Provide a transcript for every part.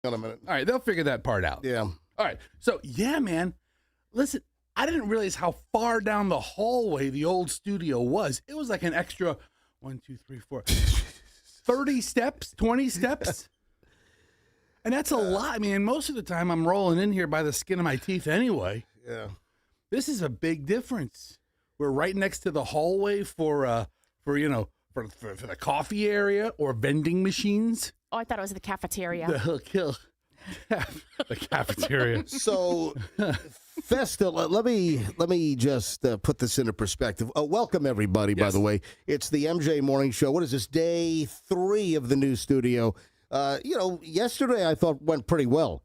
In a minute. All right, they'll figure that part out. Yeah. All right. So, yeah, man. Listen, I didn't realize how far down the hallway the old studio was. It was like an extra 1, 2, 3, 4, 30 steps, 20 steps. And that's a lot. I mean, most of the time I'm rolling in here by the skin of my teeth anyway. Yeah. This is a big difference. We're right next to the hallway for the coffee area or vending machines. Oh, I thought it was the cafeteria. The cafeteria. So, Festa, let me just put this into perspective. Welcome, everybody, by the way. It's the MJ Morning Show. What is this, day 3 of the new studio? Yesterday I thought went pretty well.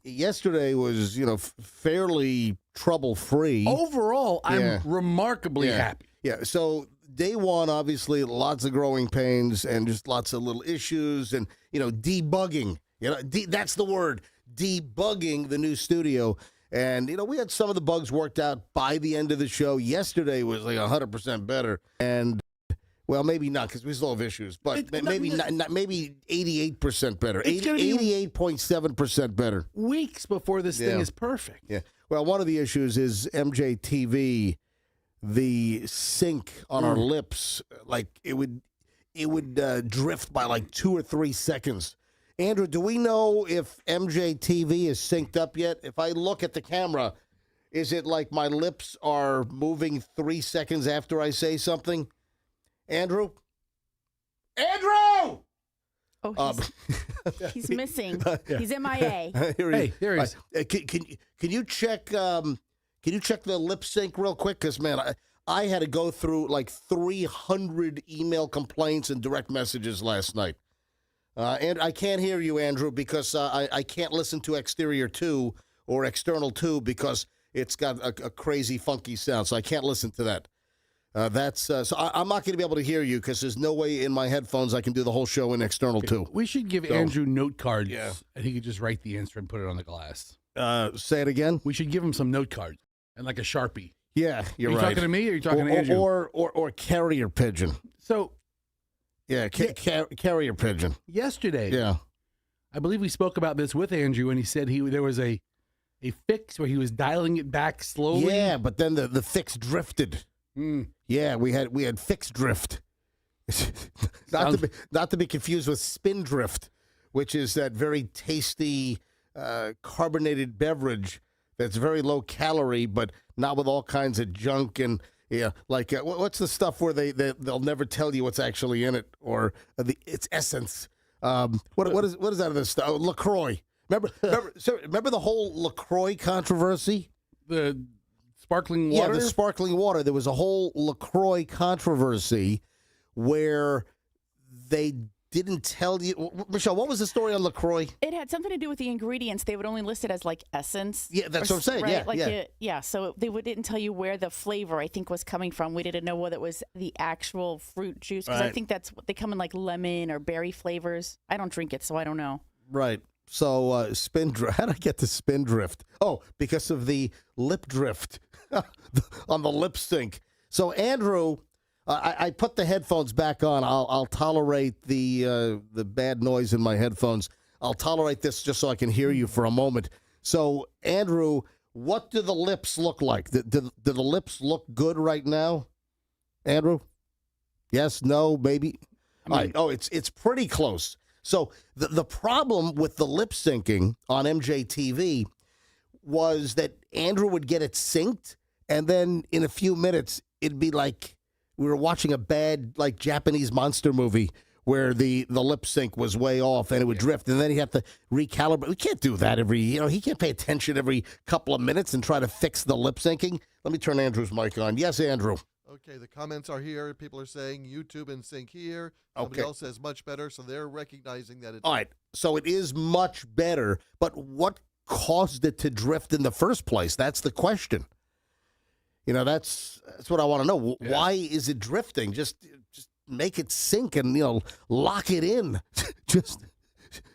Yesterday was, fairly trouble-free. Overall, I'm remarkably happy. Yeah, so day 1, obviously, lots of growing pains and just lots of little issues and, debugging. That's the word, debugging the new studio. And, we had some of the bugs worked out by the end of the show. Yesterday was like 100% better. And, well, maybe not because we still have issues, but maybe 88% better. 88.7% better. Weeks before this thing is perfect. Yeah. Well, one of the issues is MJTV, the sync on our lips, like it would drift by like 2 or 3 seconds. Andrew, do we know if MJTV is synced up yet? If I look at the camera, is it like my lips are moving 3 seconds after I say something? Andrew? Andrew! Oh, he's missing. He's MIA. Here he is. Can you check? Can you check the lip sync real quick? Because man, I had to go through like 300 email complaints and direct messages last night. And I can't hear you, Andrew, because I can't listen to Exterior 2 or External 2 because it's got a crazy, funky sound. So I can't listen to that. So I'm not going to be able to hear you because there's no way in my headphones I can do the whole show in External 2. We should give Andrew note cards, and he could just write the answer and put it on the glass. Say it again? We should give him some note cards and like a Sharpie. Yeah, you're right. Are you talking to me or are you talking to Andrew? Or carrier pigeon. So... Yeah, carrier pigeon. Yesterday, I believe we spoke about this with Andrew, and he said there was a fix where he was dialing it back slowly. Yeah, but then the fix drifted. Yeah, we had fix drift. not to be confused with spin drift, which is that very tasty carbonated beverage that's very low calorie, but not with all kinds of junk and. Yeah, like what's the stuff where they'll never tell you what's actually in it or its essence? What is that of this stuff? Oh, LaCroix. Remember the whole LaCroix controversy? The sparkling water? Yeah, the sparkling water. There was a whole LaCroix controversy where they didn't tell you. Michelle, what was the story on LaCroix? It had something to do with the ingredients. They would only list it as like essence. Yeah, that's what I'm saying. Right? So they didn't tell you where the flavor, I think, was coming from. We didn't know whether it was the actual fruit juice because I think that's what they come in like lemon or berry flavors. I don't drink it, so I don't know. Right. So spin drift. How did I get to spin drift? Oh, because of the lip drift on the lip sync. So Andrew. I put the headphones back on. I'll tolerate the bad noise in my headphones. I'll tolerate this just so I can hear you for a moment. So, Andrew, what do the lips look like? Do the lips look good right now, Andrew? Yes, no, maybe? All right. Oh, it's pretty close. So the problem with the lip syncing on MJTV was that Andrew would get it synced, and then in a few minutes, it'd be like we were watching a bad, like, Japanese monster movie where the lip sync was way off and it would drift, and then he had to recalibrate. We can't do that he can't pay attention every couple of minutes and try to fix the lip syncing. Let me turn Andrew's mic on. Yes, Andrew. Okay, the comments are here. People are saying YouTube and sync here. Somebody else says much better, so they're recognizing that it's... All right, so it is much better, but what caused it to drift in the first place? That's the question. That's what I want to know. Yeah. Why is it drifting? Just make it sync and lock it in.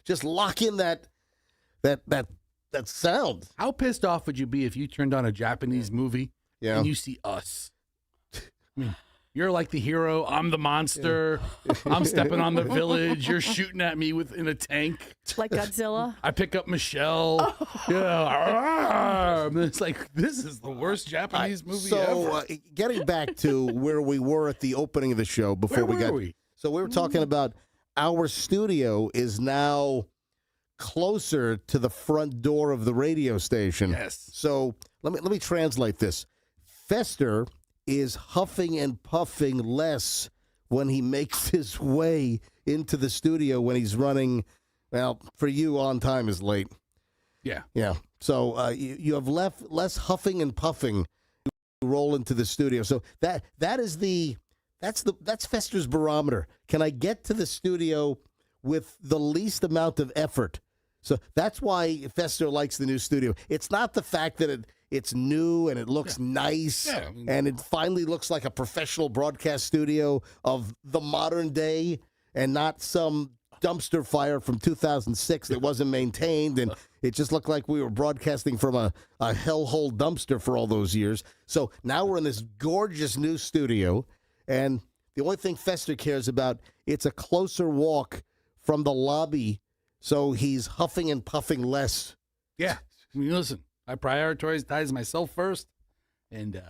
just lock in that sound. How pissed off would you be if you turned on a Japanese movie and you see us? I mean, you're like the hero. I'm the monster. I'm stepping on the village. You're shooting at me in a tank. Like Godzilla. I pick up Michelle. Yeah. And it's like, this is the worst Japanese movie ever. Getting back to where we were at the opening of the show before Where were we? So we were talking about our studio is now closer to the front door of the radio station. Yes. So let me translate this. Fester is huffing and puffing less when he makes his way into the studio when he's running. Well, for you, on time is late. Yeah. Yeah. So you have less huffing and puffing to roll into the studio. So that's Fester's barometer. Can I get to the studio with the least amount of effort? So that's why Fester likes the new studio. It's not the fact that it's new and it looks nice and it finally looks like a professional broadcast studio of the modern day and not some dumpster fire from 2006 that wasn't maintained, and it just looked like we were broadcasting from a hellhole dumpster for all those years. So now we're in this gorgeous new studio, and the only thing Fester cares about, it's a closer walk from the lobby, so he's huffing and puffing less. Yeah. I mean, listen, I prioritize myself first, and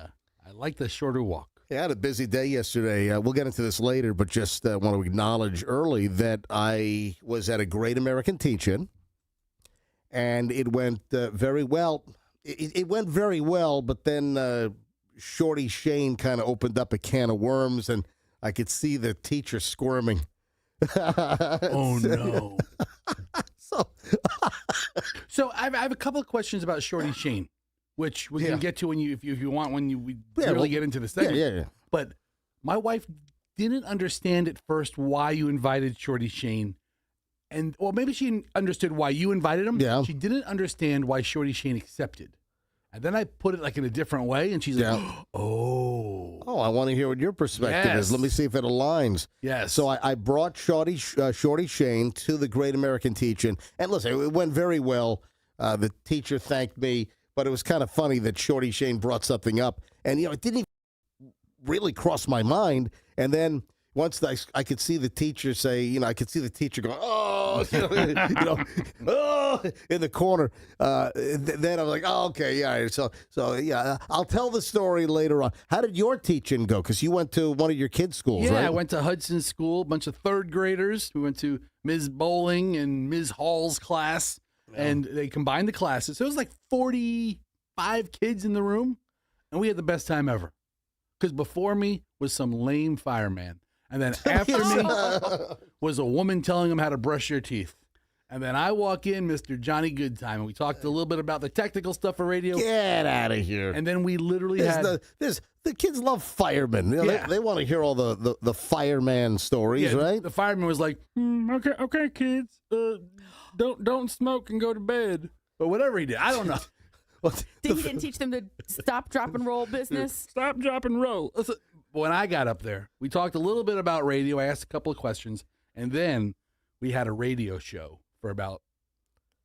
I like the shorter walk. Yeah, I had a busy day yesterday. We'll get into this later, but just want to acknowledge early that I was at a Great American Teach-In, and it went very well. It went very well, but then Shorty Shane kind of opened up a can of worms, and I could see the teacher squirming. Oh, no. So I have a couple of questions about Shorty Shane, which we can get to if you want when we really get into the segment. Yeah. But my wife didn't understand at first why you invited Shorty Shane. And, well, maybe she understood why you invited him. Yeah. She didn't understand why Shorty Shane accepted. And then I put it like in a different way, and she's like, oh, I want to hear what your perspective is. Let me see if it aligns. Yes. So I brought Shorty Shane to the Great American Teach-In, and listen, it went very well. The teacher thanked me, but it was kind of funny that Shorty Shane brought something up, and it didn't even really cross my mind. And then once I could see the teacher say, I could see the teacher go, oh, oh, in the corner. Then I'm like, oh, okay, yeah. So yeah, I'll tell the story later on. How did your teach-in go? Because you went to one of your kids' schools, right? Yeah, I went to Hudson School, a bunch of third graders. We went to Ms. Bowling and Ms. Hall's class, and they combined the classes. So it was like 45 kids in the room, and we had the best time ever. Because before me was some lame fireman. And then after me was a woman telling them how to brush your teeth. And then I walk in, Mr. Johnny Goodtime, and we talked a little bit about the technical stuff of radio. Get out of here. And then we literally had... The kids love firemen. They want to hear all the fireman stories, right? The fireman was like, okay, kids, don't smoke and go to bed. But whatever he did, I don't know. He didn't teach them to stop, drop, and roll business? Stop, drop, and roll. Listen, when I got up there, we talked a little bit about radio. I asked a couple of questions, and then we had a radio show for about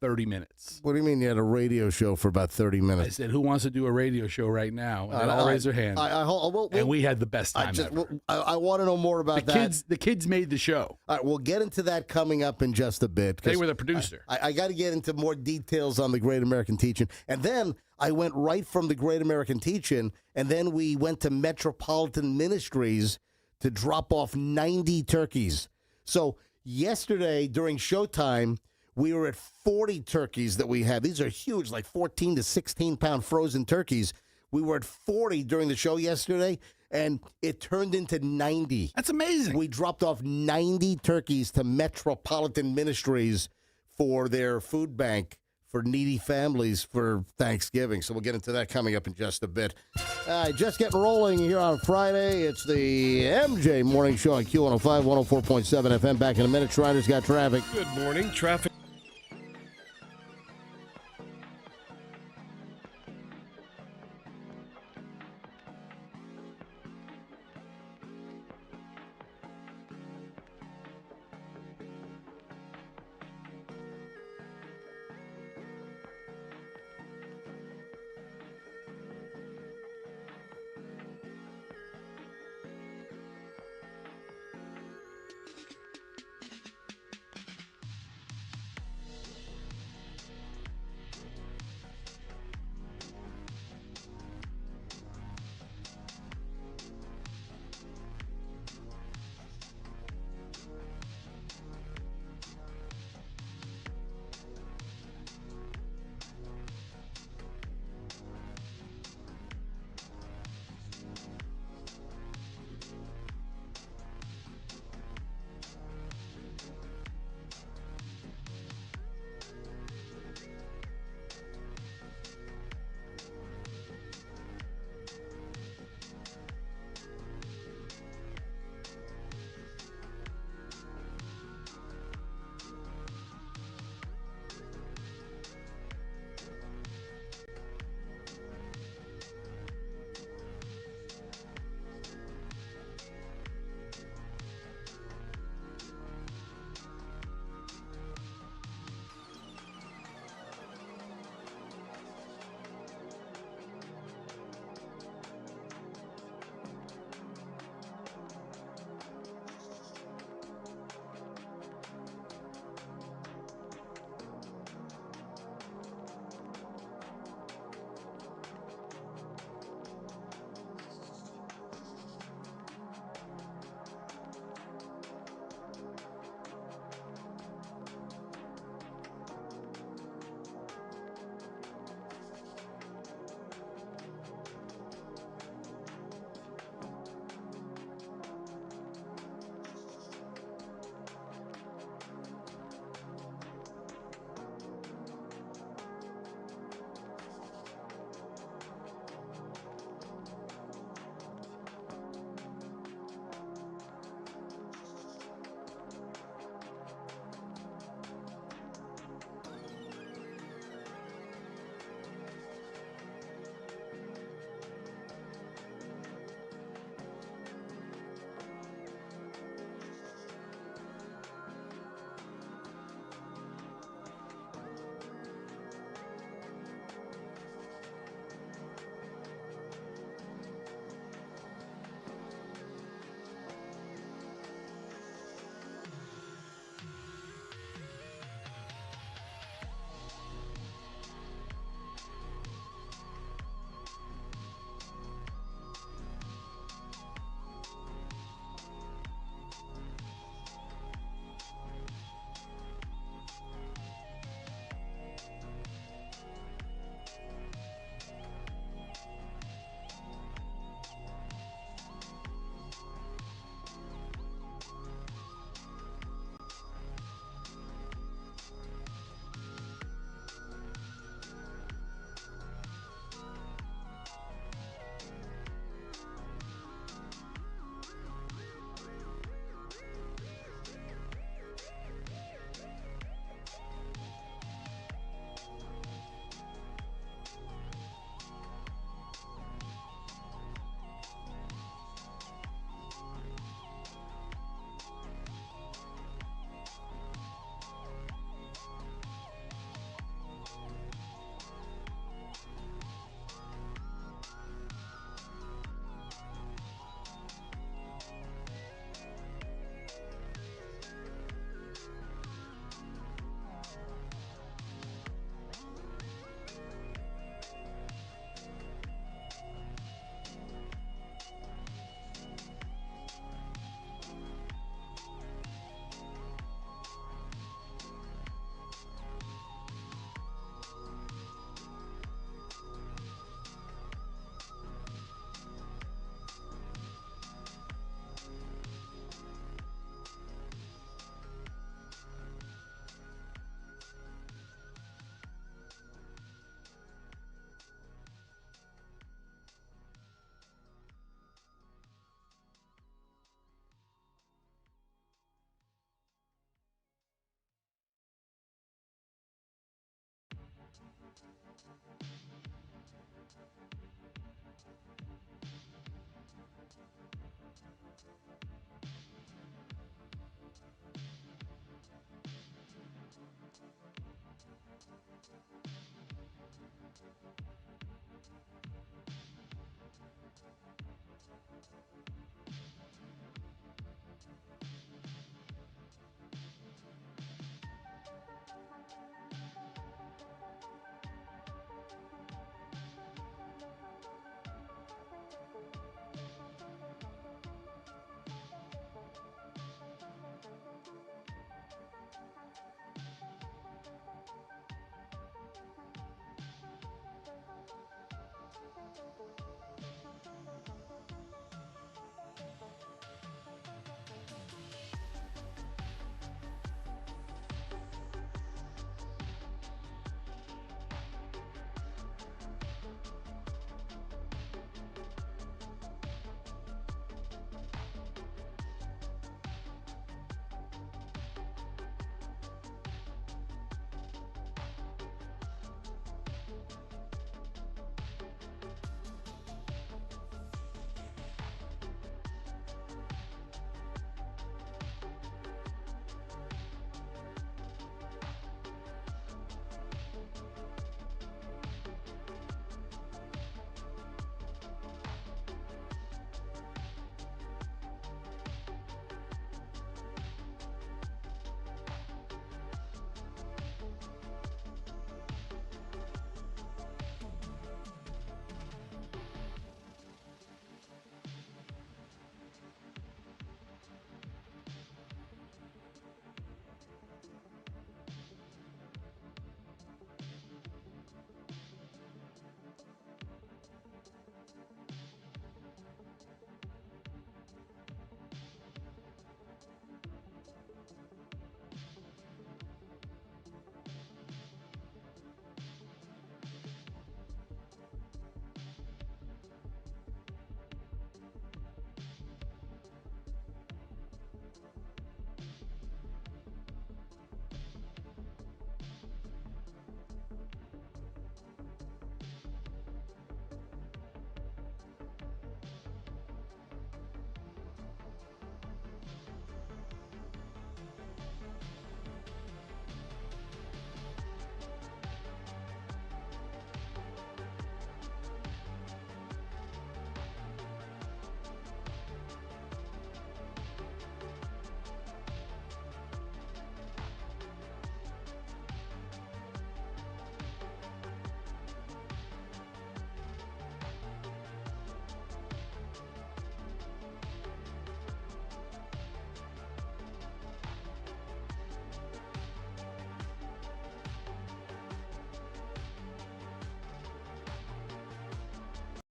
30 minutes. What do you mean you had a radio show for about 30 minutes? I said, who wants to do a radio show right now? And they all raised their hand. And we had the best time ever. I want to know more about that. The kids made the show. All right, we'll get into that coming up in just a bit. They were the producer. I got to get into more details on the Great American Teach-In. And then I went right from the Great American Teach-In, and then we went to Metropolitan Ministries to drop off 90 turkeys. So yesterday during showtime, we were at 40 turkeys that we had. These are huge, like 14 to 16-pound frozen turkeys. We were at 40 during the show yesterday, and it turned into 90. That's amazing. We dropped off 90 turkeys to Metropolitan Ministries for their food bank for needy families for Thanksgiving. So we'll get into that coming up in just a bit. Just getting rolling here on Friday. It's the MJ Morning Show on Q105, 104.7 FM. Back in a minute. Shriner's got traffic. Good morning. Traffic.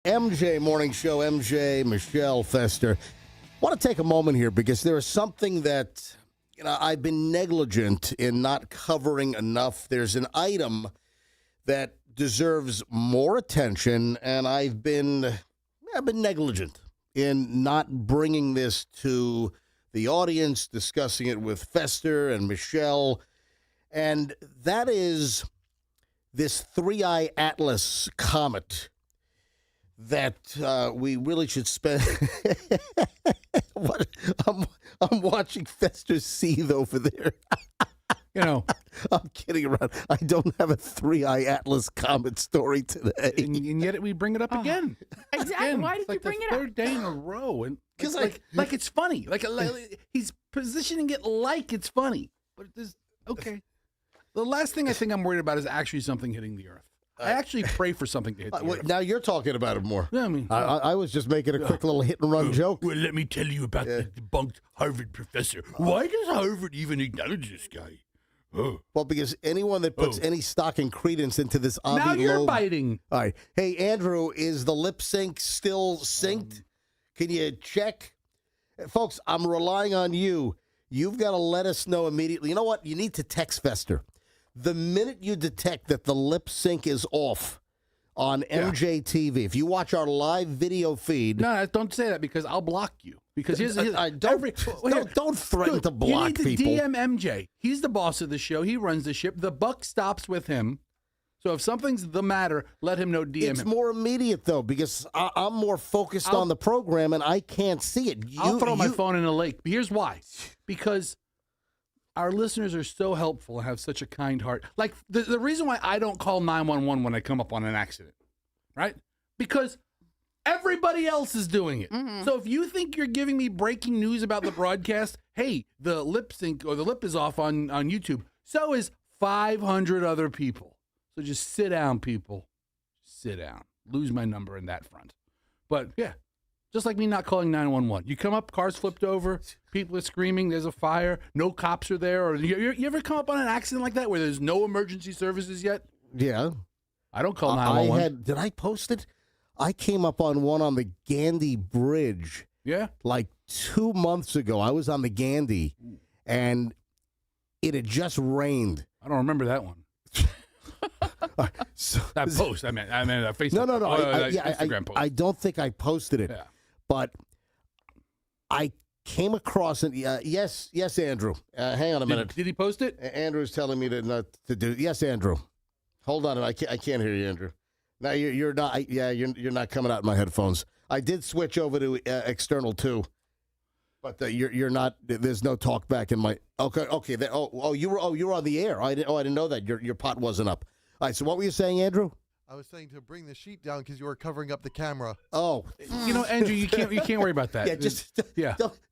MJ Morning Show, MJ, Michelle Fester. I want to take a moment here because there is something that I've been negligent in not covering enough. There's an item that deserves more attention, and I've been negligent in not bringing this to the audience, discussing it with Fester and Michelle, and that is this 3-Eye Atlas comet that we really should spend. I'm watching Fester seethe over there. I'm kidding around. I don't have a 3-Eye Atlas comet story today. And yet we bring it up again. Exactly. Again. Why did It's like you bring the it up? third day in a row, and Because like it's funny. Like he's positioning it like it's funny, but it's okay. The last thing I think I'm worried about is actually something hitting the earth. I actually pray for something to hit the earth. Now you're talking about it more. Yeah, I mean, I was just making a quick little hit and run joke. Well, let me tell you about the debunked Harvard professor. Why does Harvard even acknowledge this guy? Oh. Well, because anyone that puts any stock and credence into this Now you're biting. All right. Hey, Andrew, is the lip sync still synced? Can you check? Folks, I'm relying on you. You've got to let us know immediately. You know what? You need to text Fester. The minute you detect that the lip sync is off on MJTV, if you watch our live video feed. No, don't say that because I'll block you. Because don't threaten to block people. You need to DM MJ. He's the boss of the show. He runs the ship. The buck stops with him. So if something's the matter, let him know. DM him. It's more immediate, though, because I'm more focused on the program, and I can't see it. I'll throw my phone in a lake. Here's why. Because our listeners are so helpful and have such a kind heart. Like, the reason why I don't call 911 when I come up on an accident, right? Because everybody else is doing it. Mm-hmm. So if you think you're giving me breaking news about the broadcast, hey, the lip sync or the lip is off on YouTube. So is 500 other people. So just sit down, people. Sit down. Lose my number in that front. But, yeah. Just like me not calling 911. You come up, car's flipped over, people are screaming, there's a fire, no cops are there. Or you ever come up on an accident like that where there's no emergency services yet? Yeah. I don't call 911. Did I post it? I came up on one on the Gandy Bridge. Yeah. Like 2 months ago. I was on the Gandy, and it had just rained. I don't remember that one. That post, I mean, Facebook. No. Instagram post. I don't think I posted it. Yeah. But I came across it. Yes, Andrew. Hang on a minute. Did he post it? Andrew's telling me to do. Yes, Andrew. Hold on, I can't hear you, Andrew. Now you're not. You're not coming out in my headphones. I did switch over to external too, but you're not. There's no talk back in my. Okay. You were on the air. I didn't know that your pot wasn't up. All right. So what were you saying, Andrew? I was saying to bring the sheet down because you were covering up the camera. Oh, Andrew, you can't worry about that.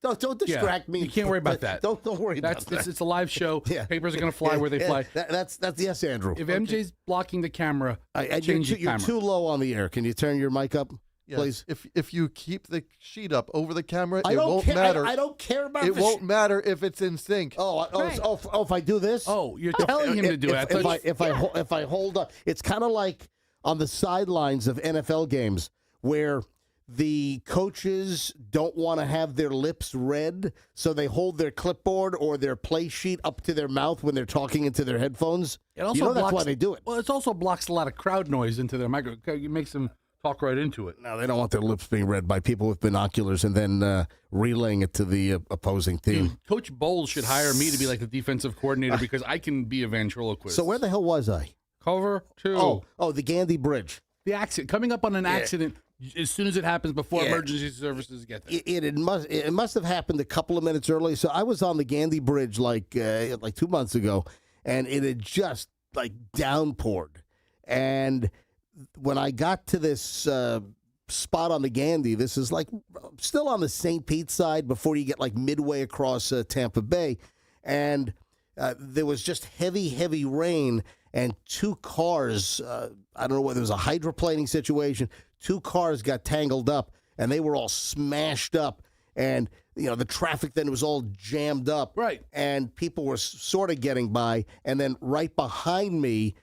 Don't distract me. You can't worry about that. Don't worry about that. It's a live show. Yeah. Papers are going to fly where they fly. That's yes, Andrew. If MJ's blocking the camera, change the camera. You're too low on the air. Can you turn your mic up, please? If you keep the sheet up over the camera, it won't matter. I don't care about it. Won't matter if it's in sync. If I do this. Oh, you're telling him to do it. If I hold up, it's kind of like on the sidelines of NFL games where the coaches don't want to have their lips read, so they hold their clipboard or their play sheet up to their mouth when they're talking into their headphones. That's why they do it. Well, it also blocks a lot of crowd noise into their micro. It makes them talk right into it. No, they don't want their lips being read by people with binoculars and then relaying it to the opposing team. Coach Bowles should hire me to be like the defensive coordinator because I can be a ventriloquist. So where the hell was I? Cover 2. Oh, the Gandy Bridge. The accident. Coming up on an accident as soon as it happens before emergency services get there. It must have happened a couple of minutes early. So I was on the Gandy Bridge like 2 months ago, and it had just downpoured. And when I got to this spot on the Gandy, this is still on the St. Pete side before you get midway across Tampa Bay, and there was just heavy rain. And 2 cars, I don't know whether it was a hydroplaning situation, 2 cars got tangled up, and they were all smashed up. And, the traffic then was all jammed up. Right. And people were sort of getting by. And then right behind me,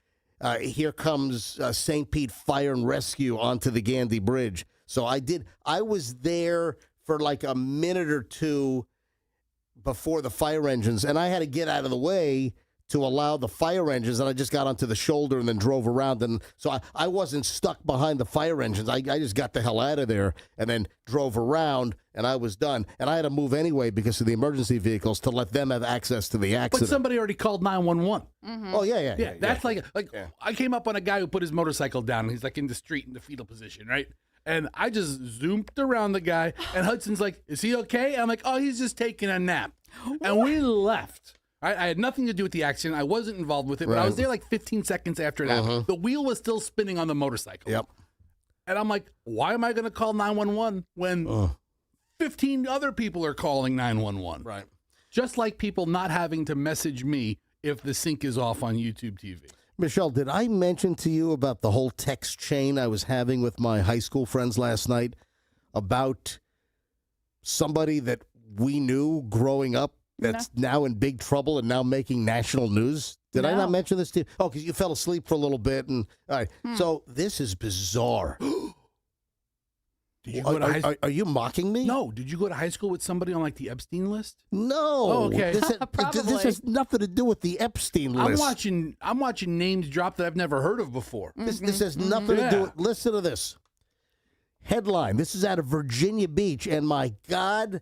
here comes St. Pete Fire and Rescue onto the Gandy Bridge. So I was there for like a minute or two before the fire engines, and I had to get out of the way to allow the fire engines, and I just got onto the shoulder and then drove around. And so I wasn't stuck behind the fire engines. I just got the hell out of there and then drove around, and I was done. And I had to move anyway because of the emergency vehicles to let them have access to the accident. But somebody already called 911. Mm-hmm. Oh, yeah. That's like I came up on a guy who put his motorcycle down, and he's like in the street in the fetal position, right? And I just zoomed around the guy, and Hudson's like, "Is he okay?" And I'm like, "Oh, he's just taking a nap." And we left. I had nothing to do with the accident. I wasn't involved with it, but I was there like 15 seconds after that. Uh-huh. The wheel was still spinning on the motorcycle. Yep. And I'm like, why am I going to call 911 when 15 other people are calling 911? Right. Just like people not having to message me if the sync is off on YouTube TV. Michelle, did I mention to you about the whole text chain I was having with my high school friends last night about somebody that we knew growing up that's now in big trouble and now making national news? Did I not mention this to you? Oh, because you fell asleep for a little bit. And all right. So this is bizarre. Did you go to high school? Are you mocking me? No. Did you go to high school with somebody on like the Epstein list? No. Oh, okay. This has nothing to do with the Epstein list. I'm watching names drop that I've never heard of before. This has nothing to do with. Listen to this. Headline. This is out of Virginia Beach, and my God.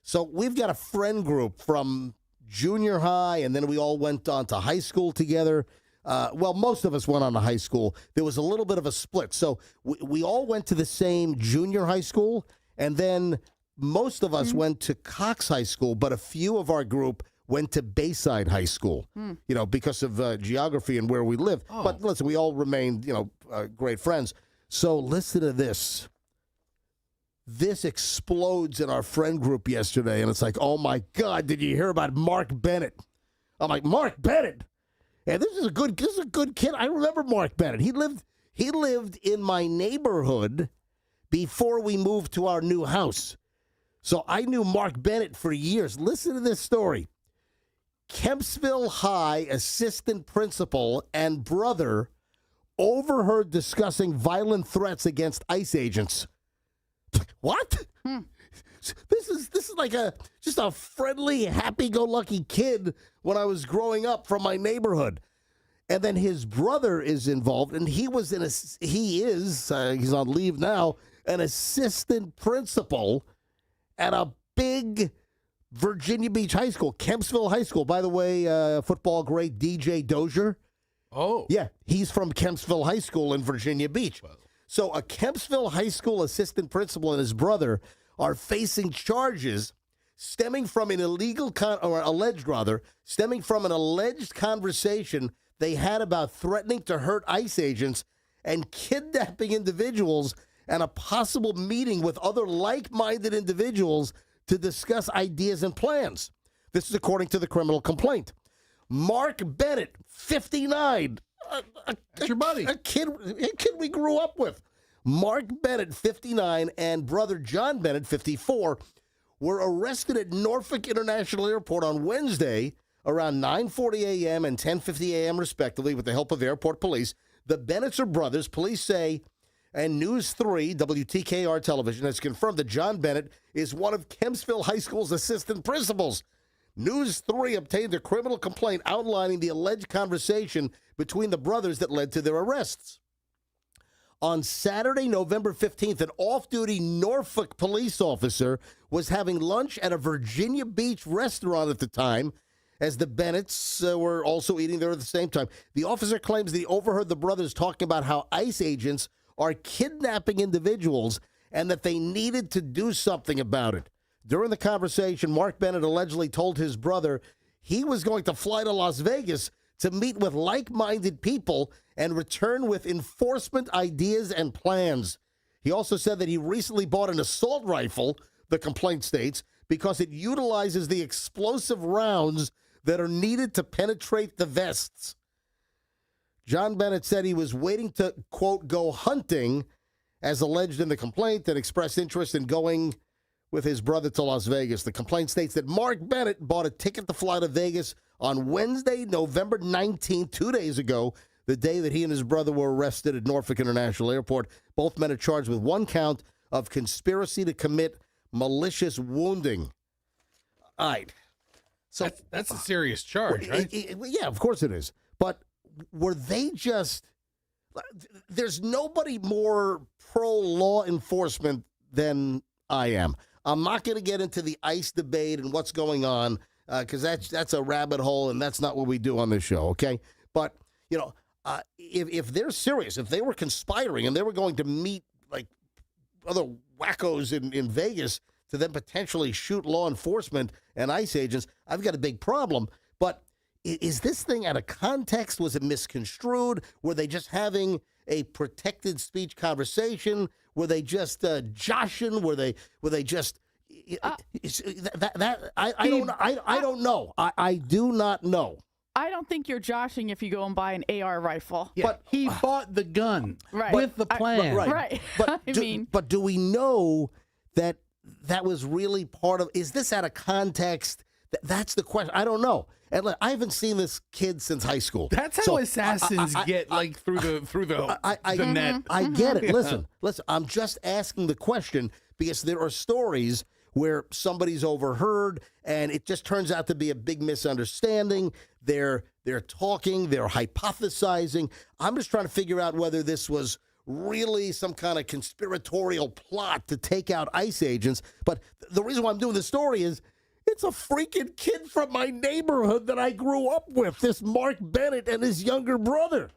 So we've got a friend group from junior high, and then we all went on to high school together. Well, most of us went on to high school. There was a little bit of a split. So we all went to the same junior high school, and then most of us went to Cox High School, but a few of our group went to Bayside High School, because of geography and where we live. Oh. But listen, we all remained, great friends. So listen to this. This explodes in our friend group yesterday, and it's like, oh, my God, did you hear about Mark Bennett? I'm like, Mark Bennett? And this is a good kid. I remember Mark Bennett. He lived in my neighborhood before we moved to our new house. So I knew Mark Bennett for years. Listen to this story. Kempsville High assistant principal and brother overheard discussing violent threats against ICE agents. What? This is like just a friendly, happy-go-lucky kid when I was growing up from my neighborhood. And then his brother is involved, and he's on leave now, an assistant principal at a big Virginia Beach high school, Kempsville High School. By the way, football great DJ Dozier. Oh. Yeah, he's from Kempsville High School in Virginia Beach. Wow. So a Kempsville High School assistant principal and his brother are facing charges stemming from an alleged conversation they had about threatening to hurt ICE agents and kidnapping individuals, and a possible meeting with other like-minded individuals to discuss ideas and plans. This is according to the criminal complaint. Mark Bennett, 59, that's your buddy. A kid we grew up with. Mark Bennett, 59, and brother John Bennett, 54, were arrested at Norfolk International Airport on Wednesday around 9:40 a.m. and 10:50 a.m. respectively with the help of airport police. The Bennetts are brothers, police say, and News 3, WTKR television, has confirmed that John Bennett is one of Kempsville High School's assistant principals. News 3 obtained a criminal complaint outlining the alleged conversation between the brothers that led to their arrests. On Saturday, November 15th, an off-duty Norfolk police officer was having lunch at a Virginia Beach restaurant at the time, as the Bennetts were also eating there at the same time. The officer claims that he overheard the brothers talking about how ICE agents are kidnapping individuals and that they needed to do something about it. During the conversation, Mark Bennett allegedly told his brother he was going to fly to Las Vegas to meet with like-minded people and return with enforcement ideas and plans. He also said that he recently bought an assault rifle, the complaint states, because it utilizes the explosive rounds that are needed to penetrate the vests. John Bennett said he was waiting to, quote, go hunting, as alleged in the complaint, and expressed interest in going with his brother to Las Vegas. The complaint states that Mark Bennett bought a ticket to fly to Vegas on Wednesday, November 19th, 2 days ago. the day that he and his brother were arrested at Norfolk International Airport. Both men are charged with one count of conspiracy to commit malicious wounding. All right. So That's a serious charge, right? Yeah, of course it is. But were they just... There's nobody more pro-law enforcement than I am. I'm not going to get into the ICE debate and what's going on because that's a rabbit hole, and that's not what we do on this show, okay? But, if they're serious, if they were conspiring and they were going to meet, like, other wackos in Vegas to then potentially shoot law enforcement and ICE agents, I've got a big problem. But is this thing out of context? Was it misconstrued? Were they just having a protected speech conversation? Were they just joshing? Were they just I don't know. I do not know. I don't think you're joshing if you go and buy an AR rifle. Yeah. But he bought the gun with the plan. Right. But do we know that was really part of? Is this out of context? That's the question. I don't know. And look, I haven't seen this kid since high school. That's how assassins get through the net. I get it. Listen. I'm just asking the question because there are stories where somebody's overheard and it just turns out to be a big misunderstanding. They're talking. They're hypothesizing. I'm just trying to figure out whether this was really some kind of conspiratorial plot to take out ICE agents. But the reason why I'm doing this story is it's a freaking kid from my neighborhood that I grew up with, this Mark Bennett and his younger brother.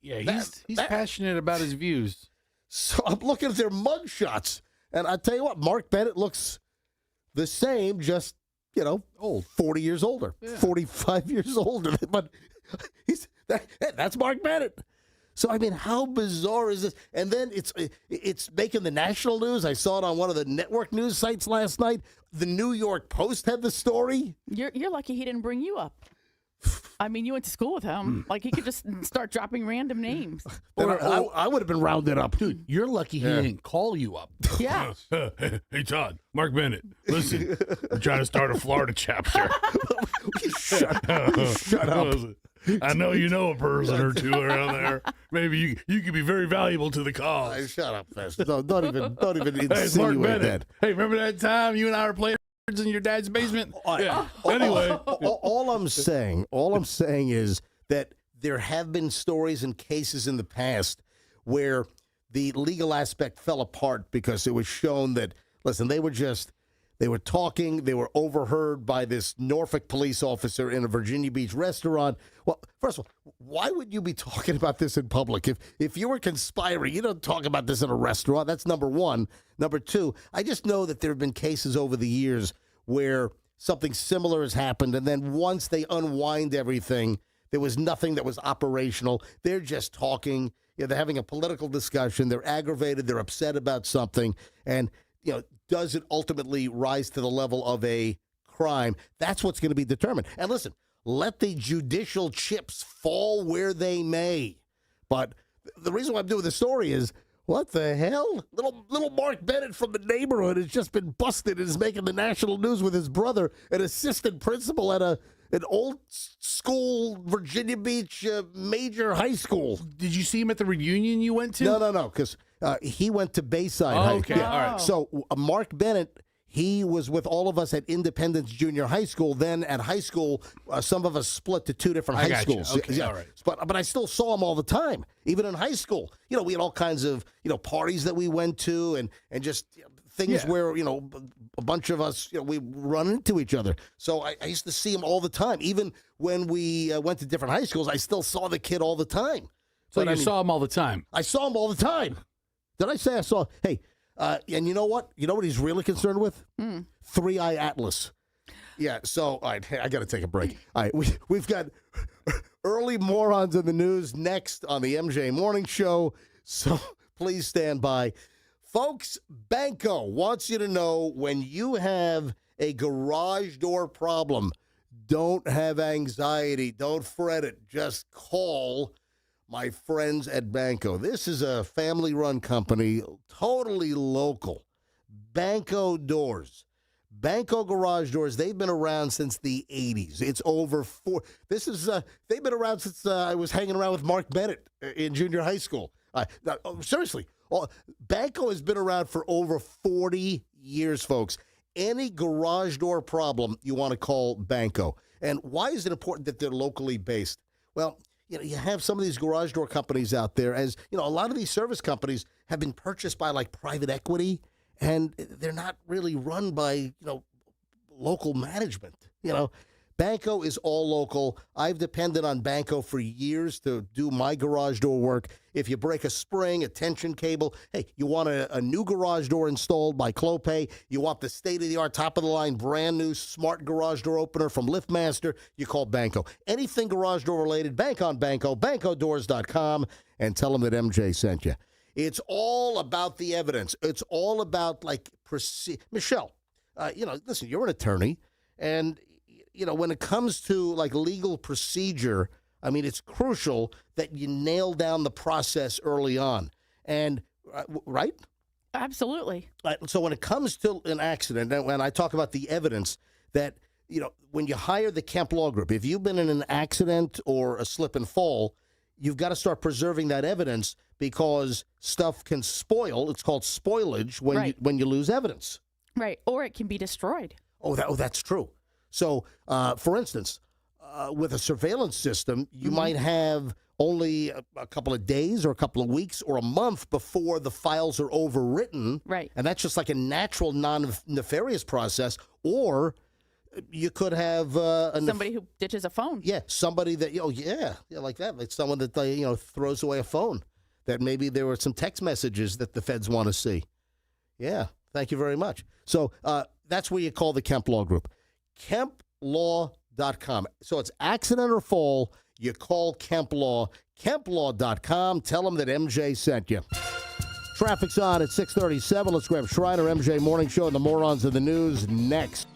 Yeah, he's passionate about his views. So I'm looking at their mug shots, and I tell you what, Mark Bennett looks the same, just, old, 40 years older, 45 years older. But that's Mark Bennett. So, I mean, how bizarre is this? And then it's making the national news. I saw it on one of the network news sites last night. The New York Post had the story. You're lucky he didn't bring you up. I mean, you went to school with him. Like, he could just start dropping random names. I would have been rounded up. Dude, you're lucky he didn't call you up. Yeah. Hey, Todd, Mark Bennett, listen, we're trying to start a Florida chapter. Shut up. I know you know a person or two around there. Maybe you could be very valuable to the cause. Shut up, Fest. Don't even insinuate Hey, Mark Bennett. that. Hey, remember that time you and I were playing in your dad's basement? Yeah. Anyway, all I'm saying is that there have been stories and cases in the past where the legal aspect fell apart because it was shown that, listen, they were talking, they were overheard by this Norfolk police officer in a Virginia Beach restaurant. Well, first of all, why would you be talking about this in public? If you were conspiring, you don't talk about this in a restaurant. That's number one. Number two, I just know that there have been cases over the years where something similar has happened, and then once they unwind everything, there was nothing that was operational. They're just talking. They're having a political discussion. They're aggravated. They're upset about something. And, does it ultimately rise to the level of a crime? That's what's going to be determined. And listen, let the judicial chips fall where they may. But the reason why I'm doing the story is, what the hell? Little Mark Bennett from the neighborhood has just been busted and is making the national news with his brother, an assistant principal at an old school Virginia Beach major high school. Did you see him at the reunion you went to? No, because he went to Bayside High. Okay, all right. So Mark Bennett, he was with all of us at Independence Junior High School. Then at high school, some of us split to two different high schools. Okay, all right. But I still saw him all the time, even in high school. We had all kinds of parties that we went to and just things where a bunch of us we run into each other. So I used to see him all the time. Even when we went to different high schools, I still saw the kid all the time. So you saw him all the time. I saw him all the time. Did I say I saw? Hey. And you know what? You know what he's really concerned with? 3-Eye Atlas. Yeah, so all right, I got to take a break. All right, we've got early morons in the news next on the MJ Morning Show, so please stand by. Folks, Banco wants you to know when you have a garage door problem, don't have anxiety, don't fret it, just call my friends at Banco. This is a family-run company, totally local. Banco Doors. Banco garage doors, they've been around since the 80s. It's over they've been around since I was hanging around with Mark Bennett in junior high school. Seriously, Banco has been around for over 40 years, folks. Any garage door problem, you want to call Banco. And why is it important that they're locally based? Well, you have some of these garage door companies out there, as a lot of these service companies have been purchased by like private equity, and they're not really run by, local management. Banco is all local. I've depended on Banco for years to do my garage door work. If you break a spring, a tension cable, hey, you want a new garage door installed by Clopay, you want the state-of-the-art, top-of-the-line, brand-new smart garage door opener from LiftMaster, you call Banco. Anything garage door related, bank on Banco, bancodoors.com, and tell them that MJ sent you. It's all about the evidence. It's all about, Michelle, listen, you're an attorney, and when it comes to legal procedure, I mean, it's crucial that you nail down the process early on. And, right? Absolutely. So when it comes to an accident, and when I talk about the evidence that, when you hire the Kemp Law Group, if you've been in an accident or a slip and fall, you've got to start preserving that evidence because stuff can spoil. It's called spoilage when you lose evidence. Right. Or it can be destroyed. That's true. So, for instance, with a surveillance system, you might have only a couple of days or a couple of weeks or a month before the files are overwritten. Right. And that's just like a natural, non-nefarious process. Or you could have somebody who ditches a phone. Yeah, somebody that, like that. Like someone that, throws away a phone. That maybe there were some text messages that the feds want to see. Yeah, thank you very much. So that's where you call the Kemp Law Group. KempLaw.com. So it's accident or fall, you call Kemp Law. KempLaw.com. Tell them that MJ sent you. Traffic's on at 6:37. Let's grab Schreiner, MJ Morning Show, and the morons of the news next.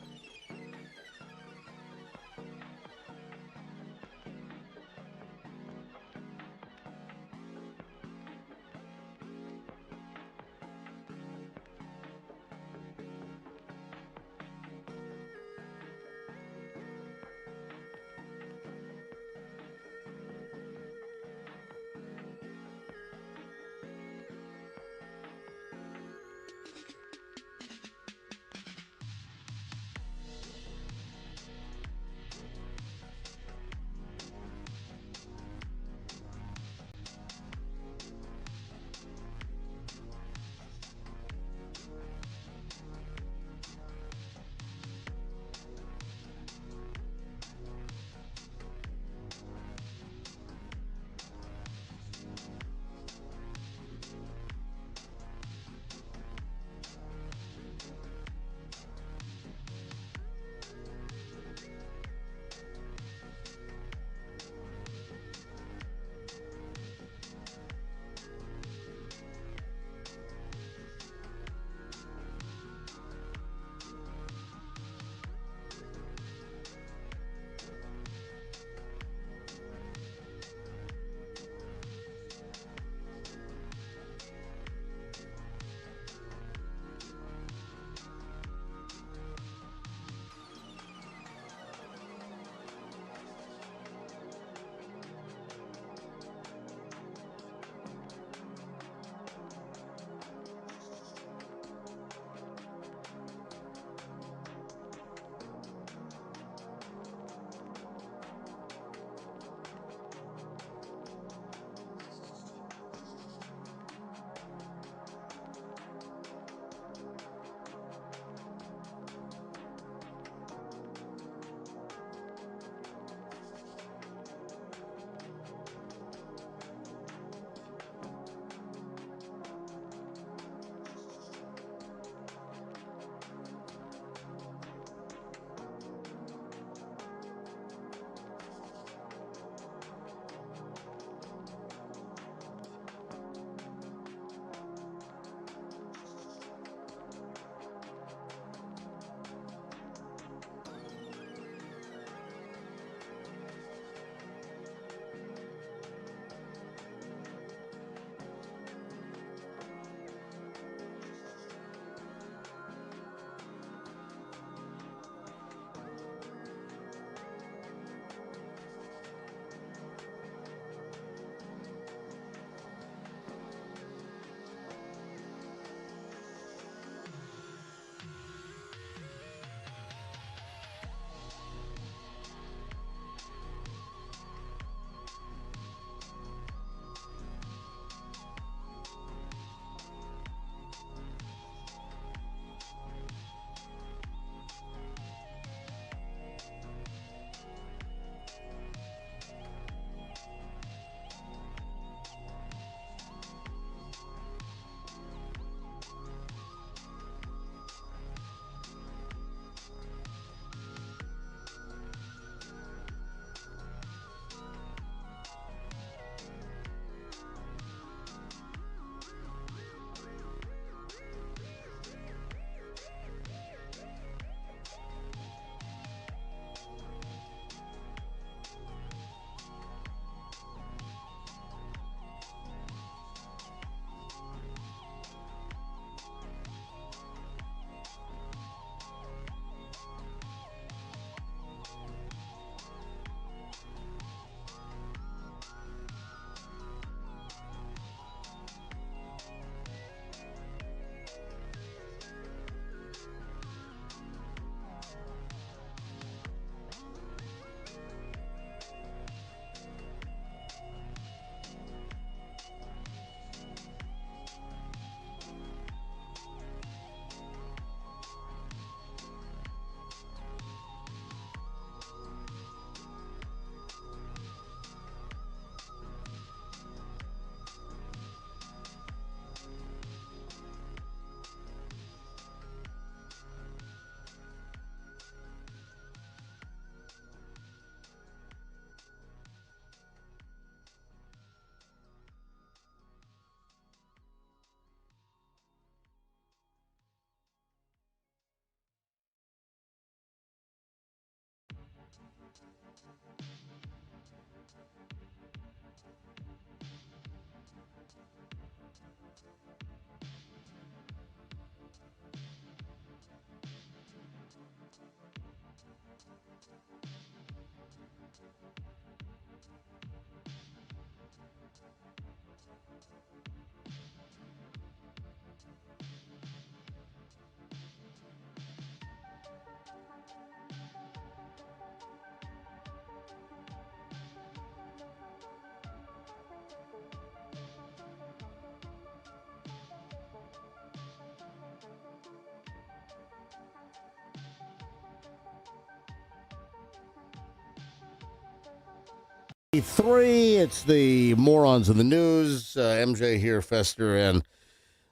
Three, it's the morons in the news. MJ here, Fester, and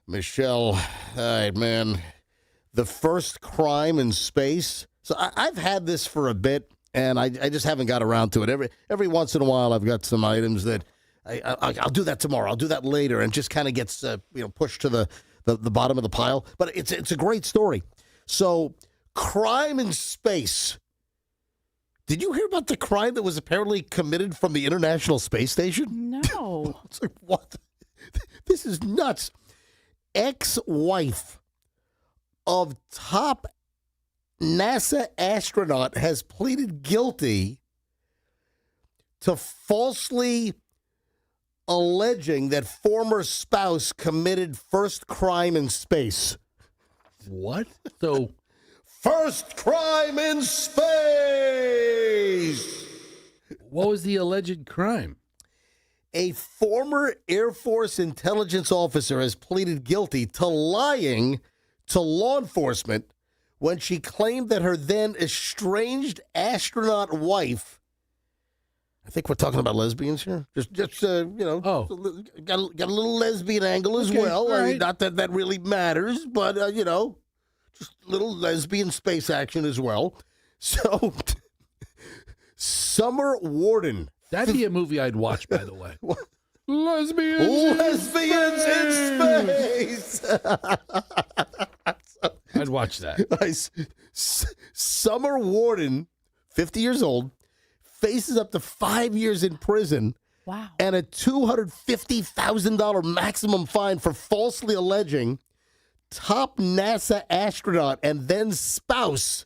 Michelle. All right, man. The first crime in space. So I've had this for a bit, and I just haven't got around to it. Every once in a while, I've got some items that I'll do that tomorrow. I'll do that later, and just kind of gets pushed to the bottom of the pile. But it's a great story. So, crime in space. Did you hear about the crime that was apparently committed from the International Space Station? No. It's like, what? This is nuts. Ex-wife of top NASA astronaut has pleaded guilty to falsely alleging that former spouse committed first crime in space. What? So, first crime in space! what was the alleged crime? A former Air Force intelligence officer has pleaded guilty to lying to law enforcement when she claimed that her then estranged astronaut wife, I think we're talking about lesbians here. Got a little lesbian angle as well. Right. I mean, not that really matters, but just a little lesbian space action as well. So, Summer Warden. That'd be a movie I'd watch, by the way. Lesbians in space. I'd watch that. Summer Warden, 50 years old, faces up to 5 years in prison. Wow. And a $250,000 maximum fine for falsely alleging top NASA astronaut and then spouse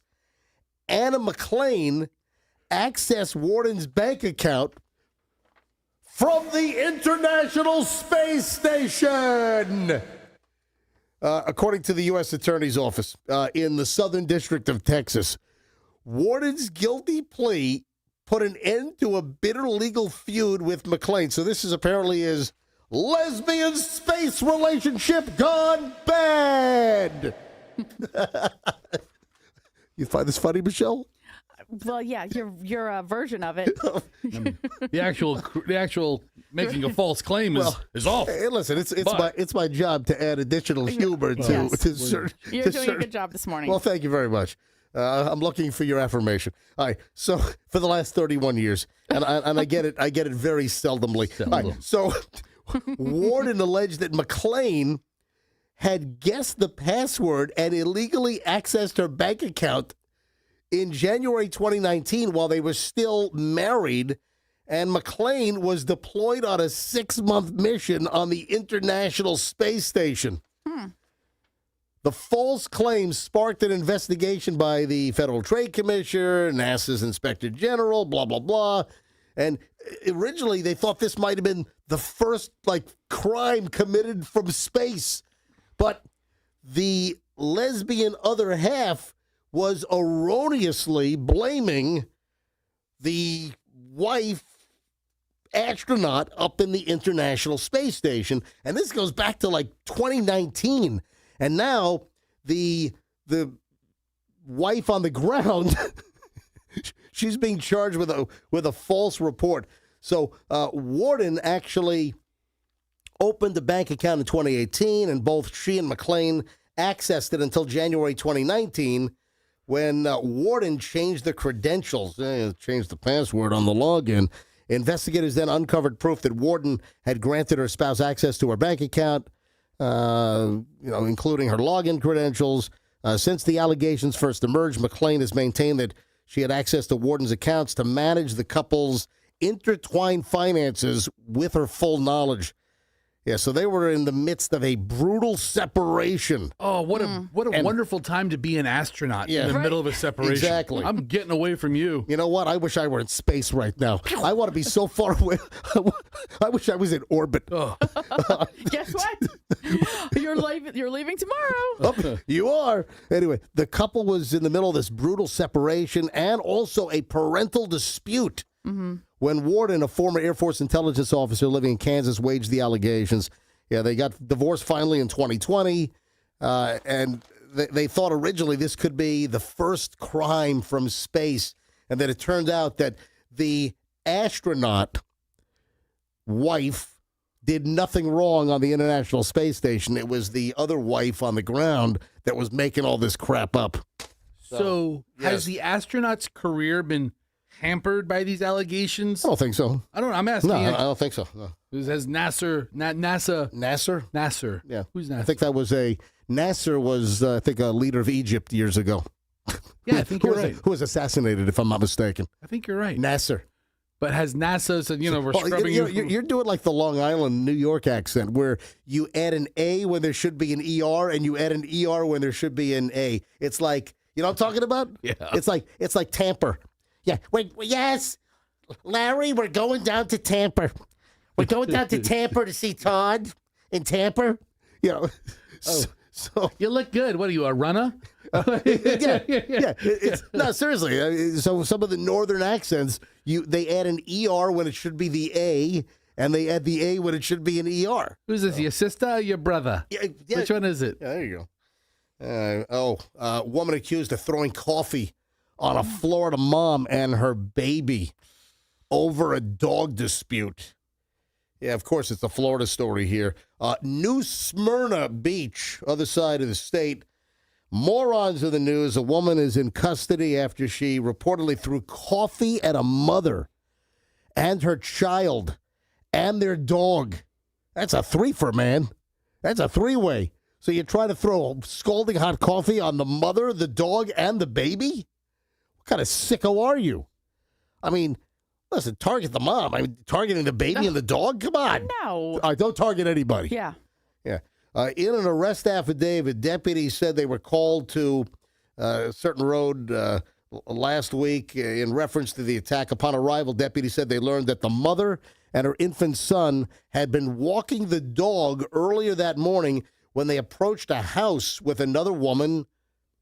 Anna McClain accessed Warden's bank account from the International Space Station. According to the U.S. Attorney's Office in the Southern District of Texas, Warden's guilty plea put an end to a bitter legal feud with McClain. So this is apparently his lesbian space relationship gone bad. You find this funny, Michelle? Well, yeah, your version of it. The actual making a false claim is off. Hey, listen, it's my job to add additional humor to certain. You're doing a good job this morning. Well, thank you very much. I'm looking for your affirmation. All right. So for the last 31 years, and I get it very seldomly. All right, so Warden alleged that McClain had guessed the password and illegally accessed her bank account in January 2019 while they were still married, and McClain was deployed on a 6-month mission on the International Space Station. The false claims sparked an investigation by the Federal Trade Commission, NASA's Inspector General, blah, blah, blah. And originally they thought this might have been the first, crime committed from space. But the lesbian other half was erroneously blaming the wife astronaut up in the International Space Station. And this goes back to 2019. And now the wife on the ground, she's being charged with a false report. So Warden actually opened a bank account in 2018, and both she and McClain accessed it until January 2019, when Warden changed the credentials, changed the password on the login. Investigators then uncovered proof that Warden had granted her spouse access to her bank account, including her login credentials. Since the allegations first emerged, McClain has maintained that She had access to Warden's accounts to manage the couple's intertwined finances with her full knowledge. Yeah, so they were in the midst of a brutal separation. Oh, what a wonderful time to be an astronaut in the middle of a separation. Exactly. I'm getting away from you. You know what? I wish I were in space right now. I want to be so far away. I wish I was in orbit. Oh. Guess what? You're leaving tomorrow. Oh, you are. Anyway, the couple was in the middle of this brutal separation and also a parental dispute. When Warden, a former Air Force intelligence officer living in Kansas, waged the allegations. Yeah, they got divorced finally in 2020, and they thought originally this could be the first crime from space, and then it turned out that the astronaut wife did nothing wrong on the International Space Station. It was the other wife on the ground that was making all this crap up. So has the astronaut's career been hampered by these allegations? I don't think so. I'm asking No, you. I don't think so. No. Has NASA? Nasser? Yeah. Who's NASA? I think that was Nasser was, I think, a leader of Egypt years ago. Yeah, I think you're right. Who was assassinated, if I'm not mistaken. I think you're right. Nasser. But has NASA said, we're scrubbing you? You're doing like the Long Island, New York accent, where you add an A when there should be an ER, and you add an ER when there should be an A. It's like, you know what I'm talking about? Yeah. It's like Tamper. Yeah. Wait. Yes, Larry, we're going down to Tampa. We're going down to Tampa to see Todd in Tampa. You know. So you look good. What are you, a runner? yeah. No, seriously. So some of the northern accents, they add an ER when it should be the A, and they add the A when it should be an ER. Who's this? Your sister or your brother? Yeah. Which one is it? Yeah, there you go. Woman accused of throwing coffee on a Florida mom and her baby over a dog dispute. Yeah, of course, it's a Florida story here. New Smyrna Beach, other side of the state. Morons of the news. A woman is in custody after she reportedly threw coffee at a mother and her child and their dog. That's a threefer, man. That's a three-way. So you try to throw scalding hot coffee on the mother, the dog, and the baby? What kind of sicko are you? I mean, listen, target the mom. I mean, targeting the baby and the dog? Come on. No. Don't target anybody. Yeah. Yeah. In an arrest affidavit, deputies said they were called to a certain road last week in reference to the attack. Upon arrival, deputies said they learned that the mother and her infant son had been walking the dog earlier that morning when they approached a house with another woman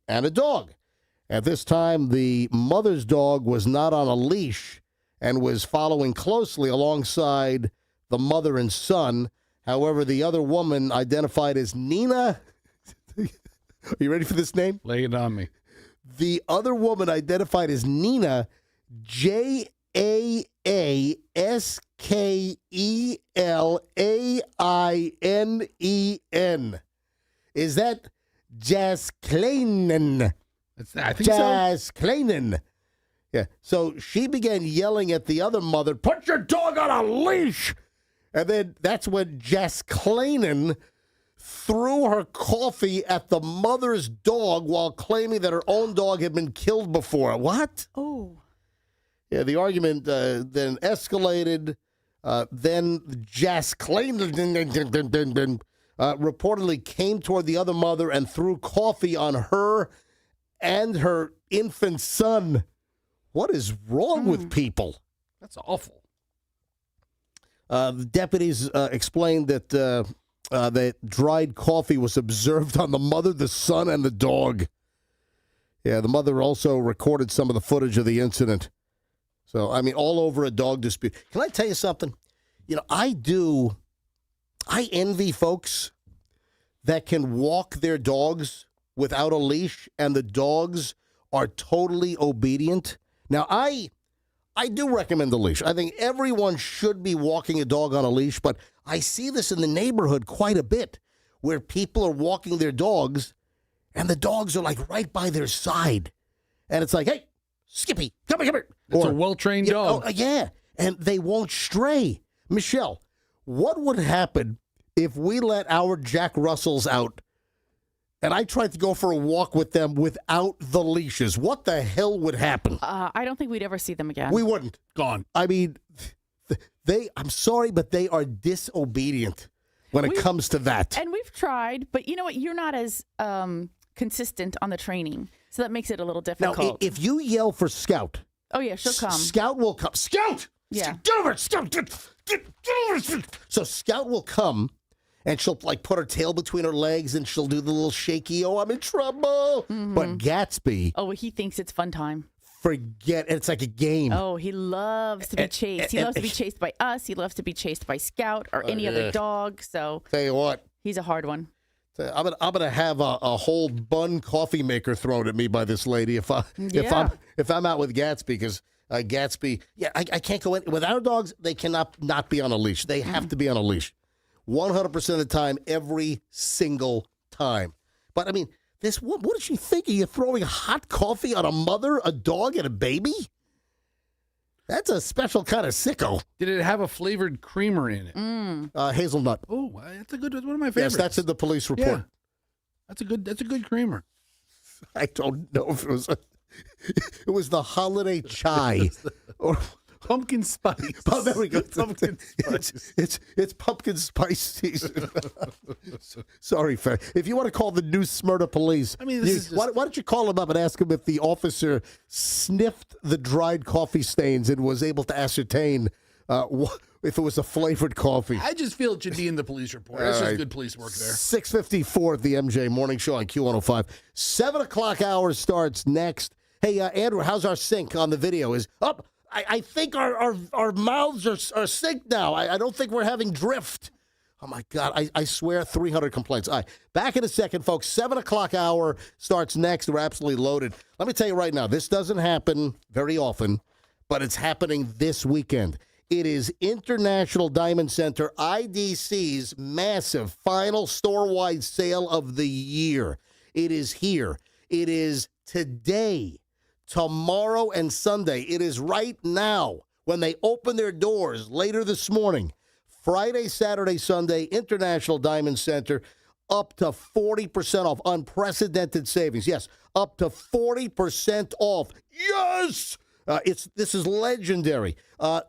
and a dog. At this time, the mother's dog was not on a leash and was following closely alongside the mother and son. However, the other woman, identified as Nina, are you ready for this name? Lay it on me. The other woman, identified as Nina, JaaskelAinen. Is that Jaskleinen? I think so. Jaskleinen. Yeah. So she began yelling at the other mother, "Put your dog on a leash!" And then that's when Jaskleinen threw her coffee at the mother's dog while claiming that her own dog had been killed before. What? Oh. Yeah, the argument then escalated. Then Jaskleinen reportedly came toward the other mother and threw coffee on her and her infant son. What is wrong with people? That's awful. The deputies explained that that dried coffee was observed on the mother, the son, and the dog. Yeah, the mother also recorded some of the footage of the incident. So, I mean, all over a dog dispute. Can I tell you something? You know, I envy folks that can walk their dogs without a leash and the dogs are totally obedient. Now, I do recommend the leash. I think everyone should be walking a dog on a leash, but I see this in the neighborhood quite a bit where people are walking their dogs and the dogs are like right by their side. And it's like, hey, Skippy, come here. It's a well-trained dog. Oh, yeah, and they won't stray. Michelle, what would happen if we let our Jack Russells out and I tried to go for a walk with them without the leashes, what the hell would happen? I don't think we'd ever see them again. We wouldn't. Gone. I mean, I'm sorry, but they are disobedient when it comes to that. And we've tried, but you know what? You're not as consistent on the training, so that makes it a little difficult. Now, if you yell for Scout, oh yeah, she'll come. Scout will come. Scout! Yeah. Get over it, Scout! Get over it! So Scout will come, and she'll like put her tail between her legs, and she'll do the little shaky, oh, I'm in trouble. Mm-hmm. But Gatsby, Oh, he thinks it's fun time. forget, it's like a game. Oh, he loves to be chased. He loves to be chased by us. He loves to be chased by Scout or any other dog. So Tell you what, he's a hard one. I'm gonna have a whole bun coffee maker thrown at me by this lady if I'm out with Gatsby, because Gatsby, I can't go in with our dogs. They cannot not be on a leash. They have to be on a leash, 100% of the time, every single time. But I mean, what is she thinking? You're throwing hot coffee on a mother, a dog, and a baby? That's a special kind of sicko. Did it have a flavored creamer in it? Hazelnut. Oh, that's one of my favorites. Yes, that's in the police report. Yeah. That's a good creamer. I don't know if it was the holiday chai or Pumpkin spice. oh, there we go. Pumpkin spice. It's pumpkin spice season. Sorry, Fred. If you want to call the New Smyrna police, I mean, this is just... why don't you call them up and ask them if the officer sniffed the dried coffee stains and was able to ascertain if it was a flavored coffee. I just feel it should be in the police report. That's just good police work there. 6:54 at the MJ Morning Show on Q105. 7 o'clock hour starts next. Hey, Andrew, how's our sync on the video? Is up. I think our mouths are synced now. I don't think we're having drift. Oh, my God. I swear 300 complaints. All right. Back in a second, folks. 7 o'clock hour starts next. We're absolutely loaded. Let me tell you right now, this doesn't happen very often, but it's happening this weekend. It is International Diamond Center, IDC's massive final store-wide sale of the year. It is here. It is today, tomorrow, and Sunday. It is right now when they open their doors later this morning. Friday, Saturday, Sunday, International Diamond Center, up to 40% off. Unprecedented savings. Yes, up to 40% off. Yes! This is legendary.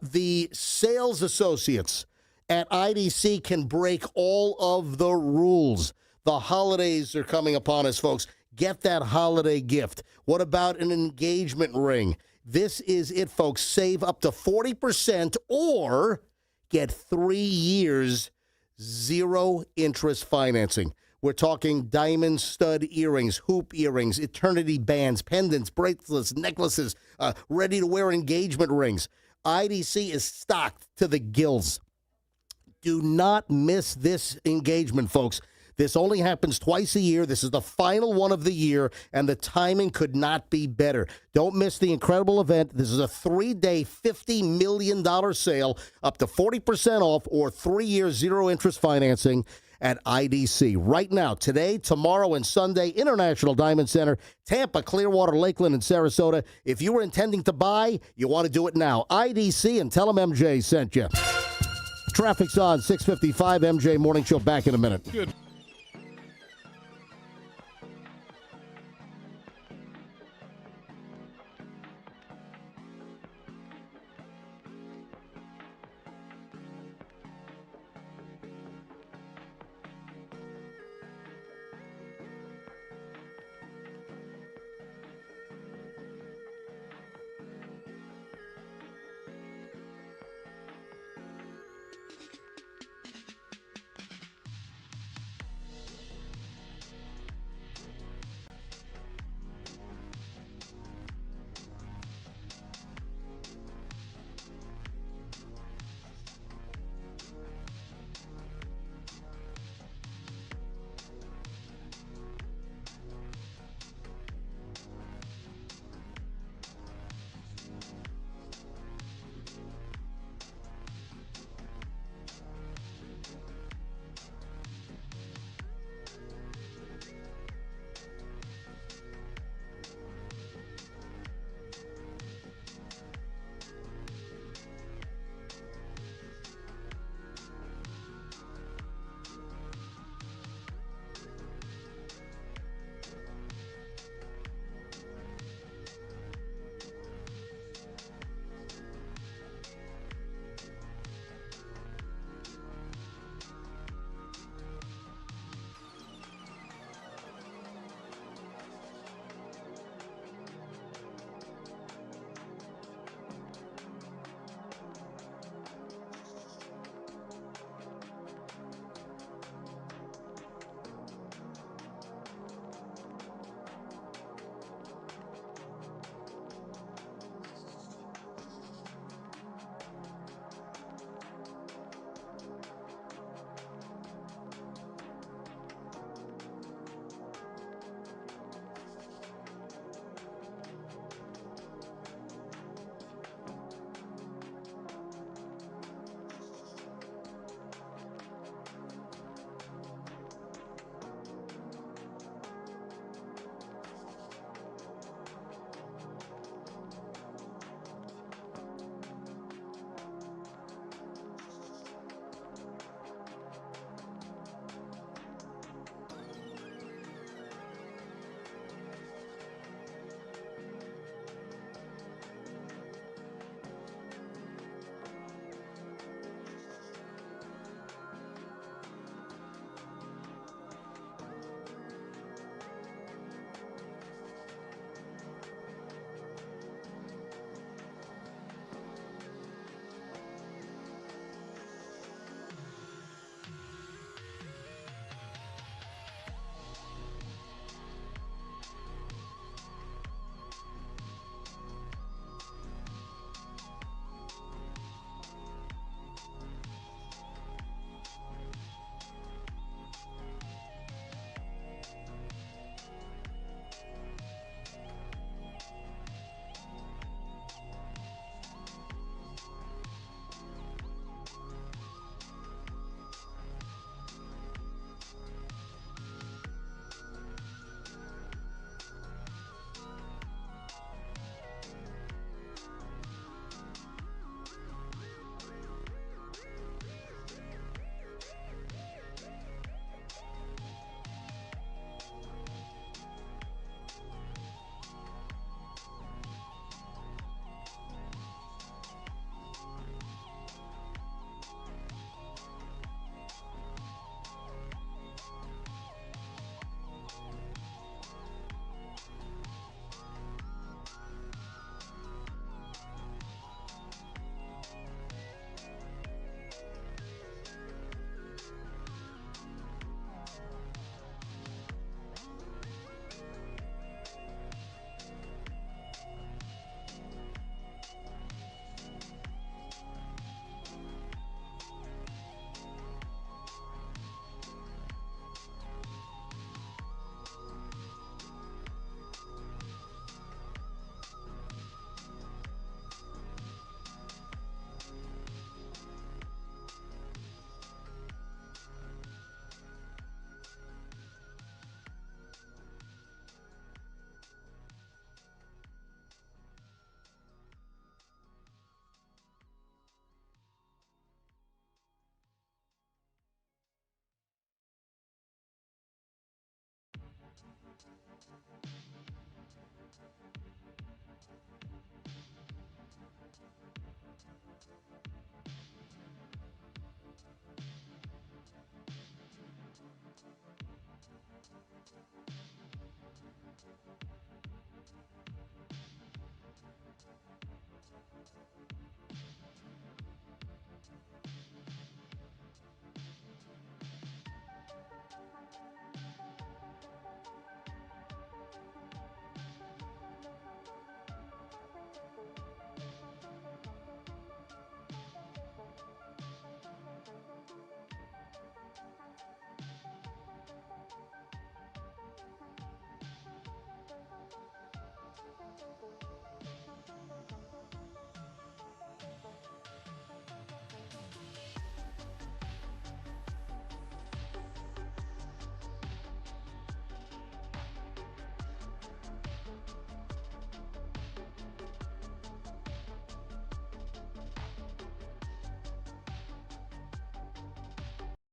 The sales associates at IDC can break all of the rules. The holidays are coming upon us, folks. Get that holiday gift. What about an engagement ring? This is it, folks. Save up to 40% or get 3 years, 0 interest financing. We're talking diamond stud earrings, hoop earrings, eternity bands, pendants, bracelets, necklaces, ready-to-wear engagement rings. IDC is stocked to the gills. Do not miss this engagement, folks. This only happens twice a year. This is the final one of the year, and the timing could not be better. Don't miss the incredible event. This is a 3-day, $50 million sale, up to 40% off or 3 years, 0 interest financing at IDC. Right now, today, tomorrow, and Sunday, International Diamond Center, Tampa, Clearwater, Lakeland, and Sarasota. If you were intending to buy, you want to do it now. IDC, and tell them MJ sent you. Traffic's on 6:55. MJ Morning Show back in a minute. Good.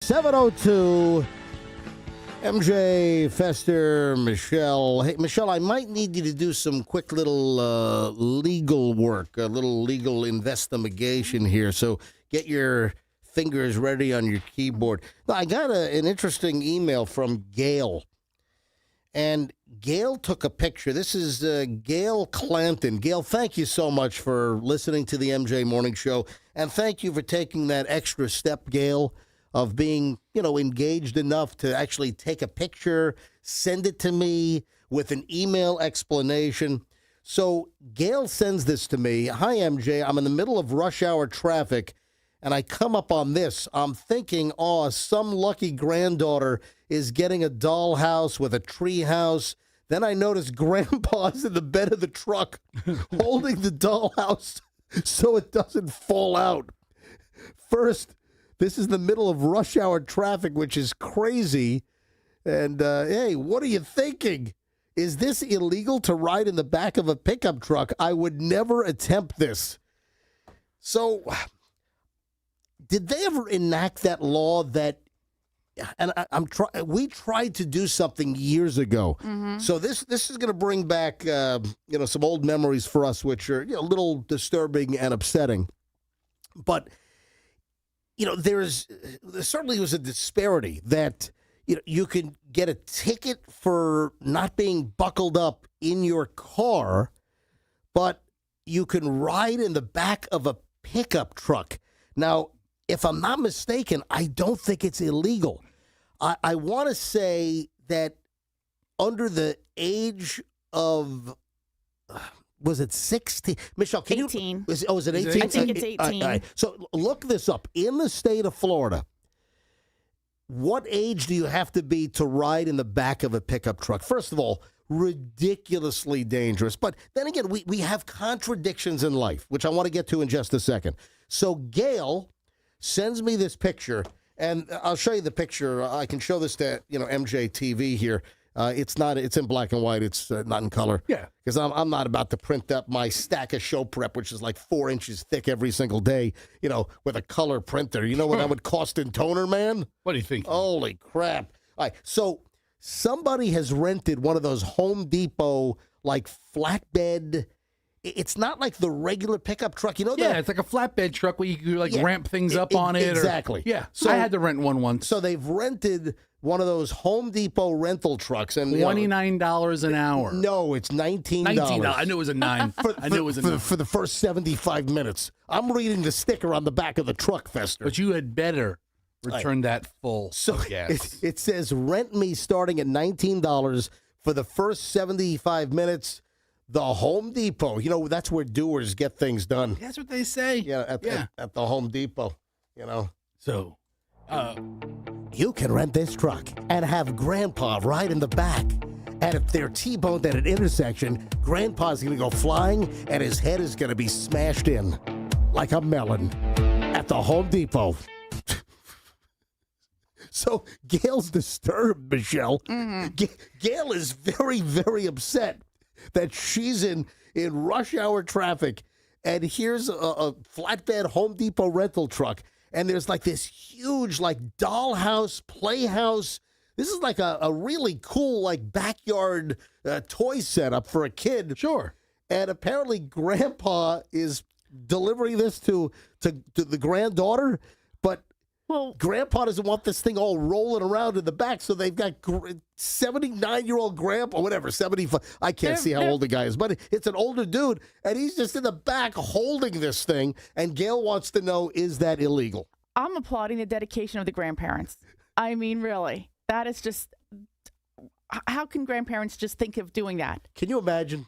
.702 MJ, Fester, Michelle. Hey, Michelle, I might need you to do some quick little legal work, a little legal investigation here. So get your fingers ready on your keyboard. Now, I got an interesting email from Gail. And Gail took a picture. This is Gail Clanton. Gail, thank you so much for listening to the MJ Morning Show. And thank you for taking that extra step, Gail, of being, engaged enough to actually take a picture, send it to me with an email explanation. So Gail sends this to me. Hi, MJ. I'm in the middle of rush hour traffic, and I come up on this. I'm thinking, some lucky granddaughter is getting a dollhouse with a tree house. Then I notice Grandpa's in the bed of the truck holding the dollhouse so it doesn't fall out. First, this is the middle of rush hour traffic, which is crazy. And, hey, what are you thinking? Is this illegal to ride in the back of a pickup truck? I would never attempt this. So, did they ever enact that law that, and we tried to do something years ago. Mm-hmm. So this is going to bring back, some old memories for us, which are a little disturbing and upsetting. But, there certainly was a disparity that, you can get a ticket for not being buckled up in your car, but you can ride in the back of a pickup truck. Now, if I'm not mistaken, I don't think it's illegal. I want to say that under the age of, was it 16? Michelle, can 18. Is it 18? I think it's 18. All right. So look this up. In the state of Florida, what age do you have to be to ride in the back of a pickup truck? First of all, ridiculously dangerous. But then again, we have contradictions in life, which I want to get to in just a second. So Gail sends me this picture, and I'll show you the picture. I can show this to MJ TV here. It's in black and white. It's not in color. Yeah. Because I'm not about to print up my stack of show prep, which is like 4 inches thick every single day, with a color printer. You know what that would cost in toner, man? What do you think? Holy crap. All right. So somebody has rented one of those Home Depot, like, flatbed. It's not like the regular pickup truck. Yeah, it's like a flatbed truck where you can ramp things up on it. Exactly. So I had to rent one once. So they've rented one of those Home Depot rental trucks. And $29 an hour. No, it's $19. $19. I knew it was a 9. I knew it was a 9. For the first 75 minutes. I'm reading the sticker on the back of the truck, Fester. But you had better return that full of gas. It says rent me starting at $19 for the first 75 minutes. The Home Depot. That's where doers get things done. That's what they say. At the Home Depot, So, you can rent this truck and have Grandpa ride in the back. And if they're T-boned at an intersection, Grandpa's going to go flying and his head is going to be smashed in like a melon at the Home Depot. So Gail's disturbed, Michelle. Mm-hmm. Gail is very, very upset that she's in rush hour traffic, and here's a flatbed Home Depot rental truck, and there's like this huge dollhouse, playhouse. This is like a really cool backyard toy setup for a kid. Sure. And apparently Grandpa is delivering this to the granddaughter, but Well, Grandpa doesn't want this thing all rolling around in the back, so they've got 79-year-old Grandpa, or whatever, 75. I can't see how old the guy is, but it's an older dude, and he's just in the back holding this thing, and Gail wants to know, is that illegal? I'm applauding the dedication of the grandparents. I mean, really, that is just, how can grandparents just think of doing that? Can you imagine?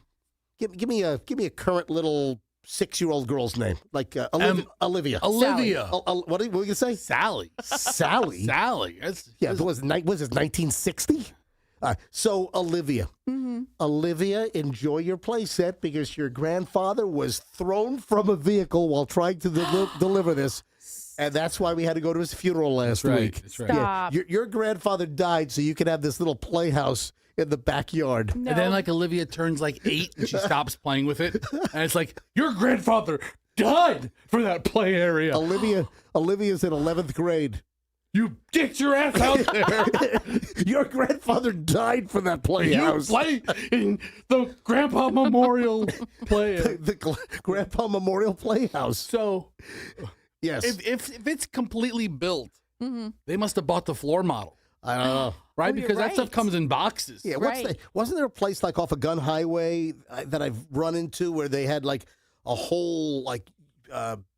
Give me a current little 6-year-old girl's name, like Olivia. Olivia. What are you going to say? Sally. Sally. Sally. Yeah, was it 1960? So Olivia. Mm-hmm. Olivia, enjoy your play set because your grandfather was thrown from a vehicle while trying to deliver this. And that's why we had to go to his funeral last week. That's right. Stop. Yeah, your grandfather died so you could have this little playhouse in the backyard. No. And then like Olivia turns like 8 and she stops playing with it. And it's like, your grandfather died for that play area. Olivia's in 11th grade. You get your ass out there. Your grandfather died for that You playhouse. play in the Grandpa Memorial Play. The Grandpa Memorial Playhouse. So Yes. if it's completely built, Mm-hmm. they must have bought the floor model. I don't know. Right? Oh, you're Because that stuff right. comes in boxes. Yeah, Right. wasn't there a place like off a gun highway that I've run into where they had like a whole like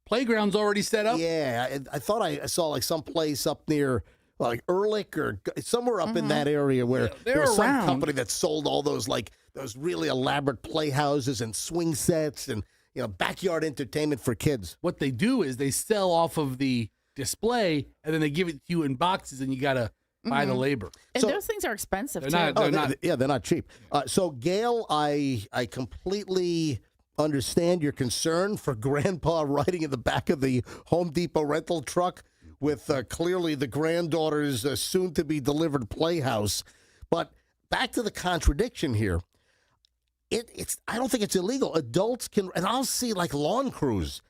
Playground's already set up. yeah, I thought I saw like some place up near like Ehrlich or somewhere up in that area where Yeah, they're there was some around. company that sold all those really elaborate playhouses and swing sets and backyard entertainment for kids. What they do is they sell off of the display and then they give it to you in boxes and you got to buy the labor. And So- those things are expensive, They're too. not- Oh, not- they're not cheap. So, Gail, I completely understand your concern for Grandpa riding in the back of the Home Depot rental truck with clearly the granddaughter's soon-to-be delivered playhouse. But back to the contradiction here. I don't think it's illegal. Adults can, and I'll see like lawn crews.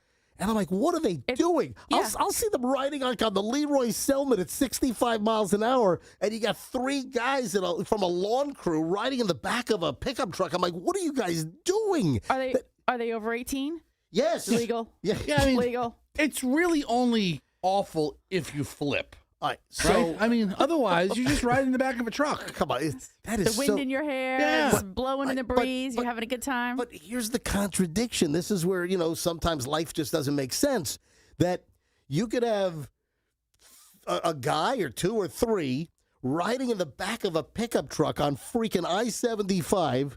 And I'm like, what are they doing? yeah. I'll see them riding like on the Leroy Selman at 65 miles an hour, and you got 3 guys from a lawn crew riding in the back of a pickup truck. I'm like, what are you guys doing? Are they over 18? Yes. Legal? Yeah. Yeah, I mean, Legal? it's really only awful if you flip. All right. Right? So, I mean, otherwise, you just ride in the back of a truck. come on. That is The wind so. in your hair, Yeah. it's blowing in the breeze, you're having a good time. But here's the contradiction. This is where, sometimes life just doesn't make sense. That you could have a guy or 2 or 3 riding in the back of a pickup truck on freaking I-75.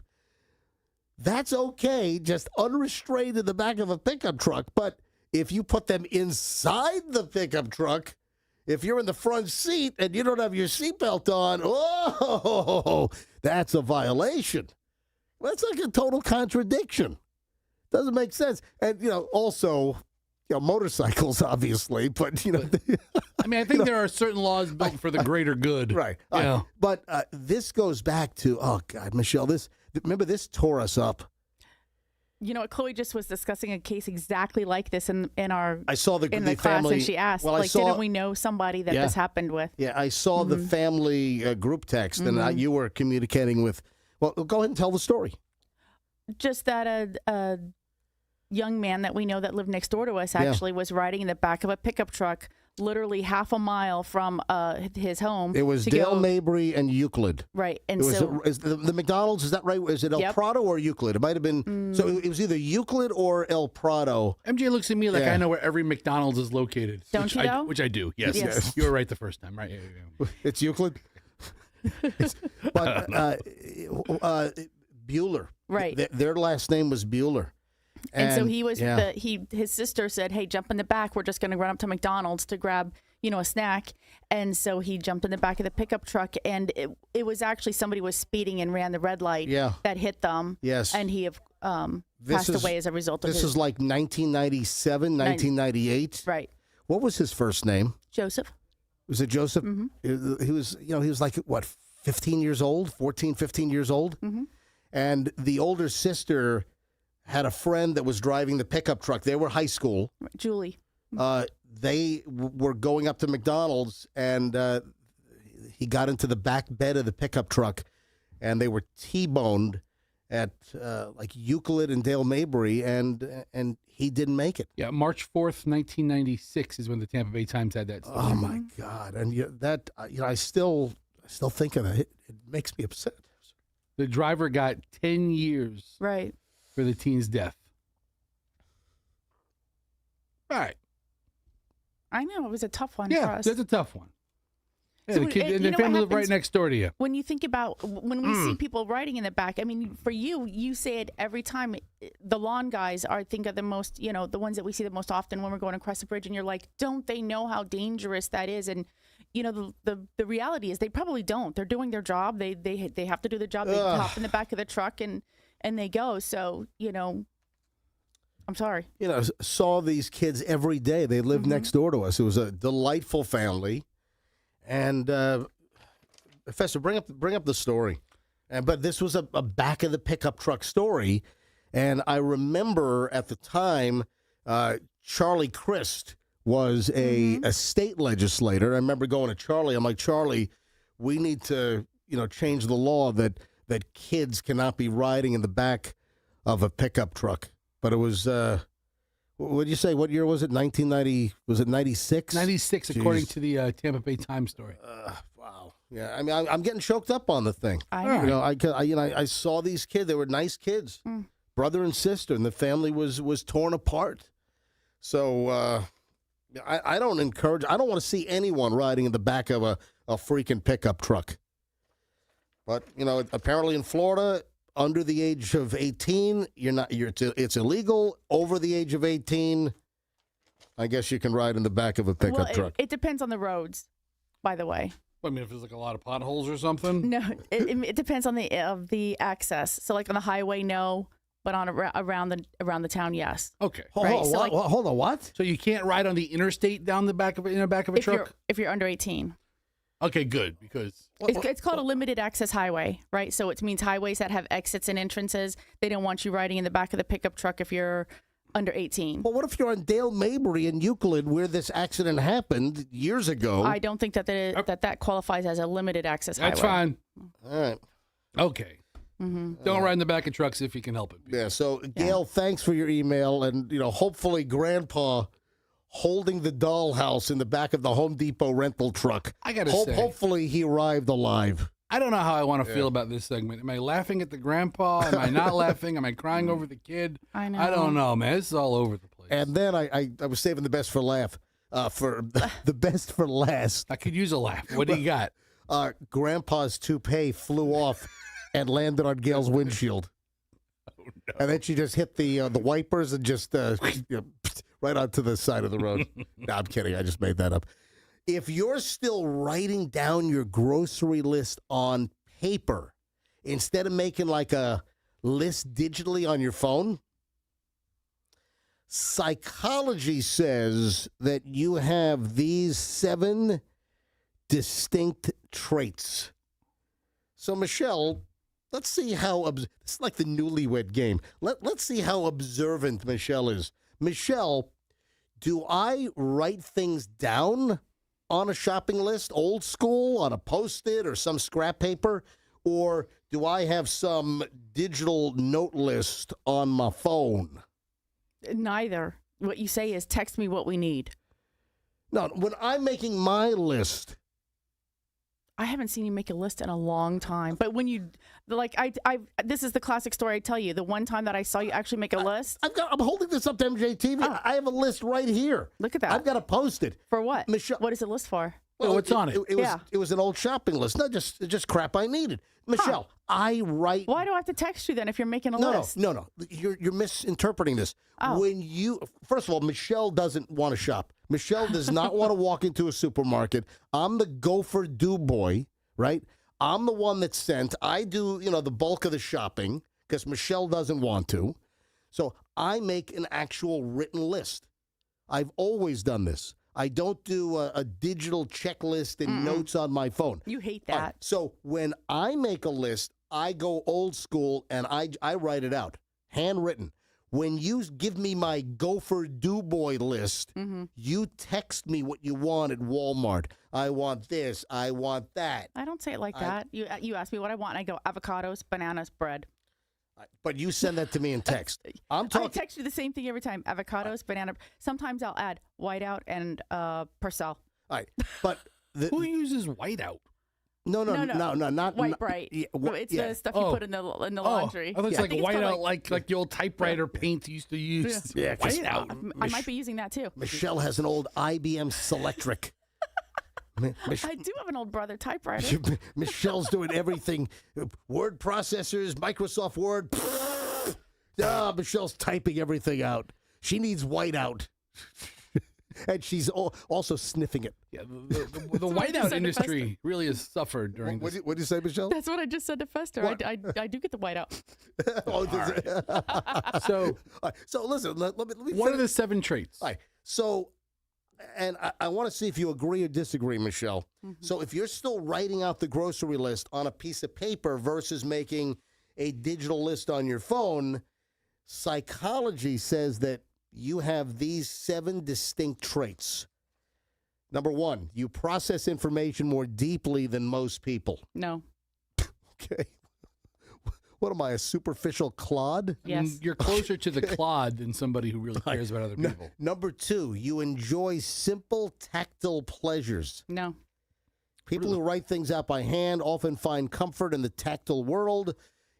That's okay, just unrestrained in the back of a pickup truck. But if you put them inside the pickup truck, if you're in the front seat and you don't have your seatbelt on, oh, that's a violation. That's like a total contradiction. Doesn't make sense. And, also, motorcycles, obviously, but, I mean, I think there are certain laws built for the greater good. right. Yeah. But this goes back to, oh, God, Michelle, remember this tore us up. You know what? Chloe just was discussing a case exactly like this in our I saw the class, family. and she asked, well, I saw, didn't we know somebody that Yeah. this happened with? Yeah, I saw the family group text, and you were communicating with. Well, go ahead and tell the story. Just that a young man that we know that lived next door to us actually was riding in the back of a pickup truck, literally half a mile from his home. It was to Dale go- Mabry and Euclid. Right, and It was so is the McDonald's. Is that right? Is it El Yep. Prado or Euclid? It might have been. So it was either Euclid or El Prado. MJ looks at me like Yeah. I know where every McDonald's is located. Don't which you know? Which I do. Yes. Yes. You were right the first time. Right. Yeah. It's Euclid. But Bueller. Right. Their last name was Bueller. And so he was yeah. his sister said, "Hey, jump in the back. We're just going to run up to McDonald's to grab, a snack." And so he jumped in the back of the pickup truck, and it was actually somebody was speeding and ran the red light Yeah. that hit them. Yes. And he This passed is- away as a result of This his is like 1997, 1998. right. What was his first name? Joseph. Was it Joseph? Mm-hmm. He was like, what, 15 years old, 14, 15 years old? Mm-hmm. And the older sister had a friend that was driving the pickup truck. They were high school. Julie. They were going up to McDonald's, and he got into the back bed of the pickup truck, and they were T-boned, at like Euclid and Dale Mabry, and he didn't make it. Yeah, March 4th, 1996 is when the Tampa Bay Times had that story. Oh my God! And I still think of that. It makes me upset. The driver got 10 years Right. for the teen's death. All right. I know. It was a tough one for Yeah, us. that's a tough one. Yeah, So the kid, you and know the what family live right happens- next door to you. When you think about when we see people riding in the back, I mean, for you say it every time. The lawn guys are, I think, are the most, the ones that we see the most often when we're going across the bridge, and you're like, don't they know how dangerous that is? And the reality is they probably don't. They're doing their job. They have to do their job. They hop in the back of the truck and they go. So I'm sorry. Saw these kids every day. They lived next door to us. It was a delightful family, and Professor, bring up the story. But this was a back of the pickup truck story, and I remember at the time, Charlie Crist was a state legislator. I remember going to Charlie. I'm like, Charlie, we need to change the law that kids cannot be riding in the back of a pickup truck. But it was, what did you say? What year was it? 1990? Was it 96? 96, according to the Tampa Bay Times story. Wow. Yeah. I mean, I'm getting choked up on the thing. I know. I saw these kids. They were nice kids, brother and sister, and the family was torn apart. So I don't want to see anyone riding in the back of a freaking pickup truck. But apparently in Florida, under the age of 18, it's illegal. Over the age of 18, I guess you can ride in the back of a pickup truck. It depends on the roads, by the way. I mean, if there's like a lot of potholes or something. No, it depends on the access. So like on the highway, no, but on around the town, yes. Okay. Hold on, what? So you can't ride on the interstate down the back of a truck? If you're under 18. Okay, good, because It's called a limited access highway, right? So it means highways that have exits and entrances. They don't want you riding in the back of the pickup truck if you're under 18. Well, what if you're on Dale Mabry in Euclid where this accident happened years ago? I don't think that qualifies as a limited access highway. that's fine. All right. Okay. Don't ride in the back of trucks if you can help it. Yeah, so Gail, thanks for your email, and hopefully Grandpa holding the dollhouse in the back of the Home Depot rental truck. I gotta say, hopefully he arrived alive. I don't know how I want to feel about this segment. Am I laughing at the grandpa? Am I not laughing? Am I crying over the kid? I know. I don't know, man. This is all over the place. And then I was saving the best for the best for last. I could use a laugh. What do you got? Grandpa's toupee flew off and landed on Gail's windshield. Oh, no. And then she just hit the wipers and just right onto the side of the road. No, I'm kidding. I just made that up. If you're still writing down your grocery list on paper instead of making like a list digitally on your phone, psychology says that you have these 7 distinct traits. So, Michelle, let's see how it's like the newlywed game. Let's see how observant Michelle is. Michelle, do I write things down on a shopping list, old school, on a Post-it or some scrap paper, or do I have some digital note list on my phone? Neither. What you say is text me what we need. No, when I'm making my list, I haven't seen you make a list in a long time. But when you, this is the classic story I tell you. The one time that I saw you actually make a list. I'm holding this up to MJTV. Oh. I have a list right here. Look at that. I've got to post it. For what? Michelle, What is the list for? Well, what's on it? It was an old shopping list. Not just crap I needed. Michelle, I write. Why do I have to text you then if you're making a list? No. You're misinterpreting this. Oh. First of all, Michelle doesn't want to shop. Michelle does not want to walk into a supermarket. I'm the gopher do boy, right? I'm the one that's sent. I do, the bulk of the shopping because Michelle doesn't want to. So I make an actual written list. I've always done this. I don't do a digital checklist and notes on my phone. You hate that. Right, so when I make a list, I go old school and I write it out, handwritten. When you give me my gopher do boy list, you text me what you want at Walmart. I want this. I want that. I don't say it like that. You ask me what I want, and I go avocados, bananas, bread. But you send that to me in text. I'm I talking. text you the same thing every time. Avocados, banana. Sometimes I'll add whiteout and Purcell. All right, but Who uses whiteout? no, not White Bright. Yeah, It's the stuff you put in the laundry. I thought it's I like think it's called, whiteout, like the old typewriter paint used to use. Yeah, 'cause whiteout. I might be using that too. Michelle has an old IBM Selectric. I do have an old brother typewriter. Michelle's doing everything. Word processors, Microsoft Word. Michelle's typing everything out. She needs whiteout. And she's also sniffing it. Yeah, the whiteout industry really has suffered during this. What did you say, Michelle? That's what I just said to Fester. I do get the whiteout. So listen, let me what are finish. the 7 traits? All right. So, and I want to see if you agree or disagree, Michelle. So if you're still writing out the grocery list on a piece of paper versus making a digital list on your phone, psychology says that you have these 7 distinct traits. Number 1, you process information more deeply than most people. No. Okay. What am I, a superficial clod? I mean, Yes. you're closer to the clod than somebody who really cares about other people. Number 2, you enjoy simple tactile pleasures. No. People who write things out by hand often find comfort in the tactile world.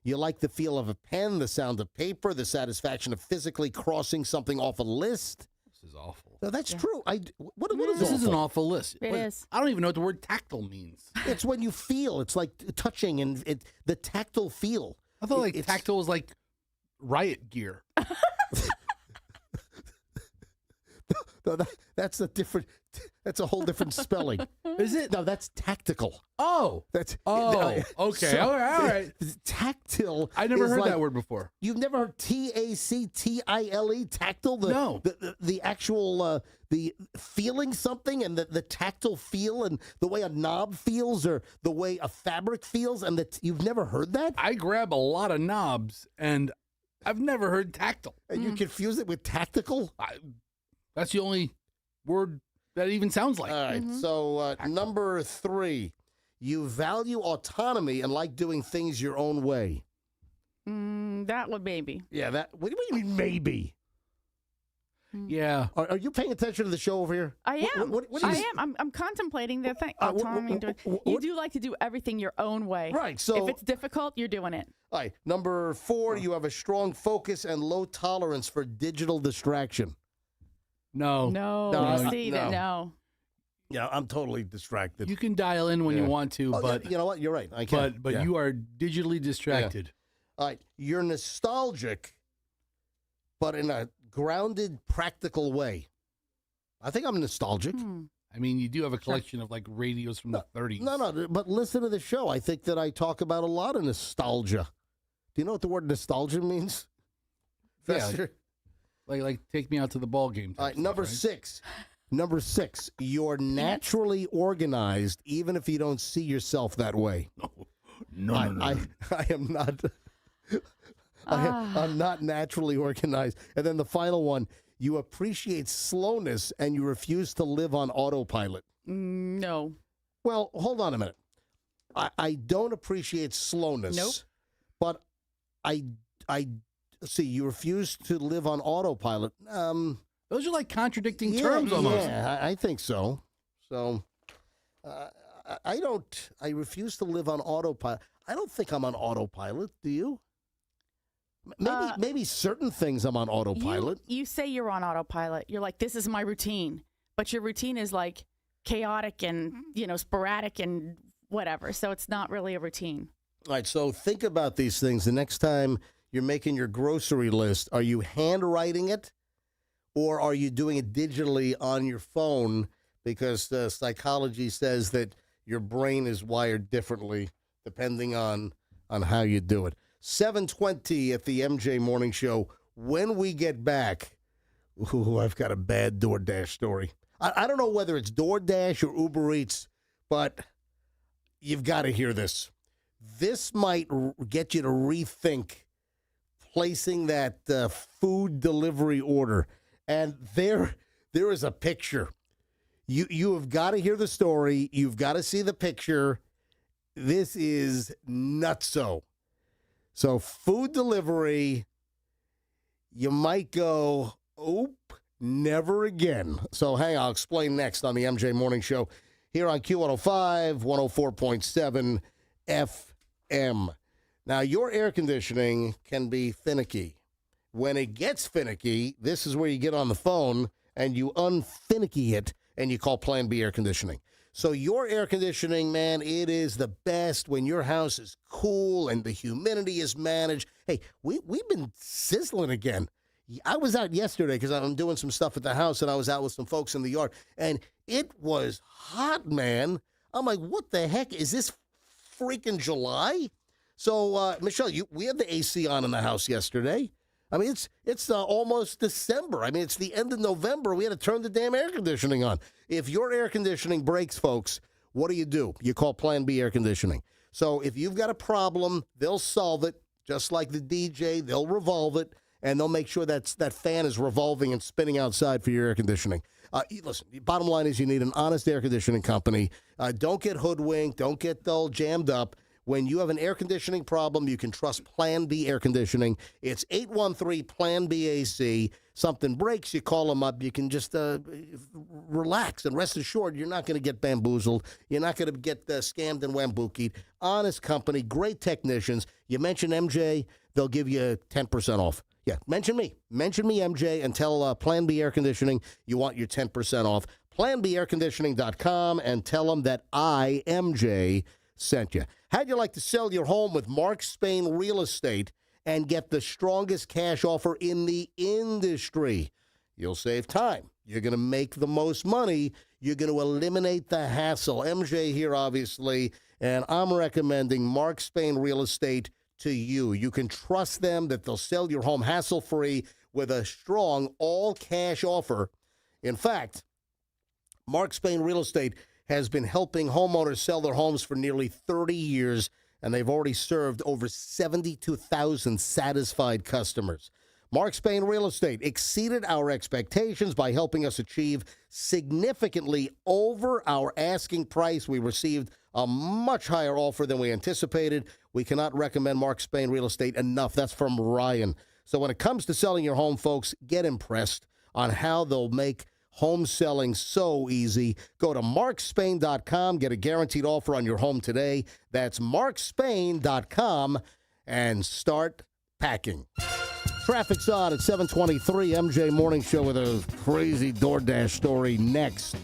You like the feel of a pen, the sound of paper, the satisfaction of physically crossing something off a list. This is awful. No, that's true. What is This is an awful? awful list. It is. I don't even know what the word tactile means. It's when you feel. It's like touching and the tactile feel. I thought like It's- tactile was like riot gear. No, that's a different. That's a whole different spelling. Is it? No, that's tactical. Oh. That's Okay. So, all right. Tactile. I never is heard like- that word before. You've never heard TACTILE, tactile? No. The actual, the feeling something and the tactile feel and the way a knob feels or the way a fabric feels and that you've never heard that? I grab a lot of knobs, and I've never heard tactile. And you confuse it with tactical? That's the only word that even sounds like. All right, so number 3, you value autonomy and like doing things your own way. That would maybe. Yeah, what do you mean maybe? Yeah. Are you paying attention to the show over here? I am. What I is- am. I'm contemplating the thing. what- Autonomy. You do like to do everything your own way. Right, so- if it's difficult, you're doing it. All right, number 4, you have a strong focus and low tolerance for digital distraction. No. No. No, I no, see that. No. Yeah, I'm totally distracted. You can dial in when you want to, Oh, but you know what? You're right. I can. but Yeah. you are digitally distracted. All right, you're nostalgic, but in a grounded, practical way. I think I'm nostalgic. I mean, you do have a collection of like radios from the 30s. No, but listen to the show. I think that I talk about a lot of nostalgia. Do you know what the word nostalgia means? Yeah. Fester? Like take me out to the ball game. All right, number 6. Number 6, you're naturally organized, even if you don't see yourself that way. No. I am not. I'm not naturally organized. And then the final one, you appreciate slowness and you refuse to live on autopilot. No. Well, hold on a minute. I don't appreciate slowness. Nope. But I see you refuse to live on autopilot. Those are like contradicting terms almost. Yeah, I think so. So I don't. I refuse to live on autopilot. I don't think I'm on autopilot. Do you? Maybe certain things I'm on autopilot. You say you're on autopilot. You're like, this is my routine. But your routine is like chaotic and, sporadic and whatever. So it's not really a routine. All right, so think about these things. The next time you're making your grocery list, are you handwriting it or are you doing it digitally on your phone? Because psychology says that your brain is wired differently depending on how you do it. 7:20 at the MJ Morning Show. When we get back, I've got a bad DoorDash story. I don't know whether it's DoorDash or Uber Eats, but you've got to hear this. This might get you to rethink placing that food delivery order. And there is a picture. You have got to hear the story. You've got to see the picture. This is nutso. So food delivery, you might go, oop, never again. So hang on, I'll explain next on the MJ Morning Show here on Q105, 104.7 FM. Now, your air conditioning can be finicky. When it gets finicky, this is where you get on the phone and you unfinicky it and you call Plan B Air Conditioning. So your air conditioning, man, it is the best when your house is cool and the humidity is managed. Hey, we've been sizzling again. I was out yesterday because I'm doing some stuff at the house, and I was out with some folks in the yard, and it was hot, man. I'm like, what the heck? Is this freaking July? So, Michelle, we had the AC on in the house yesterday. I mean, it's almost December. I mean, it's the end of November. We had to turn the damn air conditioning on. If your air conditioning breaks, folks, what do? You call Plan B Air Conditioning. So if you've got a problem, they'll solve it. Just like the DJ, they'll revolve it, and they'll make sure that fan is revolving and spinning outside for your air conditioning. Listen, the bottom line is you need an honest air conditioning company. Don't get hoodwinked. Don't get all jammed up. When you have an air conditioning problem, you can trust Plan B Air Conditioning. It's 813-PLAN-BAC. Something breaks, you call them up. You can just relax and rest assured you're not going to get bamboozled. You're not going to get scammed and wambookied. Honest company, great technicians. You mention MJ, they'll give you 10% off. Yeah, mention me. Mention me, MJ, and tell Plan B Air Conditioning you want your 10% off. PlanBAirConditioning.com and tell them that I, MJ, sent you. How'd you like to sell your home with Mark Spain Real Estate and get the strongest cash offer in the industry? You'll save time. You're going to make the most money. You're going to eliminate the hassle. MJ here, obviously, and I'm recommending Mark Spain Real Estate to you. You can trust them that they'll sell your home hassle-free with a strong all-cash offer. In fact, Mark Spain Real Estate has been helping homeowners sell their homes for nearly 30 years, and they've already served over 72,000 satisfied customers. Mark Spain Real Estate exceeded our expectations by helping us achieve significantly over our asking price. We received a much higher offer than we anticipated. We cannot recommend Mark Spain Real Estate enough. That's from Ryan. So when it comes to selling your home, folks, get impressed on how they'll make home selling so easy. Go to markspain.com. Get a guaranteed offer on your home today. That's markspain.com and start packing. Traffic's on at 7:23. MJ Morning Show with a crazy DoorDash story next.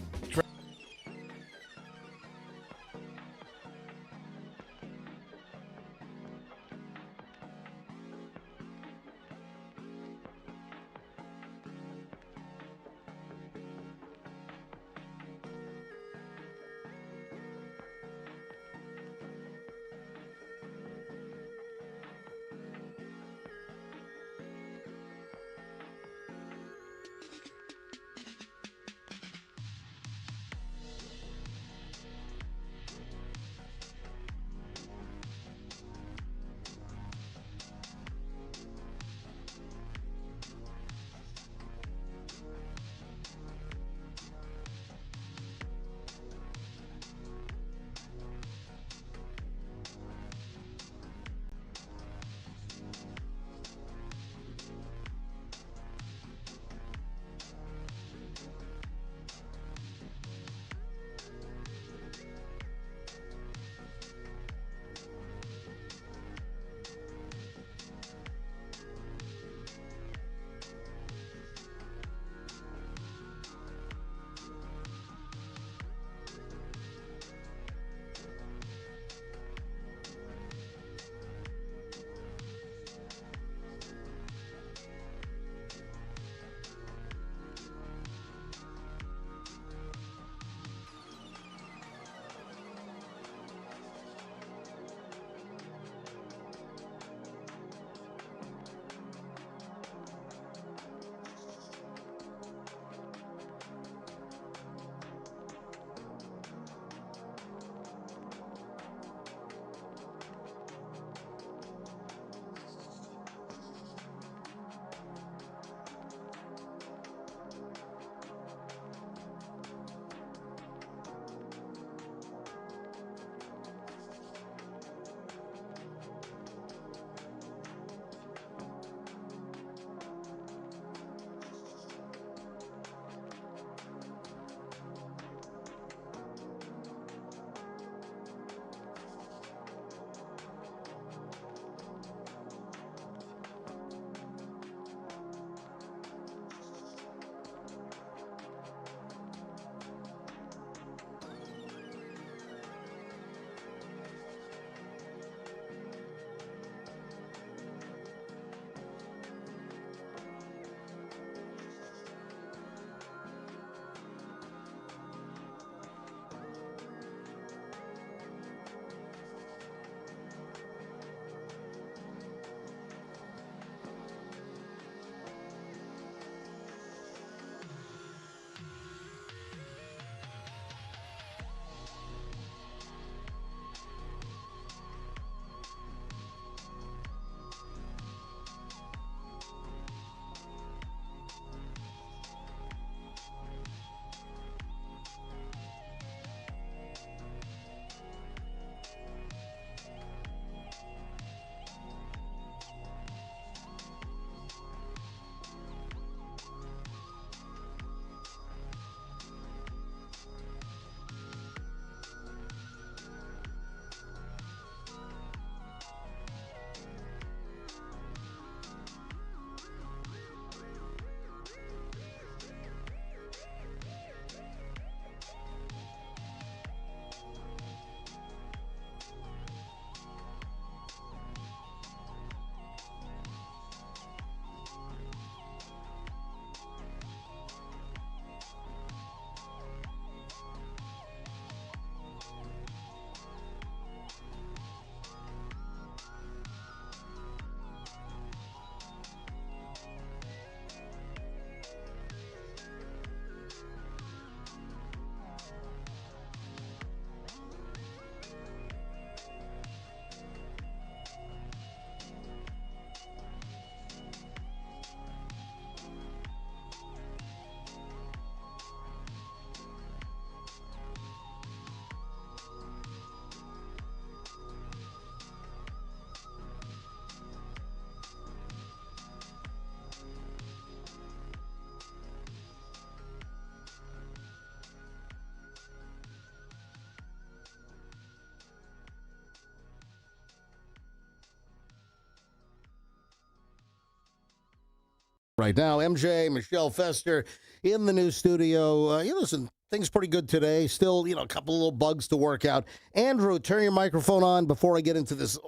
Right now, MJ, Michelle Fester in the new studio. Listen, things pretty good today. Still, a couple of little bugs to work out. Andrew, turn your microphone on before I get into this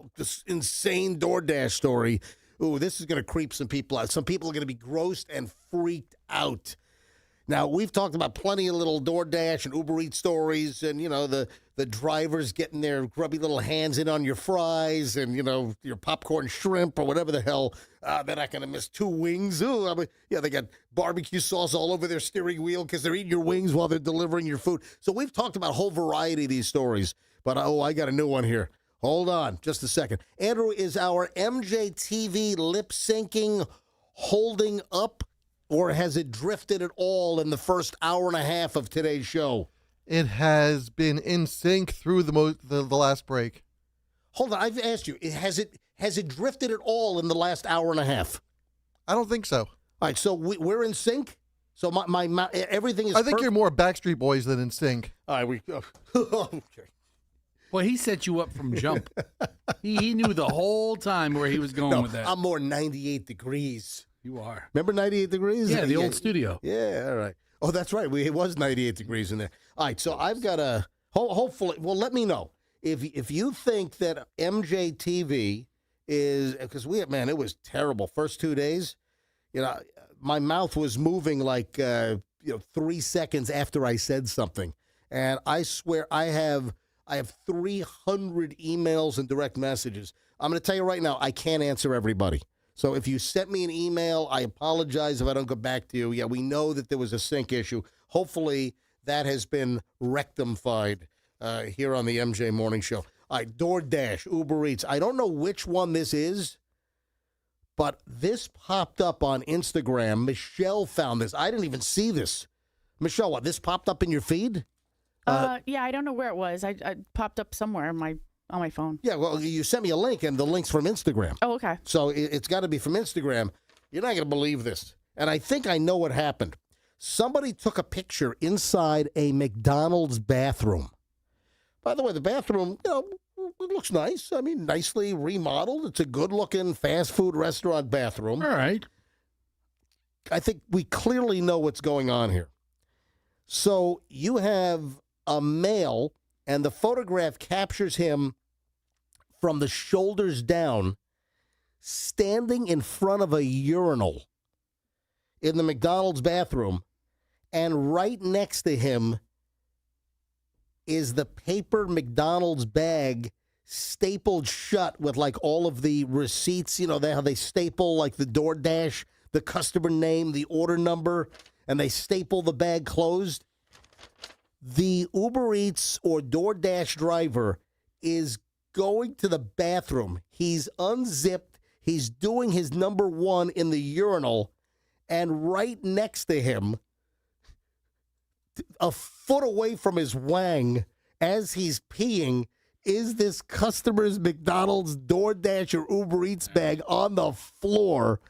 insane DoorDash story. Ooh, this is going to creep some people out. Some people are going to be grossed and freaked out. Now, we've talked about plenty of little DoorDash and Uber Eats stories and, the drivers getting their grubby little hands in on your fries and, your popcorn shrimp or whatever the hell. They're not going to miss 2 wings. Ooh, they got barbecue sauce all over their steering wheel because they're eating your wings while they're delivering your food. So we've talked about a whole variety of these stories. But, I got a new one here. Hold on just a second. Andrew, is our MJTV lip-syncing holding up? Or has it drifted at all in the first hour and a half of today's show? It has been in sync through the last break. Hold on, I've asked you. Has it drifted at all in the last hour and a half? I don't think so. All right, so we're in sync. So my everything is. I think you're more Backstreet Boys than in sync. All right, we. Okay. Well, he set you up from jump. he knew the whole time where he was going with that. I'm more 98 degrees. You are. Remember 98 degrees? Yeah, the old studio. Yeah, all right. Oh, that's right. It was 98 degrees in there. All right, so I've got a hopefully. Well, let me know if you think that MJTV is because it was terrible first 2 days. My mouth was moving like 3 seconds after I said something, and I swear I have 300 emails and direct messages. I'm going to tell you right now, I can't answer everybody. So if you sent me an email, I apologize if I don't go back to you. Yeah, we know that there was a sync issue. Hopefully that has been rectified here on the MJ Morning Show. All right, DoorDash, Uber Eats. I don't know which one this is, but this popped up on Instagram. Michelle found this. I didn't even see this. Michelle, what, this popped up in your feed? Yeah, I don't know where it was. I popped up somewhere on my phone. Yeah, well, you sent me a link, and the link's from Instagram. Oh, okay. So it's got to be from Instagram. You're not going to believe this. And I think I know what happened. Somebody took a picture inside a McDonald's bathroom. By the way, the bathroom, it looks nice. I mean, nicely remodeled. It's a good-looking fast food restaurant bathroom. All right. I think we clearly know what's going on here. So you have a male, and the photograph captures him from the shoulders down, standing in front of a urinal in the McDonald's bathroom, and right next to him is the paper McDonald's bag stapled shut with like all of the receipts, how they staple like the DoorDash, the customer name, the order number, and they staple the bag closed. The Uber Eats or DoorDash driver is going to the bathroom. He's unzipped. He's doing his number one in the urinal. And right next to him, a foot away from his wang, as he's peeing, is this customer's McDonald's, DoorDash, or Uber Eats bag on the floor.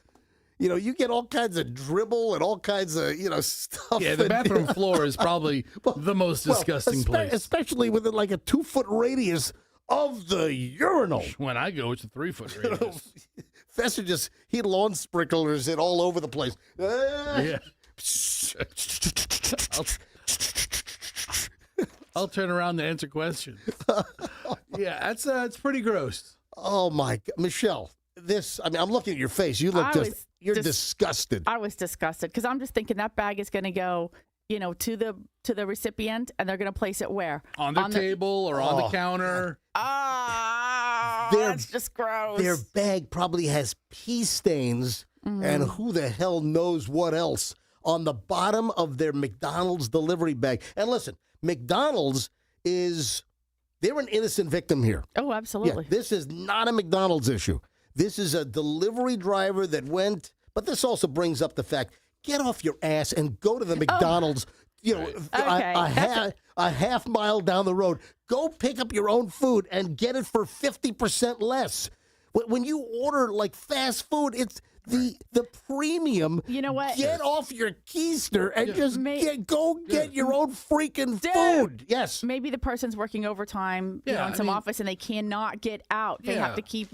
You get all kinds of dribble and all kinds of, stuff. Yeah, the bathroom floor is probably the most disgusting place. Especially within like a 2-foot radius of the urinal. When I go, it's a 3-foot radius. Fester he lawn sprinklers it all over the place. Yeah. I'll turn around to answer questions. Yeah, it's pretty gross. Oh, my God. Michelle, I'm looking at your face. You look you're disgusted. I was disgusted because I'm just thinking that bag is going to go, to the recipient, and they're going to place it where? On the table or on the counter. That's just gross. Their bag probably has pee stains and who the hell knows what else on the bottom of their McDonald's delivery bag. And listen, McDonald's they're an innocent victim here. Oh, absolutely. Yeah, this is not a McDonald's issue. This is a delivery driver that went, but this also brings up the fact, get off your ass and go to the McDonald's, a half mile down the road. Go pick up your own food and get it for 50% less. When you order like fast food, it's the premium. You know what? Get off your keister and just get your own freaking food. Yes. Maybe the person's working overtime in some office and they cannot get out. They have to keep,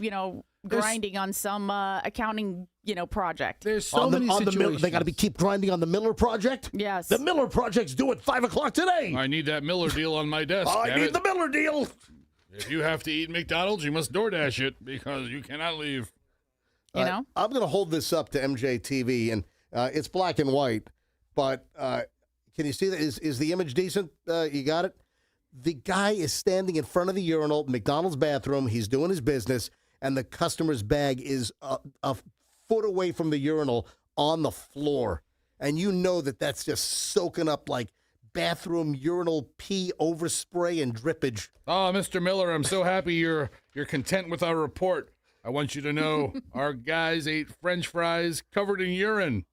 grinding on some accounting, project. There's so many situations. They got to keep grinding on the Miller Project? Yes. The Miller Project's due at 5 o'clock today. I need that Miller deal on my desk. I need the Miller deal. If you have to eat McDonald's, you must DoorDash it because you cannot leave. I'm going to hold this up to MJTV, and it's black and white, but can you see that? Is the image decent? You got it? The guy is standing in front of the urinal, McDonald's bathroom. He's doing his business, and the customer's bag is a foot away from the urinal on the floor. And you know that's just soaking up like bathroom urinal pee overspray and drippage. Oh, Mr. Miller, I'm so happy you're content with our report. I want you to know our guys ate French fries covered in urine.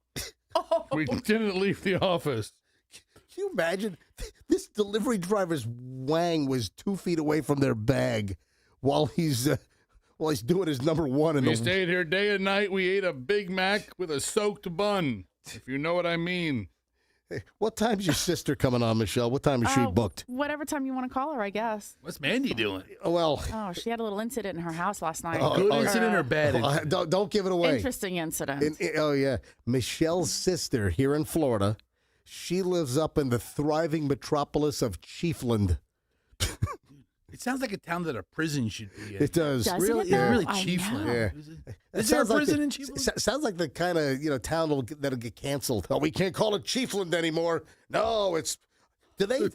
We didn't leave the office. Can you imagine? This delivery driver's wang was 2 feet away from their bag while he's doing his number one. We stayed here day and night. We ate a Big Mac with a soaked bun, if you know what I mean. Hey, what time's your sister coming on, Michelle? What time is she booked? Whatever time you want to call her, I guess. What's Mandy doing? Well, she had a little incident in her house last night. Good incident or bad incident? Don't give it away. Interesting incident. Yeah. Michelle's sister here in Florida, she lives up in the thriving metropolis of Chiefland. It sounds like a town that a prison should be in. It does. Doesn't Really, it though? really I Chiefland. know. Yeah. Is there a prison in Chiefland? Sounds like the kind of town that'll get canceled. Oh, we can't call it Chiefland anymore. No, it's. Do they?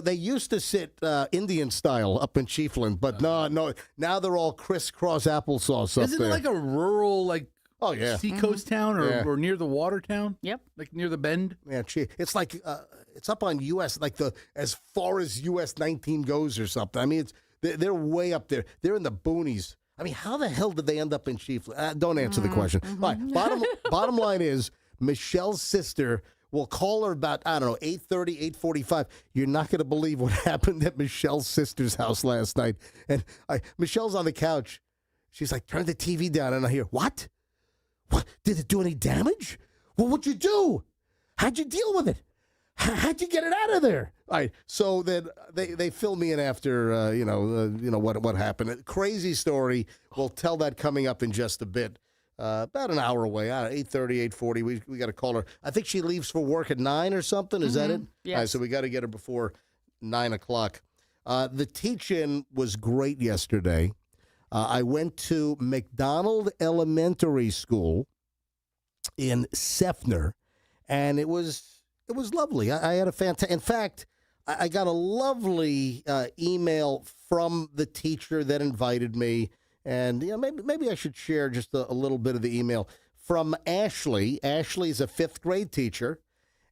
They used to sit Indian style up in Chiefland, but no. Now they're all crisscross applesauce up Isn't there. it like a rural, oh yeah, seacoast town or near the water town? Yep. Like near the bend? yeah. It's like it's up on US, like as far as US 19 goes or something. I mean, they're way up there. They're in the boonies. I mean, how the hell did they end up in Chiefland? Don't answer the question. All right, bottom line is Michelle's sister. We'll call her about, 8:30, 8:45. You're not going to believe what happened at Michelle's sister's house last night. And Michelle's on the couch. She's like, turn the TV down. And I hear, what? What? Did it do any damage? Well, what'd you do? How'd you deal with it? How'd you get it out of there? All right. So then they fill me in after, what happened. Crazy story. We'll tell that coming up in just a bit. About an hour away, 8:30, 8:40. We got to call her. I think she leaves for work at 9 or something. Is that it? Yes. All right, so we got to get her before 9 o'clock. The teach-in was great yesterday. I went to McDonald Elementary School in Sefner, and it was lovely. I had a fantastic. In fact, I got a lovely email from the teacher that invited me. And maybe I should share just a little bit of the email from Ashley. Ashley's a 5th grade teacher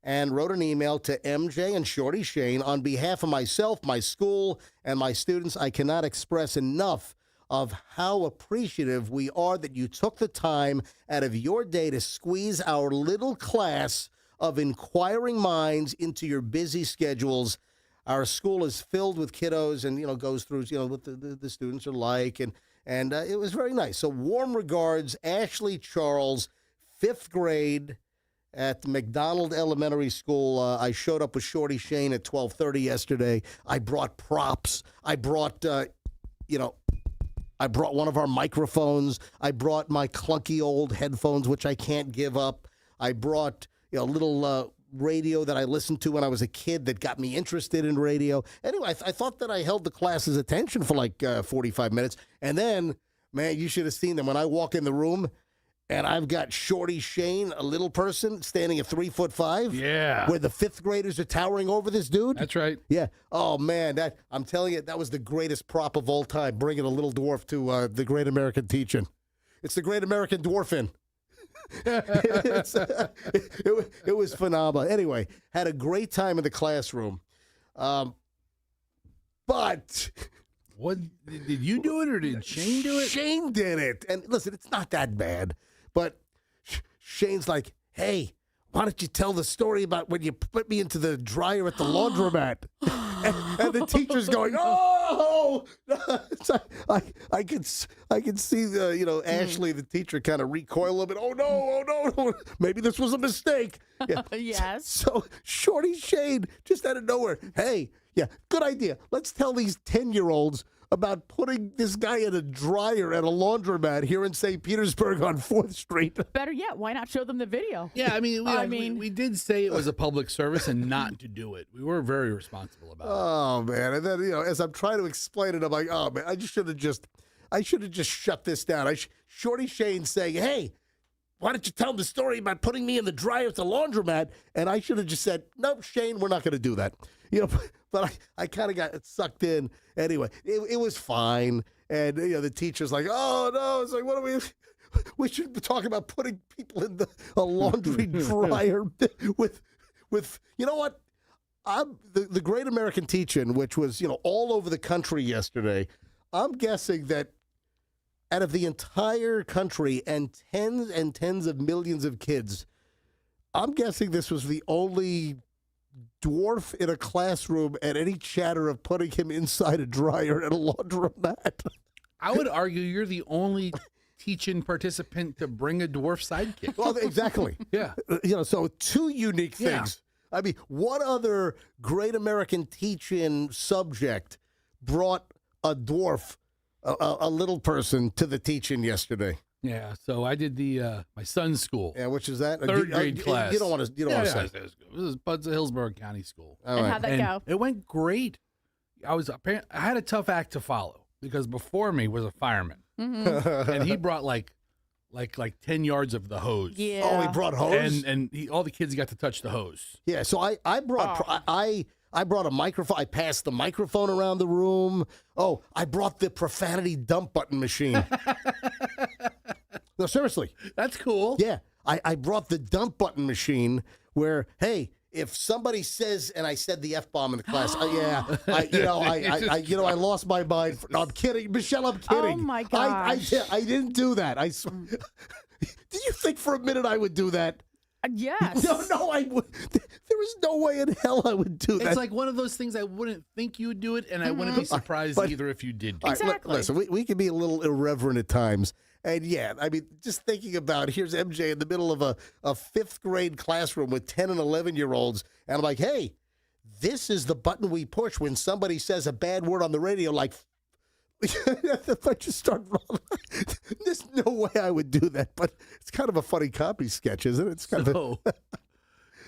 and wrote an email to MJ and Shorty Shane. On behalf of myself, my school, and my students, I cannot express enough of how appreciative we are that you took the time out of your day to squeeze our little class of inquiring minds into your busy schedules. Our school is filled with kiddos and, goes through, what the students are like. And it was very nice. So warm regards, Ashley Charles, 5th grade at the McDonald Elementary School. I showed up with Shorty Shane at 12:30 yesterday. I brought props. I brought, I brought one of our microphones. I brought my clunky old headphones, which I can't give up. I brought a little radio that I listened to when I was a kid that got me interested in radio. Anyway, I thought that I held the class's attention for like 45 minutes. And then, man, you should have seen them. When I walk in the room and I've got Shorty Shane, a little person, standing at 3'5". Yeah. Where the 5th graders are towering over this dude. That's right. Yeah. Oh, man, I'm telling you, that was the greatest prop of all time, bringing a little dwarf to the Great American Teach-In. It's the Great American Dwarf-In. It was phenomenal. Anyway, had a great time in the classroom. But what did you do it or did Shane do it? Shane did it. And listen, it's not that bad. But Shane's like, hey, why don't you tell the story about when you put me into the dryer at the laundromat? and the teacher's going, oh! So I could see the Ashley, the teacher, kind of recoil a little bit. Oh no! Maybe this was a mistake. Yeah. Yes. So Shorty Shane just out of nowhere. Hey, yeah, good idea. Let's tell these 10-year-olds about putting this guy in a dryer at a laundromat here in St. Petersburg on 4th Street. Better yet, why not show them the video? Yeah, I mean, we did say it was a public service and not to do it. We were very responsible about it. Oh, man. And then, as I'm trying to explain it, I'm like, oh, man, I should have just shut this down. Shorty Shane saying, hey, why don't you tell them the story about putting me in the dryer at the laundromat? And I should have just said, no, Shane, we're not going to do that. But I kind of got sucked in. Anyway, it was fine. And, the teacher's like, oh, no. It's like, what are we should be talking about putting people in a laundry dryer with, you know what? The Great American Teach-In, which was, all over the country yesterday. I'm guessing that out of the entire country and tens of millions of kids, I'm guessing this was the only dwarf in a classroom and any chatter of putting him inside a dryer at a laundromat. I would argue you're the only teaching participant to bring a dwarf sidekick. Well, exactly. Yeah. So two unique things. Yeah. I mean, what other Great American Teach-In subject brought a dwarf, a little person, to the teach-in yesterday? Yeah, so I did the my son's school. Yeah, which is that? Third grade class. You don't want to say. This is Bud's Hillsborough County School. All and right. how'd that go? It went great. I had a tough act to follow because before me was a fireman, and he brought like 10 yards of the hose. Yeah. Oh, he brought hose? And all the kids got to touch the hose. Yeah, so I brought I brought a microphone. I passed the microphone around the room. Oh, I brought the profanity dump button machine. No, seriously. That's cool. Yeah, I brought the dump button machine where, hey, if somebody says, and I said the F-bomb in the class, I lost my mind. No, I'm kidding. Michelle, I'm kidding. Oh, my gosh. I didn't do that. I swear. Did you think for a minute I would do that? Yes. No, I would. There was no way in hell I would do that. It's like one of those things I wouldn't think you would do it, and I wouldn't be surprised either if you did do it. Exactly. Listen, we can be a little irreverent at times. And yeah, I mean, just thinking about here's MJ in the middle of a 5th grade classroom with 10 and 11-year-olds. And I'm like, hey, this is the button we push when somebody says a bad word on the radio, like, if I just start rolling. There's no way I would do that, but it's kind of a funny copy sketch, isn't it? It's kind of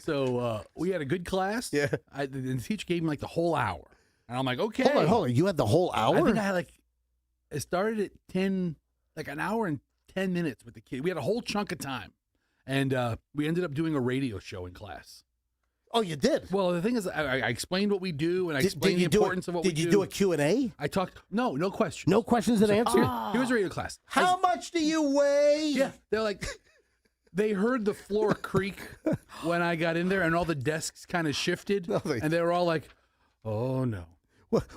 So we had a good class. Yeah. The teacher gave me like the whole hour. And I'm like, okay. Hold on. You had the whole hour? I think I had it started at 10, like an hour and 10 minutes with the kid. We had a whole chunk of time. And we ended up doing a radio show in class. Oh, you did? Well, the thing is, I explained what we do, and I explained the importance of what we do. Did you do a Q&A? I talked, no questions. No questions and answers? Here's a radio class. How much do you weigh? Yeah, they're like, they heard the floor creak when I got in there, and all the desks kind of shifted, and they were all like, oh, no.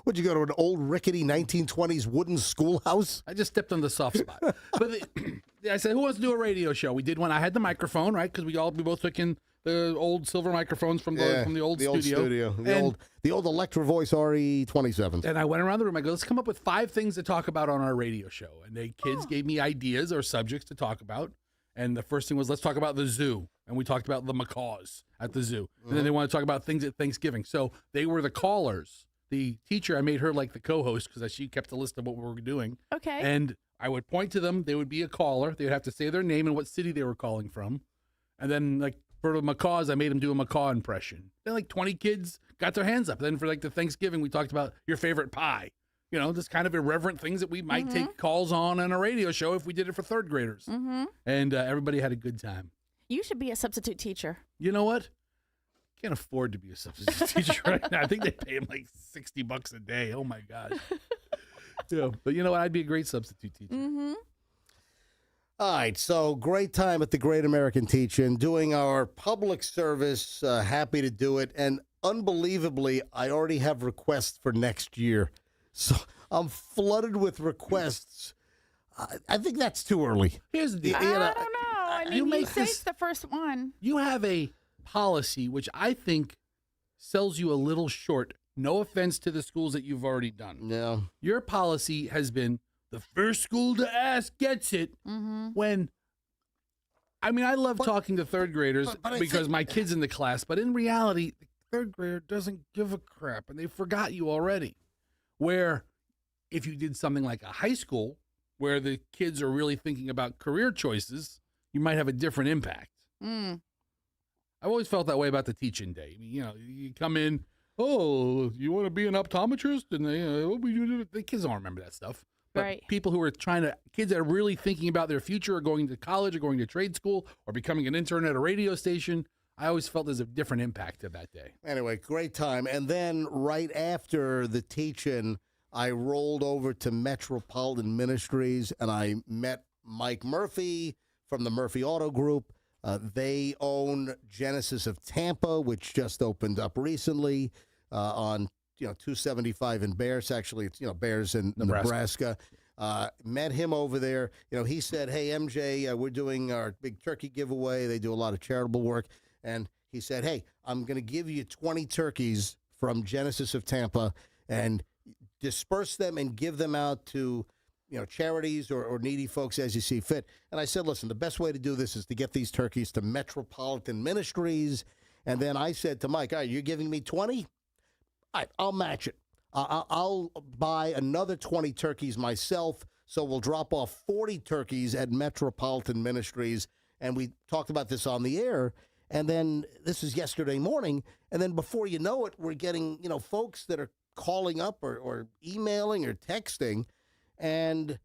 Would you go to an old rickety 1920s wooden schoolhouse? I just stepped on the soft spot. But I said, who wants to do a radio show? We did one. I had the microphone, right? Because we both took in the old silver microphones from the old studio. The old Electra Voice RE27s. And I went around the room. I go, let's come up with 5 things to talk about on our radio show. And the kids gave me ideas or subjects to talk about. And the first thing was, let's talk about the zoo. And we talked about the macaws at the zoo. And then they want to talk about things at Thanksgiving. So they were the callers. The teacher, I made her like the co-host because she kept a list of what we were doing. Okay. And I would point to them. They would be a caller. They would have to say their name and what city they were calling from. And then, like, for the macaws, I made them do a macaw impression. Then, like, 20 kids got their hands up. Then for, like, the Thanksgiving, we talked about your favorite pie. You know, just kind of irreverent things that we might take calls on a radio show if we did it for 3rd graders. And everybody had a good time. You should be a substitute teacher. You know what? Can't afford to be a substitute teacher right now. I think they pay him like $60 a day. Oh my gosh. Yeah, but you know what? I'd be a great substitute teacher. All right, so great time at the Great American Teach-In, doing our public service. Happy to do it, and unbelievably, I already have requests for next year. So I'm flooded with requests. I think that's too early. Here's the deal. I don't know. I mean, you say it's the first one. You have a policy, which I think sells you a little short. No offense to the schools that you've already done. Yeah. Your policy has been the first school to ask gets it. When, I mean, I love talking to 3rd graders because my kid's in the class, but in reality, the 3rd grader doesn't give a crap, and they forgot you already. Where if you did something like a high school where the kids are really thinking about career choices, you might have a different impact. Mm. I've always felt that way about the teaching day. I mean, you come in, oh, you want to be an optometrist? And the kids don't remember that stuff. But Right. people who are kids that are really thinking about their future or going to college or going to trade school or becoming an intern at a radio station, I always felt there's a different impact to that day. Anyway, great time. And then right after the teach-in, I rolled over to Metropolitan Ministries, and I met Mike Murphy from the Murphy Auto Group. They own Genesis of Tampa, which just opened up recently on 275 in Bears. Actually, it's Bears in Nebraska. Met him over there. He said, "Hey MJ, we're doing our big turkey giveaway. They do a lot of charitable work." And he said, "Hey, I'm going to give you 20 turkeys from Genesis of Tampa, and disperse them and give them out to charities or needy folks as you see fit." And I said, "Listen, the best way to do this is to get these turkeys to Metropolitan Ministries." And then I said to Mike, "All right, you're giving me 20? All right, I'll match it. I'll buy another 20 turkeys myself, so we'll drop off 40 turkeys at Metropolitan Ministries." And we talked about this on the air. And then this is yesterday morning. And then before you know it, we're getting, folks that are calling up or emailing or texting. And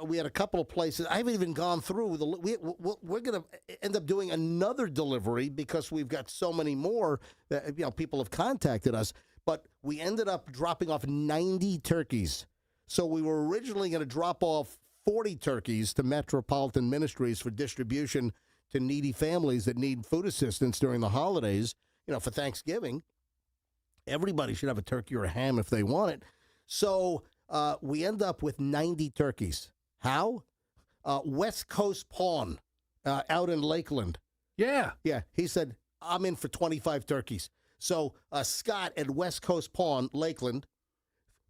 we had a couple of places. I haven't even gone through. We're going to end up doing another delivery because we've got so many more that, people have contacted us. But we ended up dropping off 90 turkeys. So we were originally going to drop off 40 turkeys to Metropolitan Ministries for distribution to needy families that need food assistance during the holidays, for Thanksgiving. Everybody should have a turkey or a ham if they want it. So we end up with 90 turkeys. How? West Coast Pawn out in Lakeland. Yeah. Yeah. He said, "I'm in for 25 turkeys." So Scott at West Coast Pawn, Lakeland,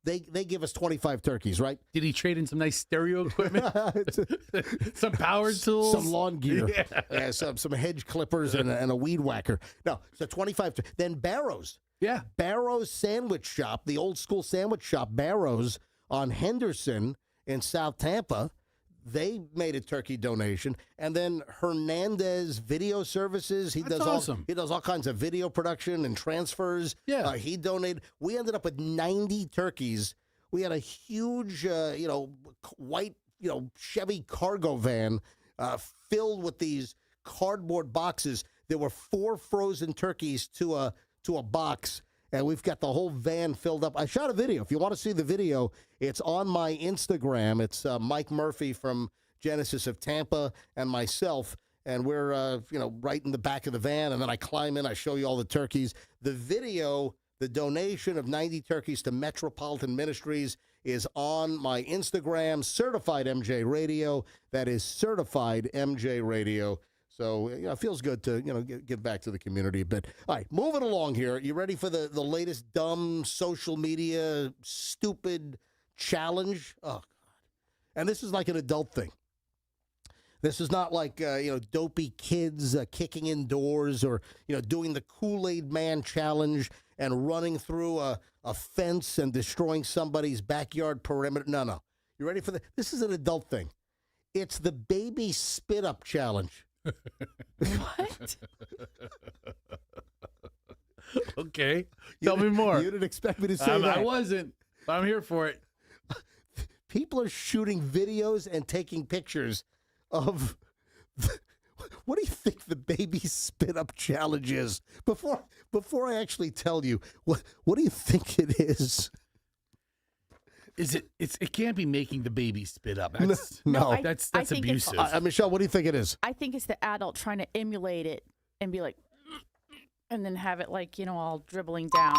they give us 25 turkeys, right? Did he trade in some nice stereo equipment? Some power tools? Some lawn gear. Yeah, some hedge clippers and a weed whacker. No, so 25. Then Barrows. Yeah. Barrows Sandwich Shop, the old school sandwich shop, Barrows on Henderson in South Tampa. They made a turkey donation. And then Hernandez Video Services. That's awesome. He does all kinds of video production and transfers. Yeah. He donated. We ended up with 90 turkeys. We had a huge, white, Chevy cargo van filled with these cardboard boxes. There were 4 frozen turkeys to a box. And we've got the whole van filled up. I shot a video. If you want to see the video, it's on my Instagram. It's Mike Murphy from Genesis of Tampa and myself. And we're, right in the back of the van. And then I climb in. I show you all the turkeys. The video, the donation of 90 turkeys to Metropolitan Ministries is on my Instagram, Certified MJ Radio. That is Certified MJ Radio. So it feels good to, give back to the community a bit. All right, moving along here. You ready for the latest dumb social media stupid challenge? Oh, God. And this is like an adult thing. This is not like, dopey kids kicking indoors or, doing the Kool-Aid Man challenge and running through a fence and destroying somebody's backyard perimeter. No. You ready for this? This is an adult thing. It's the baby spit up challenge. What? Okay. Tell me more. You didn't expect me to say that. I wasn't, but I'm here for it. People are shooting videos and taking pictures of what do you think the baby spit up challenge is? Before I actually tell you, what do you think it is? It can't be making the baby spit up. No. That's I think it's- abusive. Michelle, what do you think it is? I think it's the adult trying to emulate it and be like, and then have it like, all dribbling down.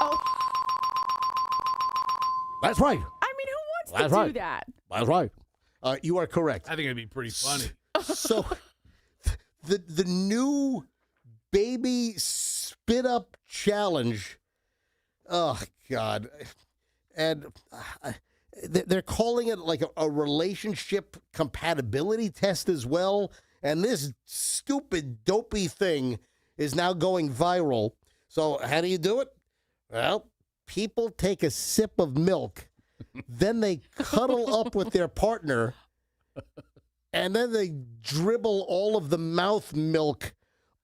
Oh, That's right. I mean, who wants That's to right. do that? That's right. You are correct. I think it'd be pretty funny. So the new baby spit up challenge. Oh God. And they're calling it like a relationship compatibility test as well. And this stupid, dopey thing is now going viral. So how do you do it? Well, people take a sip of milk then they cuddle up with their partner, and then they dribble all of the mouth milk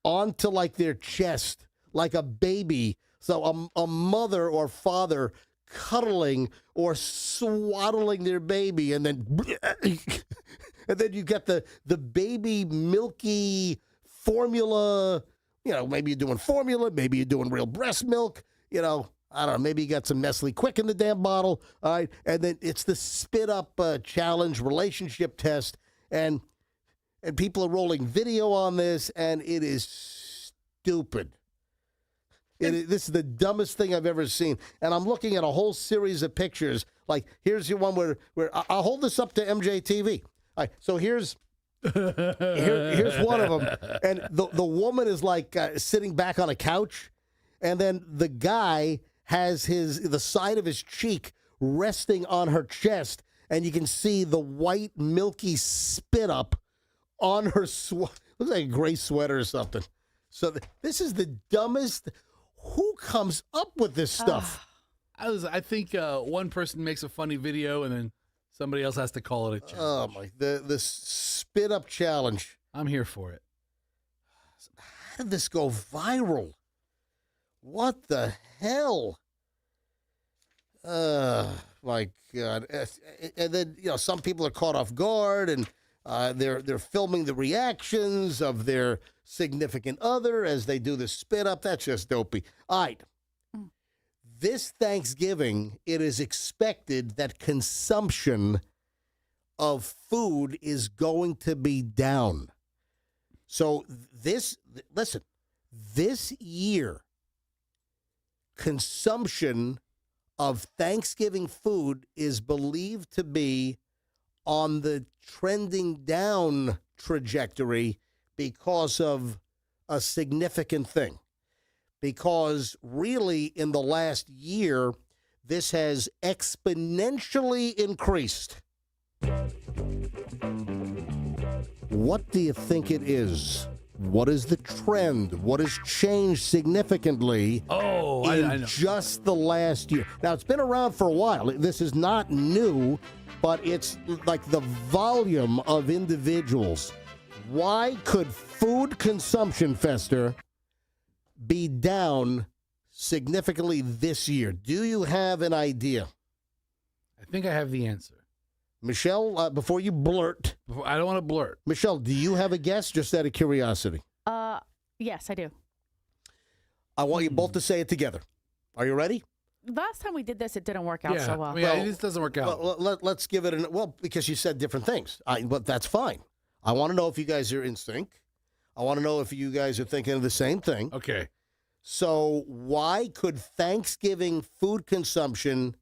onto like their chest, like a baby. So a mother or father cuddling or swaddling their baby, and then and then you get the baby milky formula. You know, maybe you're doing formula, maybe you're doing real breast milk. You know, I don't know. Maybe you got some Nestle Quick in the damn bottle. All right, and then it's the spit up challenge relationship test, and people are rolling video on this, and it is stupid. This is the dumbest thing I've ever seen. And I'm looking at a whole series of pictures. Like, here's your one where I'll hold this up to MJTV. All right, so here's one of them. And the woman is like sitting back on a couch. And then the guy has the side of his cheek resting on her chest. And you can see the white, milky spit up on her looks like a gray sweater or something. So this is the dumbest. Who comes up with this stuff? I think one person makes a funny video and then somebody else has to call it a challenge. Oh my! The spit up challenge. I'm here for it. How did this go viral? What the hell? My God! And then some people are caught off guard, and they're filming the reactions of their significant other as they do the spit up. That's just dopey. All right. This Thanksgiving, it is expected that consumption of food is going to be down. So this year, consumption of Thanksgiving food is believed to be on the trending down trajectory because of a significant thing. Because really, in the last year, this has exponentially increased. What do you think it is? What is the trend? What has changed significantly in just the last year? Now, it's been around for a while. This is not new, but it's like the volume of individuals. Why could food consumption, Fester, be down significantly this year? Do you have an idea? I think I have the answer. Michelle, before you blurt. I don't want to blurt. Michelle, do you have a guess, just out of curiosity? Yes, I do. I want you both to say it together. Are you ready? Last time we did this, it didn't work out so well. I mean, this doesn't work out. Well, let's give it because you said different things. But that's fine. I want to know if you guys are in sync. I want to know if you guys are thinking of the same thing. Okay. So why could Thanksgiving food consumption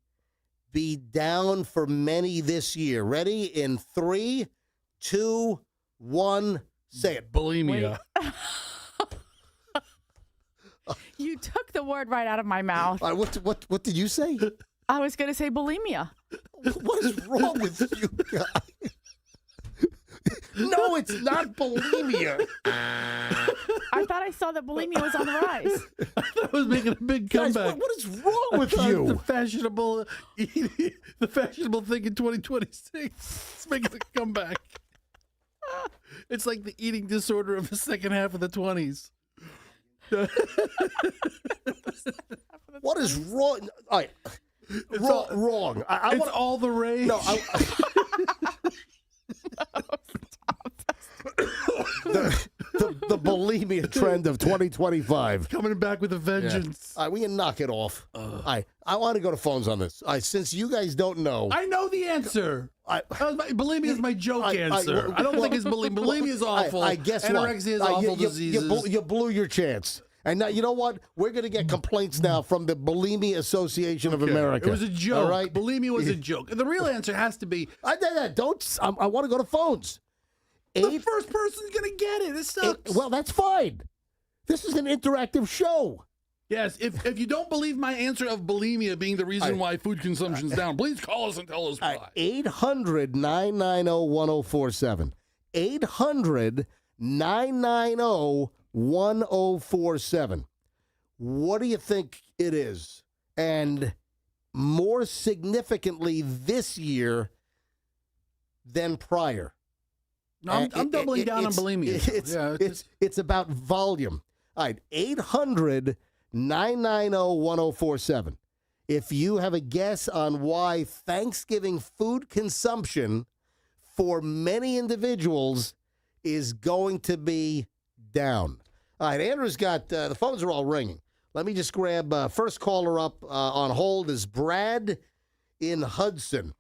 be down for many this year? Ready? In 3, 2, 1, say it. Bulimia. You took the word right out of my mouth. What did you say? I was going to say bulimia. What is wrong with you guys? No, it's not bulimia. I thought I saw that bulimia was on the rise. I thought I was making a big Guys, comeback. what is wrong with you? The fashionable thing in 2026. It's making a comeback. It's like the eating disorder of the second half of the 20s. What is wrong? All right. Wrong. It's all the rage. No, the bulimia trend of 2025. Coming back with a vengeance. All right, we can knock it off. I want to go to phones on this. Since you guys don't know. I know the answer. Bulimia is my joke answer. I don't think it's bulimia. Bulimia is awful. I guess anorexia is awful diseases. You blew your chance. And now, you know what? We're going to get complaints now from the Bulimia Association of America. It was a joke. All right? Bulimia was a joke. And the real answer has to be... I want to go to phones. The first person's going to get it. It sucks. Well, that's fine. This is an interactive show. Yes, if you don't believe my answer of bulimia being the reason why food consumption's down, please call us and tell us why. 800-990-1047. 800-990-1047. What do you think it is? And more significantly this year than prior. No, I'm doubling down on bulimia. It's about volume. All right, 800-990-1047. If you have a guess on why Thanksgiving food consumption for many individuals is going to be down. All right, Andrew's got, the phones are all ringing. Let me just grab first caller up on hold is Brad in Hudson.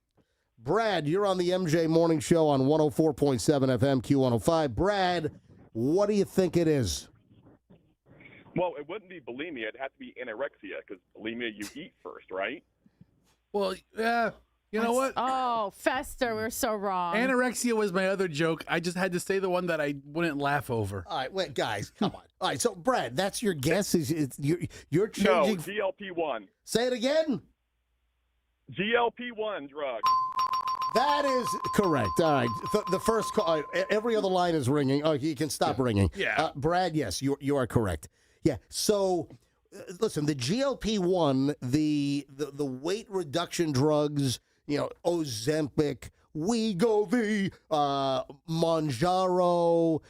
Brad, you're on the MJ Morning Show on 104.7 FM Q105. Brad, what do you think it is? Well, it wouldn't be bulimia. It'd have to be anorexia because bulimia, you eat first, right? Well, yeah. You know what? Oh, Fester, we're so wrong. Anorexia was my other joke. I just had to say the one that I wouldn't laugh over. All right, wait, guys, come on. All right, so Brad, that's your guess? You're changing? No, GLP-1. Say it again? GLP-1 drug. That is correct. All right, the first call, every other line is ringing. Oh, you can stop ringing. Yeah. Brad, yes, you are correct. Yeah, so listen, the GLP-1, the weight reduction drugs, Ozempic, Wegovy, Mounjaro,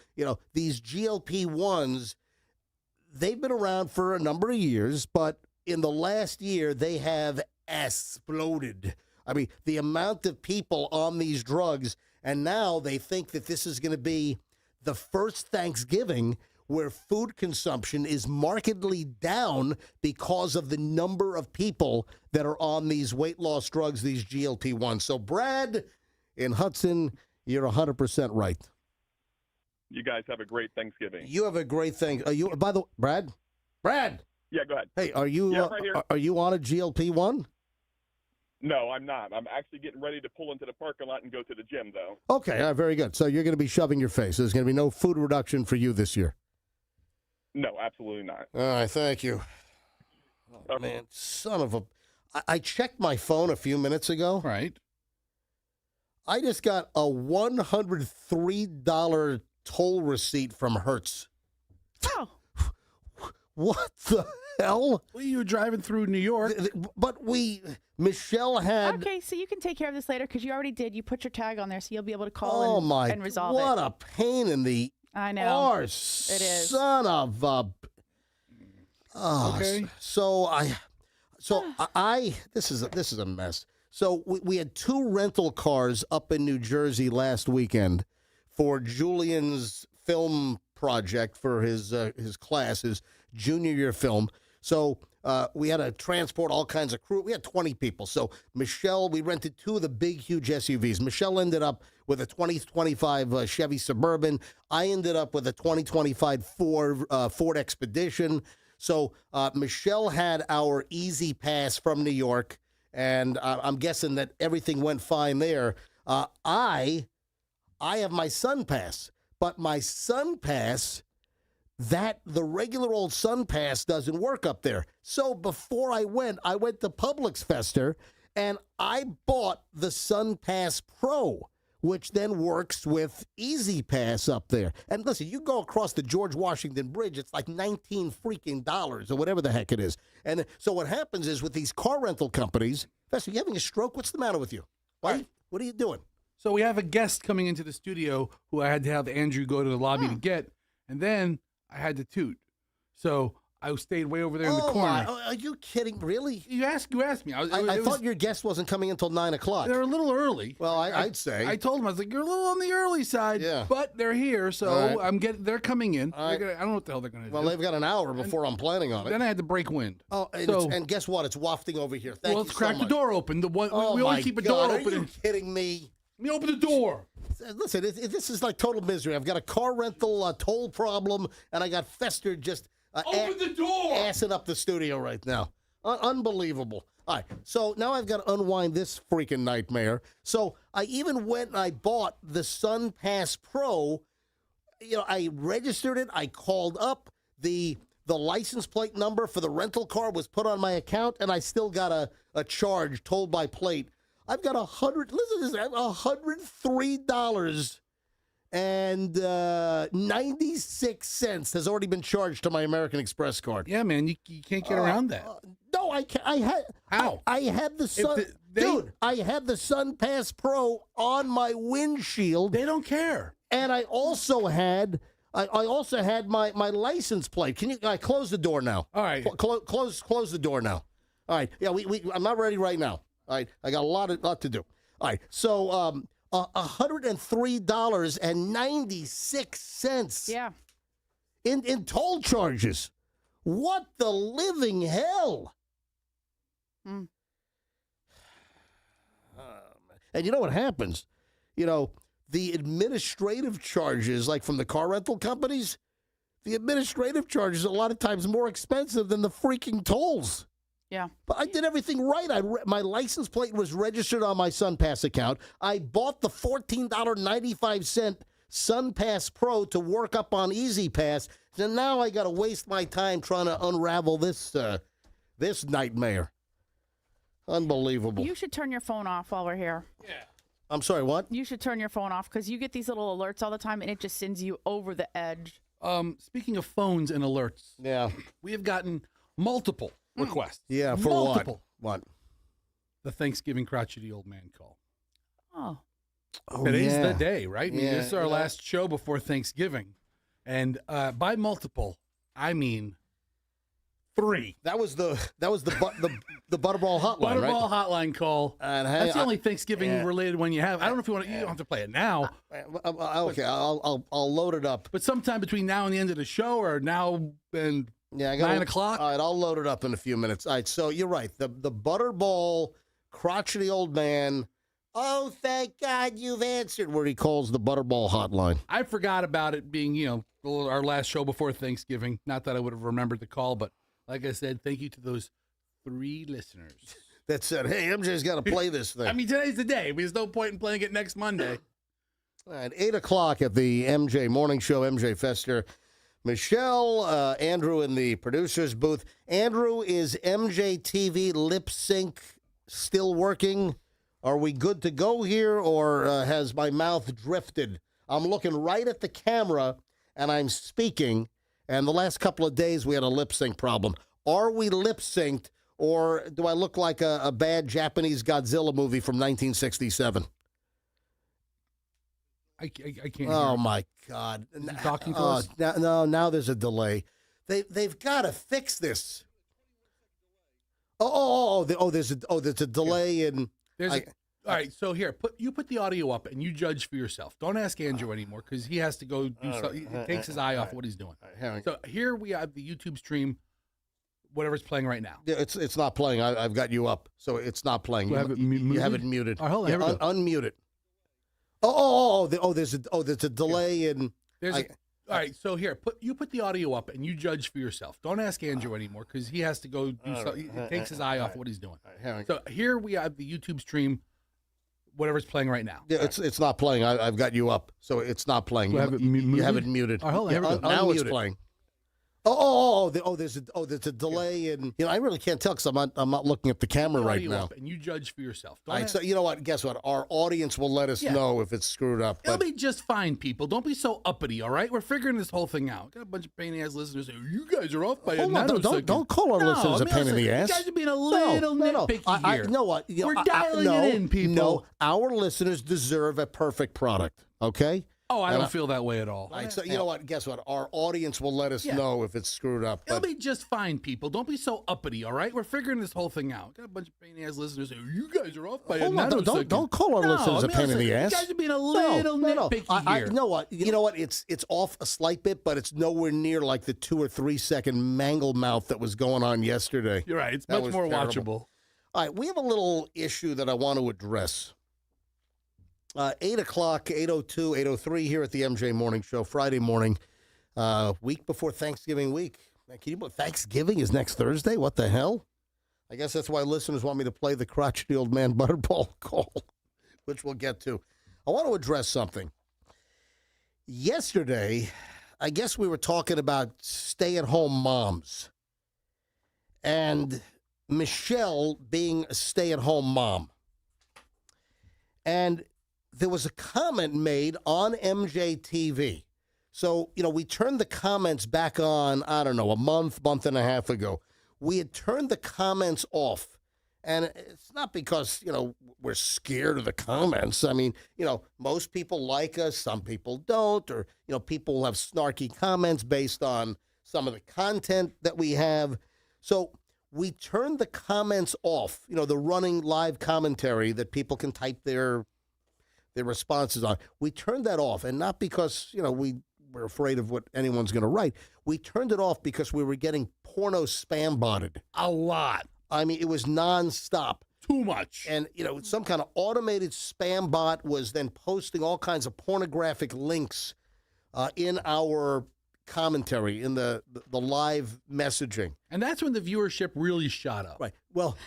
these GLP-1s, they've been around for a number of years, but in the last year, they have exploded. I mean, the amount of people on these drugs, and now they think that this is going to be the first Thanksgiving where food consumption is markedly down because of the number of people that are on these weight loss drugs, these GLP-1s. So, Brad in Hudson, you're 100% right. You guys have a great Thanksgiving. You have a great thing. By the way, Brad? Yeah, go ahead. Hey, are you right here. are you on a GLP-1? No, I'm not. I'm actually getting ready to pull into the parking lot and go to the gym, though. Okay, all right, very good. So you're going to be shoving your face. There's going to be no food reduction for you this year. No, absolutely not. All right, thank you. Oh, man, son of a... I checked my phone a few minutes ago. Right. I just got a $103 toll receipt from Hertz. Oh. What the hell? Well, you were driving through New York. But Michelle had... Okay, so you can take care of this later because you already did. You put your tag on there, so you'll be able to call and resolve what it. a pain in the... I know. Arse, it is. Son of a... Oh, Okay. This is a mess. So we had two rental cars up in New Jersey last weekend for Julian's film project for his class, his junior year film. So we had to transport all kinds of crew. We had 20 people. So Michelle, we rented two of the big, huge SUVs. Michelle ended up with a 2025 Chevy Suburban. I ended up with a 2025 Ford Expedition. So Michelle had our Easy Pass from New York, and I'm guessing that everything went fine there. I have my Sun Pass, but my Sun Pass, the regular old Sun Pass doesn't work up there. So before I went to Publix Fester, and I bought the Sun Pass Pro, which then works with Easy Pass up there. And listen, you go across the George Washington Bridge, it's like $19 freaking or whatever the heck it is. And so what happens is with these car rental companies, Fester, you having a stroke? What's the matter with you? What are you doing? So we have a guest coming into the studio who I had to have Andrew go to the lobby to get, and then I had to toot. So I stayed way over there in the corner. Are you kidding? Really? You asked me. I thought your guest wasn't coming until 9 o'clock. They're a little early. Well, I'd say. I told them, I was like, you're a little on the early side. Yeah. But they're here, so right. they're coming in. Right. I don't know what the hell they're going to do. Well, they've got an hour before I'm planning on it. Then I had to break wind. Oh, and guess what? It's wafting over here. Thank you let's crack so the much. door open. We always keep a God, door open. Are you kidding me? Let me open the door. Listen, this is like total misery. I've got a car rental toll problem, and I got Fester just Open the door! Assing up the studio right now. Unbelievable. All right, so now I've got to unwind this freaking nightmare. So I even went and I bought the Sun Pass Pro. I registered it. I called up. The license plate number for the rental car was put on my account, and I still got a charge told by plate. I've got $103 and 96 cents has already been charged to my American Express card. Yeah, man, you can't get around that. No, I can't. I had How? I had the sun. Dude, I had the Sun Pass Pro on my windshield. They don't care. And I also had my license plate. Can you close the door now? All right. Close the door now. All right. Yeah, I'm not ready right now. All right. I got a lot to do. All right. So $103.96. Yeah. In toll charges. What the living hell? Mm. And you know what happens? You know, the administrative charges, like from the car rental companies, the administrative charges are a lot of times more expensive than the freaking tolls. Yeah. But I did everything right. My license plate was registered on my SunPass account. I bought the $14.95 SunPass Pro to work up on Easy Pass. So now I got to waste my time trying to unravel this nightmare. Unbelievable. You should turn your phone off while we're here. Yeah. I'm sorry, what? You should turn your phone off because you get these little alerts all the time and it just sends you over the edge. Speaking of phones and alerts, Yeah. we have gotten multiple requests. Yeah, for multiple. what? What? The Thanksgiving crotchety old man call. Oh. Oh, Today's yeah. the day, right? I mean, Yeah, this is our last show before Thanksgiving. And by multiple, I mean 3. That was the Butterball hotline, right? Butterball hotline call. And That's the only Thanksgiving related one you have. I don't know if you want to. You don't have to play it now, Okay, I'll load it up. but sometime between now and the end of the show, or now and Yeah, I got 9 o'clock. All right, I'll load it up in a few minutes. All right, so you're right. The Butterball crotchety old man. Oh, thank God you've answered. Where he calls the Butterball hotline. I forgot about it being, our last show before Thanksgiving. Not that I would have remembered the call, but like I said, thank you to those 3 listeners. That said, hey, MJ's got to play this thing. I mean, today's the day. There's no point in playing it next Monday. At 8 o'clock at the MJ Morning Show, MJ Fester. Michelle, Andrew in the producer's booth. Andrew, is MJ TV lip sync still working? Are we good to go here, or has my mouth drifted? I'm looking right at the camera, and I'm speaking, and the last couple of days we had a lip sync problem. Are we lip synced, or do I look like a bad Japanese Godzilla movie from 1967? I can't Oh, hear. my God. Is he talking to us? Now there's a delay. They've got to fix this. There's a delay in... All right, so here, put the audio up and you judge for yourself. Don't ask Andrew anymore because he has to go do something. He takes his eye off what he's doing. So here we have the YouTube stream, whatever's playing right now. Yeah, it's not playing. I've got you up, so it's not playing. Do I have it muted? You have it muted. All right, hold on, here we go. Unmute it. There's a delay in... All right, so here, put the audio up and you judge for yourself. Don't ask Andrew anymore because he has to go do something. He takes his eye off what he's doing. So here we have the YouTube stream, whatever's playing right now. Yeah, it's not playing. I've got you up, so it's not playing. Do I have it You have it muted. All right, hold on, here we go. Now it's Unmute it. playing. There's a delay in... I really can't tell because I'm not looking at the camera Put the right audio now. up and you judge for yourself. Don't All right, ask- so you know what? Guess what? Our audience will let us Yeah. know if it's screwed up. It'll But be just fine, people. Don't be so uppity, all right? We're figuring this whole thing out. Got a bunch of pain in the ass listeners saying, you guys are off by a hold on, nanosecond. don't call our No, listeners a I mean, pain in listen, the ass. You guys are being a little nitpicky here. You know what? We're dialing it in, people. No, our listeners deserve a perfect product. Okay. Oh, I don't feel that way at all. All right, so you know what? Guess what? Our audience will let us Yeah. know if it's screwed up. It'll But be just fine, people. Don't be so uppity, all right? We're figuring this whole thing out. Got a bunch of pain in the ass listeners saying, you guys are off by a hold on, nanosecond. don't call our No, listeners I a mean, pain in listen, the ass. You guys are being a little nitpicky here. You know what? You know what? It's off a slight bit, but it's nowhere near like the 2 or 3 second mangle mouth that was going on yesterday. You're right. It's That much was more terrible. watchable. All right, we have a little issue that I want to address. 8 o'clock, 8:02, 8:03 here at the MJ Morning Show, Friday morning, week before Thanksgiving week. Man, can you believe Thanksgiving is next Thursday? What the hell? I guess that's why listeners want me to play the crotchety old man Butterball call, which we'll get to. I want to address something. Yesterday, I guess we were talking about stay-at-home moms and Michelle being a stay-at-home mom. And there was a comment made on MJTV. So, we turned the comments back on, I don't know, a month and a half ago, we had turned the comments off. And it's not because, we're scared of the comments. I mean, most people like us, some people don't, or, people have snarky comments based on some of the content that we have. So we turned the comments off, the running live commentary that people can type their responses on. We turned that off, and not because, we're afraid of what anyone's going to write. We turned it off because we were getting porno spam botted. A lot. I mean, it was nonstop. Too much. And, some kind of automated spam bot was then posting all kinds of pornographic links in our commentary, in the live messaging. And that's when the viewership really shot up. Right. Well,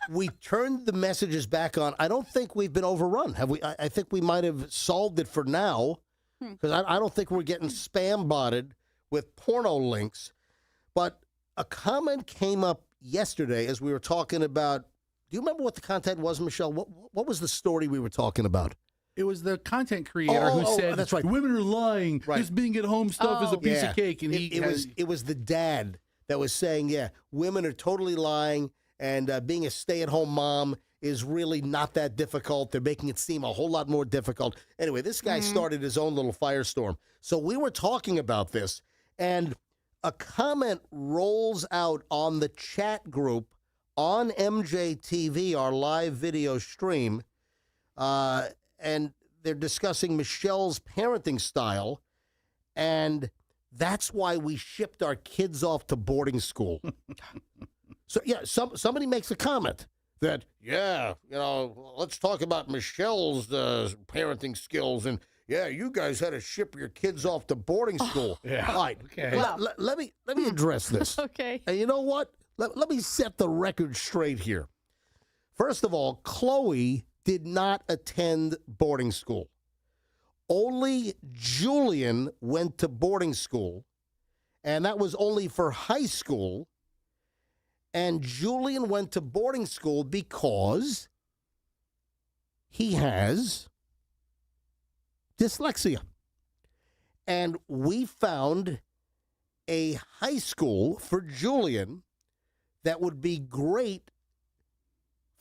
we turned the messages back on. I don't think we've been overrun. Have we? I think we might have solved it for now, because I don't think we're getting spam botted with porno links. But a comment came up yesterday as we were talking about. Do you remember what the content was, Michelle? What was the story we were talking about? It was the content creator who said, that's right. Women are lying. Right. This being at home stuff is a piece of cake. And it was the dad that was saying, women are totally lying, and being a stay-at-home mom is really not that difficult. They're making it seem a whole lot more difficult. Anyway, this guy started his own little firestorm. So we were talking about this, and a comment rolls out on the chat group on MJTV, our live video stream, and they're discussing Michelle's parenting style, and that's why we shipped our kids off to boarding school. So, somebody makes a comment that, let's talk about Michelle's parenting skills, and you guys had to ship your kids off to boarding school. Yeah. All right. Okay. Wow. Let me address this. Okay. And you know what? Let me set the record straight here. First of all, Chloe did not attend boarding school. Only Julian went to boarding school, and that was only for high school. And Julian went to boarding school because he has dyslexia. And we found a high school for Julian that would be great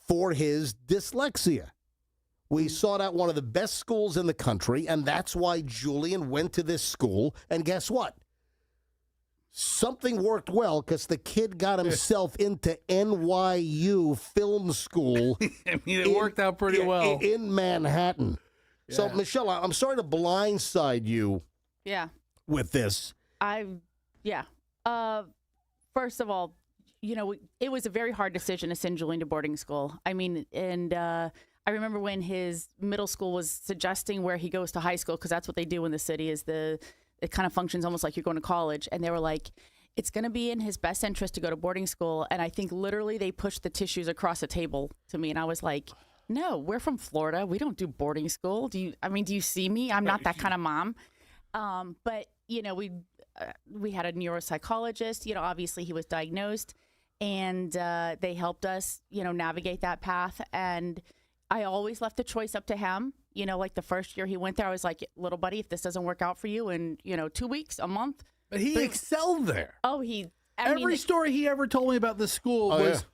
for his dyslexia. We sought out one of the best schools in the country, and that's why Julian went to this school. And guess what? Something worked well, because the kid got himself into NYU Film School. I mean, it worked out pretty well. In Manhattan. Yeah. So, Michelle, I'm sorry to blindside you with this. First of all, it was a very hard decision to send Julian to boarding school. I mean, and I remember when his middle school was suggesting where he goes to high school, because that's what they do in the city, is it kind of functions almost like you're going to college. And they were like, it's going to be in his best interest to go to boarding school. And I think literally they pushed the tissues across the table to me. And I was like, no, we're from Florida. We don't do boarding school. Do you see me? I'm not that kind of mom. But, we had a neuropsychologist, obviously he was diagnosed, and they helped us, navigate that path. And I always left the choice up to him. Like the first year he went there, I was like, little buddy, if this doesn't work out for you in, 2 weeks, a month. But he excelled there. Oh, every story he ever told me about the school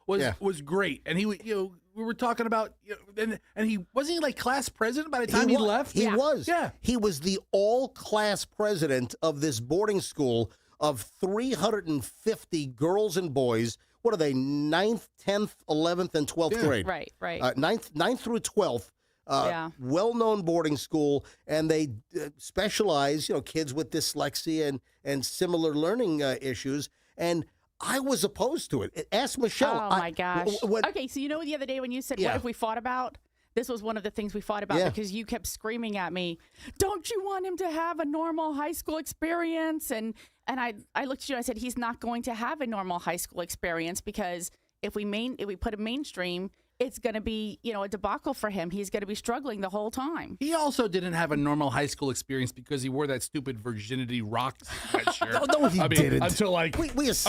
was great. And he, we were talking about, and he wasn't he like class president by the time he left? He was. Yeah. He was the all-class president of this boarding school of 350 girls and boys. What are they, 9th, 10th, 11th, and 12th grade? Right. 9th through 12th. Well-known boarding school, and they specialize, kids with dyslexia and similar learning issues. And I was opposed to it. Ask Michelle. Oh, my gosh. Okay, so the other day when you said, what if we fought about? This was one of the things we fought about because you kept screaming at me, don't you want him to have a normal high school experience? And I looked at you and I said, he's not going to have a normal high school experience, because if we put him mainstream, it's going to be, a debacle for him. He's going to be struggling the whole time. He also didn't have a normal high school experience because he wore that stupid virginity rock sweatshirt. No, he didn't. Until like 6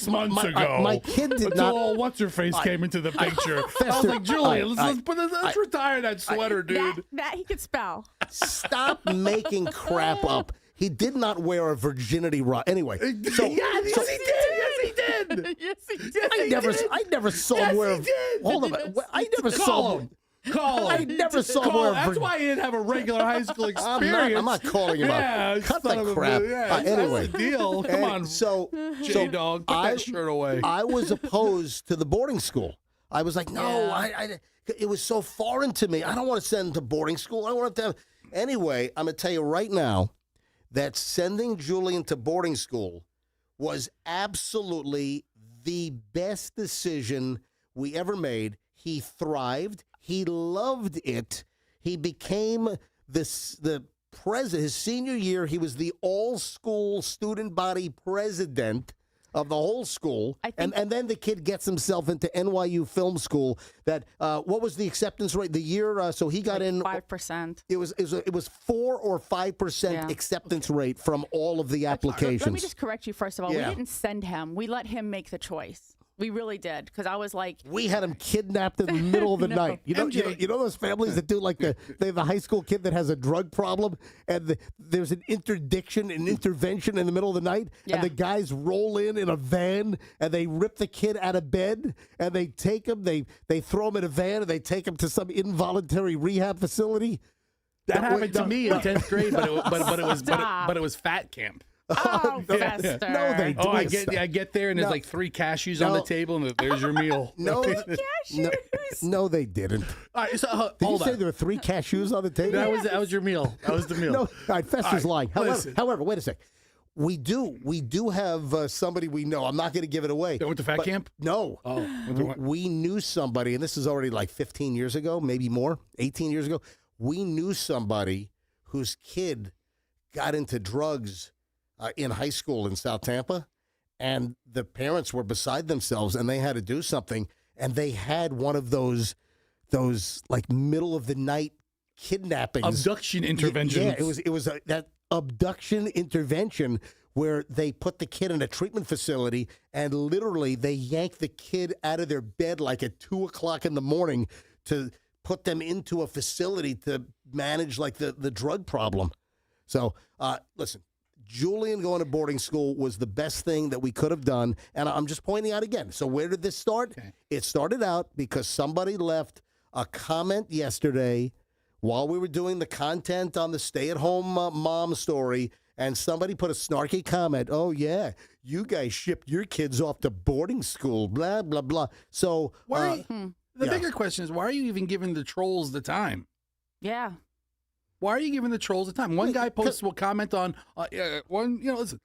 months ago. My kid did until not. All what's-her-face came into the picture. I was like, Julian, let's retire that sweater, dude. That he could spell. Stop making crap up. He did not wear a virginity rock. Anyway. Yes, he did. did. Yes, he did. I never saw Yes, him wear. he did. Hold on. I never saw Call him. him. Call him. I never saw him Call wear. him. That's why he didn't have a regular high school experience. I'm not calling him yeah, out. Cut son of the a- crap. Yeah, Anyway, that's the deal. Come on, So J-Dog, put that shirt away. I was opposed to the boarding school. I was like, no, Yeah. it was so foreign to me. I don't want to send him to boarding school. I want to have. Anyway, I'm going to tell you right now that sending Julian to boarding school was absolutely the best decision we ever made. He thrived. He loved it. He became the president. His senior year, he was the all-school student body president of the whole school. And then the kid gets himself into NYU Film School. That what was the acceptance rate? The year so he got in 5%. It was 4 or 5% acceptance rate from all of the applications. Let me just correct you first of all. Yeah. We didn't send him. We let him make the choice. We really did, because I was like, We had him kidnapped in the middle of the night. You know those families that do like they have a high school kid that has a drug problem, and there's an interdiction, an intervention in the middle of the night, and the guys roll in a van and they rip the kid out of bed and they take him, they throw him in a van and they take him to some involuntary rehab facility. That happened to me in 10th grade, but it was fat camp. oh, Fester. No, they Oh, I didn't. get there and there's like 3 cashews on the table and there's your meal. No, no, they didn't. All right, so Did you hold say on. there were 3 cashews on the table? That was your meal. That was the meal. No, all right, Fester's lying. listen. However, wait a sec. We do have somebody we know. I'm not going to give it away. They went to fat but- camp? No. Oh, We knew somebody, and this is already like 15 years ago, maybe more, 18 years ago. We knew somebody whose kid got into drugs in high school in South Tampa, and the parents were beside themselves, and they had to do something, and they had one of those like middle of the night kidnappings, abduction interventions. Yeah, it was that abduction intervention where they put the kid in a treatment facility, and literally they yanked the kid out of their bed like at 2:00 in the morning to put them into a facility to manage like the drug problem. So listen. Julian going to boarding school was the best thing that we could have done. And I'm just pointing out again. So where did this start? Okay. It started out because somebody left a comment yesterday while we were doing the content on the stay-at-home mom story, and somebody put a snarky comment, oh, yeah, you guys shipped your kids off to boarding school, blah, blah, blah. So the bigger question is, why are you even giving the trolls the time? Yeah. Why are you giving the trolls the time? One guy posts will comment on one. Listen,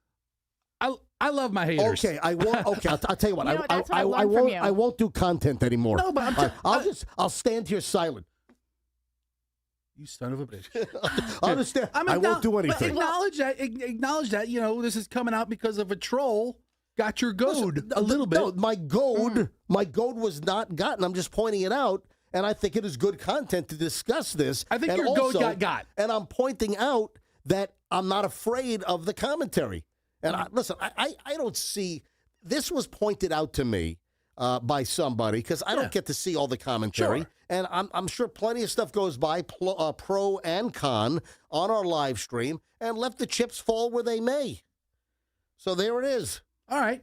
I love my haters. Okay, I won't. Okay, I'll tell you what. That's what I I learned from won't. you. I won't do content anymore. No, but I'll stand here silent. You son of a bitch. I understand. I won't do anything. Acknowledge that. This is coming out because of a troll. Got your goad a little bit. No, my goad was not gotten. I'm just pointing it out. And I think it is good content to discuss this. I think and your also, goat got. And I'm pointing out that I'm not afraid of the commentary. And listen, I don't see, this was pointed out to me by somebody because I don't get to see all the commentary. Sure. And I'm sure plenty of stuff goes by, pro and con, on our live stream, and let the chips fall where they may. So there it is. All right.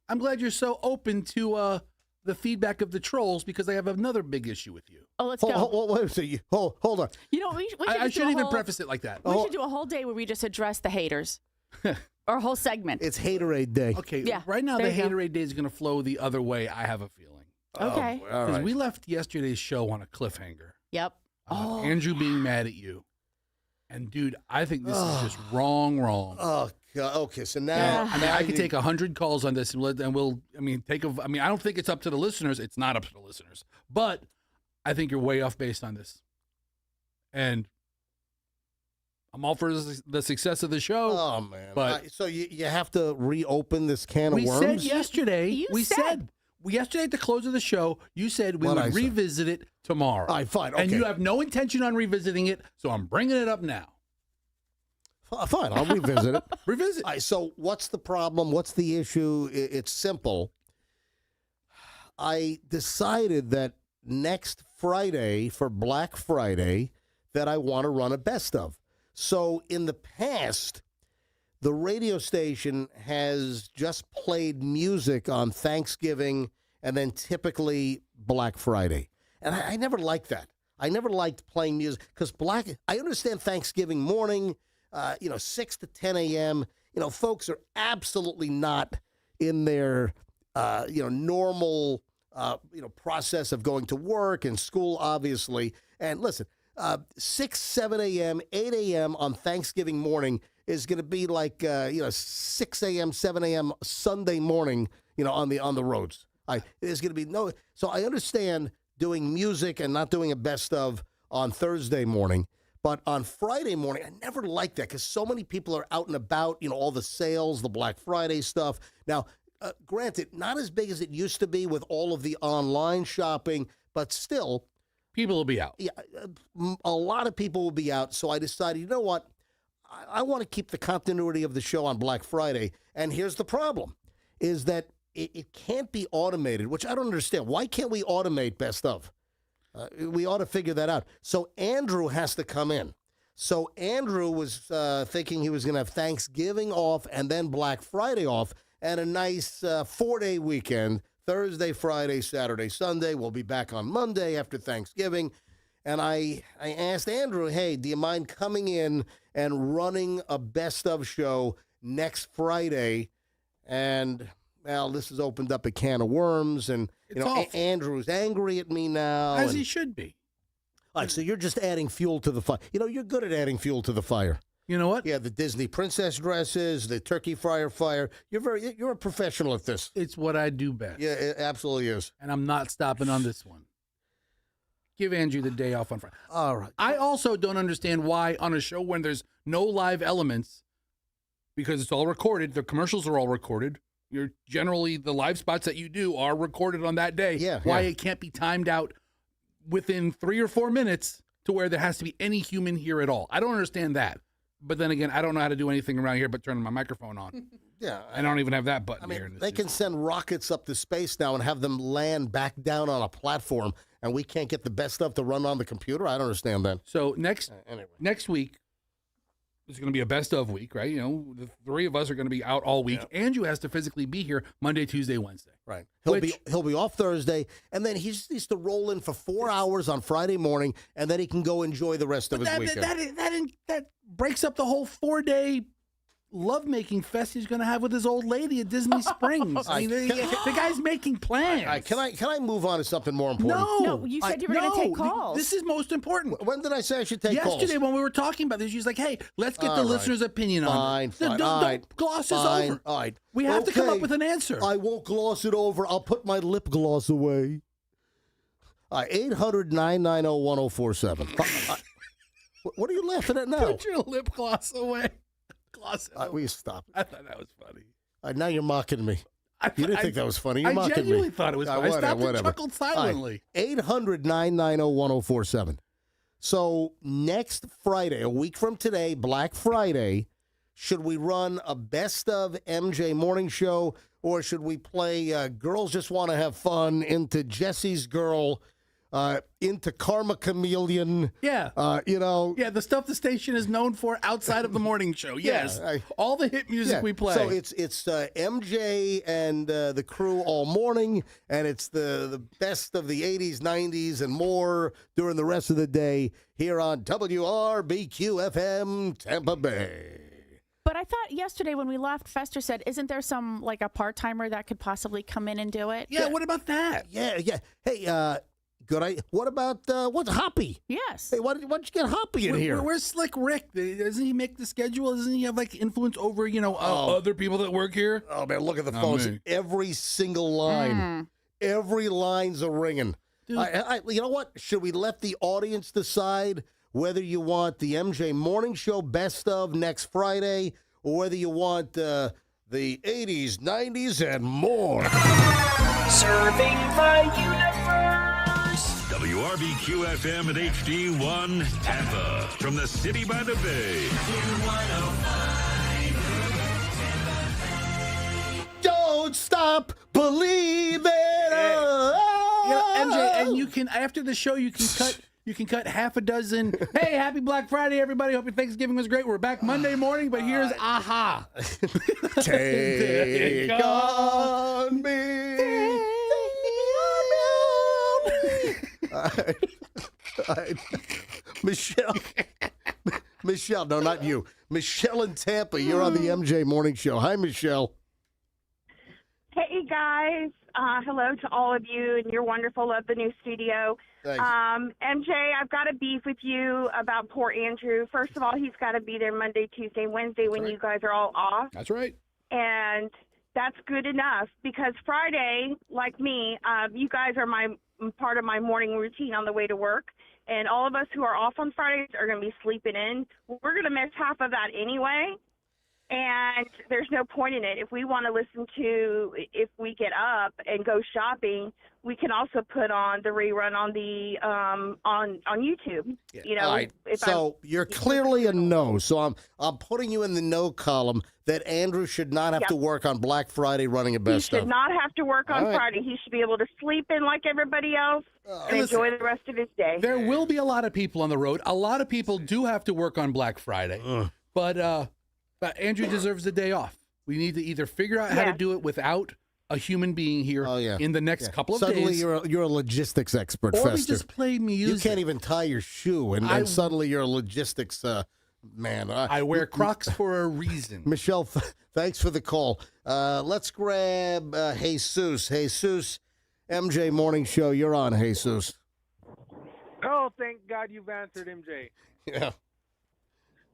I'm glad you're so open to the feedback of the trolls, because I have another big issue with you. Oh, let's go. Wait a second. Hold on. You know, we should I do shouldn't a even whole, preface it like that. We should do a whole day where we just address the haters. Or a whole segment. It's Haterade Day. Okay, Yeah, right now the there you go. Haterade day is going to flow the other way, I have a feeling. Okay. All Because right. we left yesterday's show on a cliffhanger. Yep. Andrew being mad at you. And, dude, I think this is just wrong. Oh, God. Okay, so now, I can take 100 calls on this, and I don't think it's up to the listeners. It's not up to the listeners. But I think you're way off base on this. And I'm all for the success of the show. Oh, man. But so you have to reopen this can of we worms? said yesterday, said yesterday at the close of the show, you said we What'd I would say? revisit it tomorrow. All right, fine. Okay. And you have no intention on revisiting it, so I'm bringing it up now. Fine, I'll revisit it. Revisit. All right, so what's the problem? What's the issue? It's simple. I decided that next Friday, for Black Friday, that I want to run a best of. So in the past, the radio station has just played music on Thanksgiving and then typically Black Friday. And I never liked that. I never liked playing music because I understand Thanksgiving morning, 6 to 10 a.m. Folks are absolutely not in their, normal, process of going to work and school, obviously. And listen, 6, 7 a.m., 8 a.m. on Thanksgiving morning is going to be like, 6 a.m., 7 a.m. Sunday morning, on the roads. There's going to be no. So I understand doing music and not doing a best of on Thursday morning. But on Friday morning, I never liked that because so many people are out and about, all the sales, the Black Friday stuff. Now, granted, not as big as it used to be with all of the online shopping, but still. People will be out. Yeah, a lot of people will be out. So I decided, you know what? I want to keep the continuity of the show on Black Friday. And here's the problem, is that it can't be automated, which I don't understand. Why can't we automate best of? We ought to figure that out. So Andrew has to come in. So Andrew was thinking he was going to have Thanksgiving off and then Black Friday off and a nice 4-day weekend, Thursday, Friday, Saturday, Sunday. We'll be back on Monday after Thanksgiving. And I asked Andrew, hey, do you mind coming in and running a best of show next Friday? And, well, this has opened up a can of worms. And, Andrew's angry at me now. As he should be. All right, so you're just adding fuel to the fire. You're good at adding fuel to the fire. You know what? Yeah, the Disney princess dresses, the turkey fryer fire. You're a professional at this. It's what I do best. Yeah, it absolutely is. And I'm not stopping on this one. Give Andrew the day off on Friday. All right. I also don't understand why on a show when there's no live elements, because it's all recorded, the commercials are all recorded. You're generally the live spots that you do are recorded on that day. Yeah. Why it can't be timed out within 3 or 4 minutes to where there has to be any human here at all. I don't understand that. But then again, I don't know how to do anything around here but turn my microphone on. Yeah. I don't even have that button here. I mean, they can send rockets up to space now and have them land back down on a platform, and we can't get the best stuff to run on the computer? I don't understand that. So next week is going to be a best of week, right? The three of us are going to be out all week. Yeah. Andrew has to physically be here Monday, Tuesday, Wednesday. Right. He'll be off Thursday, and then he just needs to roll in for 4 hours on Friday morning, and then he can go enjoy the rest of his weekend. That breaks up the whole 4-day lovemaking fest he's going to have with his old lady at Disney Springs. I mean, the guy's making plans. Can I move on to something more important? No, you said you were going to take calls. This is most important. When did I say I should take calls? Yesterday when we were talking about this, she's like, hey, let's get the listener's opinion on it. Fine. Don't gloss this over. All right. We have to come up with an answer. I won't gloss it over. I'll put my lip gloss away. 800-990-1047. What are you laughing at now? Put your lip gloss away. Will you stop? I thought that was funny. Now you're mocking me. You didn't think that was funny. You're mocking me. I genuinely thought it was funny. I stopped and chuckled silently. 800-990-1047. So next Friday, a week from today, Black Friday, should we run a best of MJ morning show, or should we play Girls Just Want to Have Fun into Jesse's Girl, into Karma Chameleon? Yeah. Yeah, the stuff the station is known for outside of the morning show. Yes. All the hit music we play. So it's MJ and the crew all morning, and it's the best of the 80s, 90s, and more during the rest of the day here on WRBQ-FM Tampa Bay. But I thought yesterday when we left, Fester said, isn't there some, like, a part-timer that could possibly come in and do it? Yeah, what about that? Yeah. Hey, good. What about what's Hoppy? Yes. Hey, why don't you get Hoppy in here? Where's Slick Rick? Doesn't he make the schedule? Doesn't he have like influence over other people that work here? Oh man, look at the phones. Every single line, every line's a ringing. You know what? Should we let the audience decide whether you want the MJ Morning Show best of next Friday, or whether you want the 80s, 90s, and more? Serving the universe. WRBQ-FM at HD1 Tampa. From the city by the bay. Don't stop believing. MJ, and you can, after the show, you You can cut half a dozen. Hey, happy Black Friday, everybody. Hope your Thanksgiving was great. We're back Monday morning, but here's Aha. Take on me. All right. Michelle, no, not you. Michelle in Tampa, you're on the MJ Morning Show. Hi, Michelle. Hey, guys. Hello to all of you, and you're wonderful. Love the new studio. Thanks. MJ, I've got a beef with you about poor Andrew. First of all, he's got to be there Monday, Tuesday, Wednesday when you guys are all off. That's right. And that's good enough because Friday, like me, you guys are part of my morning routine on the way to work. And all of us who are off on Fridays are going to be sleeping in. We're going to miss half of that anyway. And there's no point in it. If we want to listen to, if we get up and go shopping, we can also put on the rerun on the on YouTube. Yeah. You know, all right. So you're clearly a no. So I'm putting you in the no column that Andrew should not have to work on Black Friday running a best He of. should not have to work on Friday. He should be able to sleep in like everybody else and enjoy the rest of his day. There will be a lot of people on the road. A lot of people do have to work on Black Friday, but Andrew deserves a day off. We need to either figure out how to do it without a human being here in the next couple of Suddenly days. you're a logistics expert, or Fester. we just play music. You can't even tie your shoe, and suddenly you're a logistics man. I wear Crocs for a reason. Michelle, thanks for the call. Let's grab Jesus. Jesus, MJ Morning Show. You're on, Jesus. Oh, thank God you've answered, MJ. Yeah.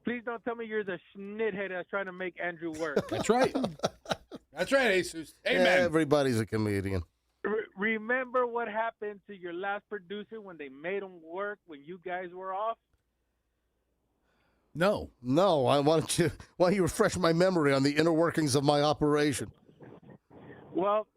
Please don't tell me you're the schnithead that's trying to make Andrew work. That's right. That's right, Jesus. Amen. Everybody's a comedian. Remember what happened to your last producer when they made him work when you guys were off? No. Why don't you refresh my memory on the inner workings of my operation? Well,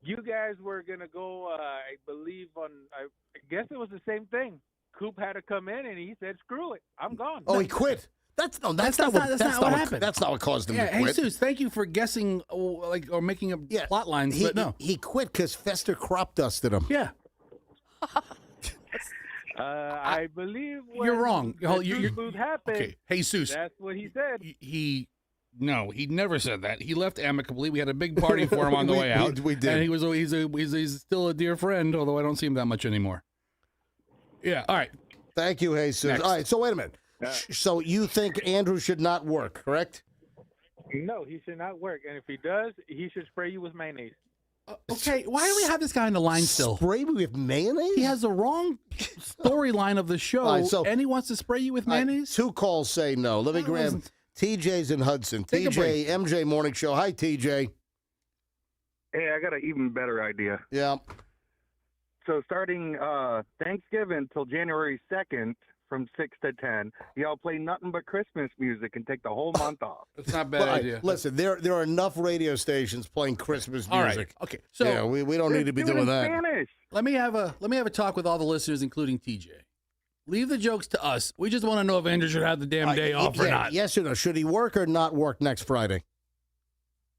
you guys were going to go, I believe, I guess it was the same thing. Coop had to come in, and he said, screw it. I'm gone. Oh, he quit. That's not what happened. That's not what caused him to quit. Jesus, thank you for guessing or making up plot lines, but no. He quit because Fester crop dusted him. Yeah. I believe you're wrong. The booth happened. Okay, Jesus. That's what he said. He never said that. He left amicably. We had a big party for him on the way out. We did. And he's still a dear friend, although I don't see him that much anymore. Yeah. All right. Thank you, Jesus. Next. All right. So wait a minute. So you think Andrew should not work, correct? No, he should not work. And if he does, he should spray you with mayonnaise. Okay. Why do we have this guy on the line still? Spray me with mayonnaise? He has the wrong storyline of the show, and he wants to spray you with mayonnaise? 2 calls say no. Let me grab TJ's in Hudson. TJ, MJ Morning Show. Hi, TJ. Hey, I got an even better idea. Yeah. So starting Thanksgiving till January 2nd from 6 to 10, y'all play nothing but Christmas music and take the whole month off. That's not a bad idea. Listen, there are enough radio stations playing Christmas music. All right. Okay. So yeah, we don't need to be doing that. Spanish. Let me have a talk with all the listeners, including TJ. Leave the jokes to us. We just want to know if Andrew should have the damn day off or not. Yes or no? Should he work or not work next Friday?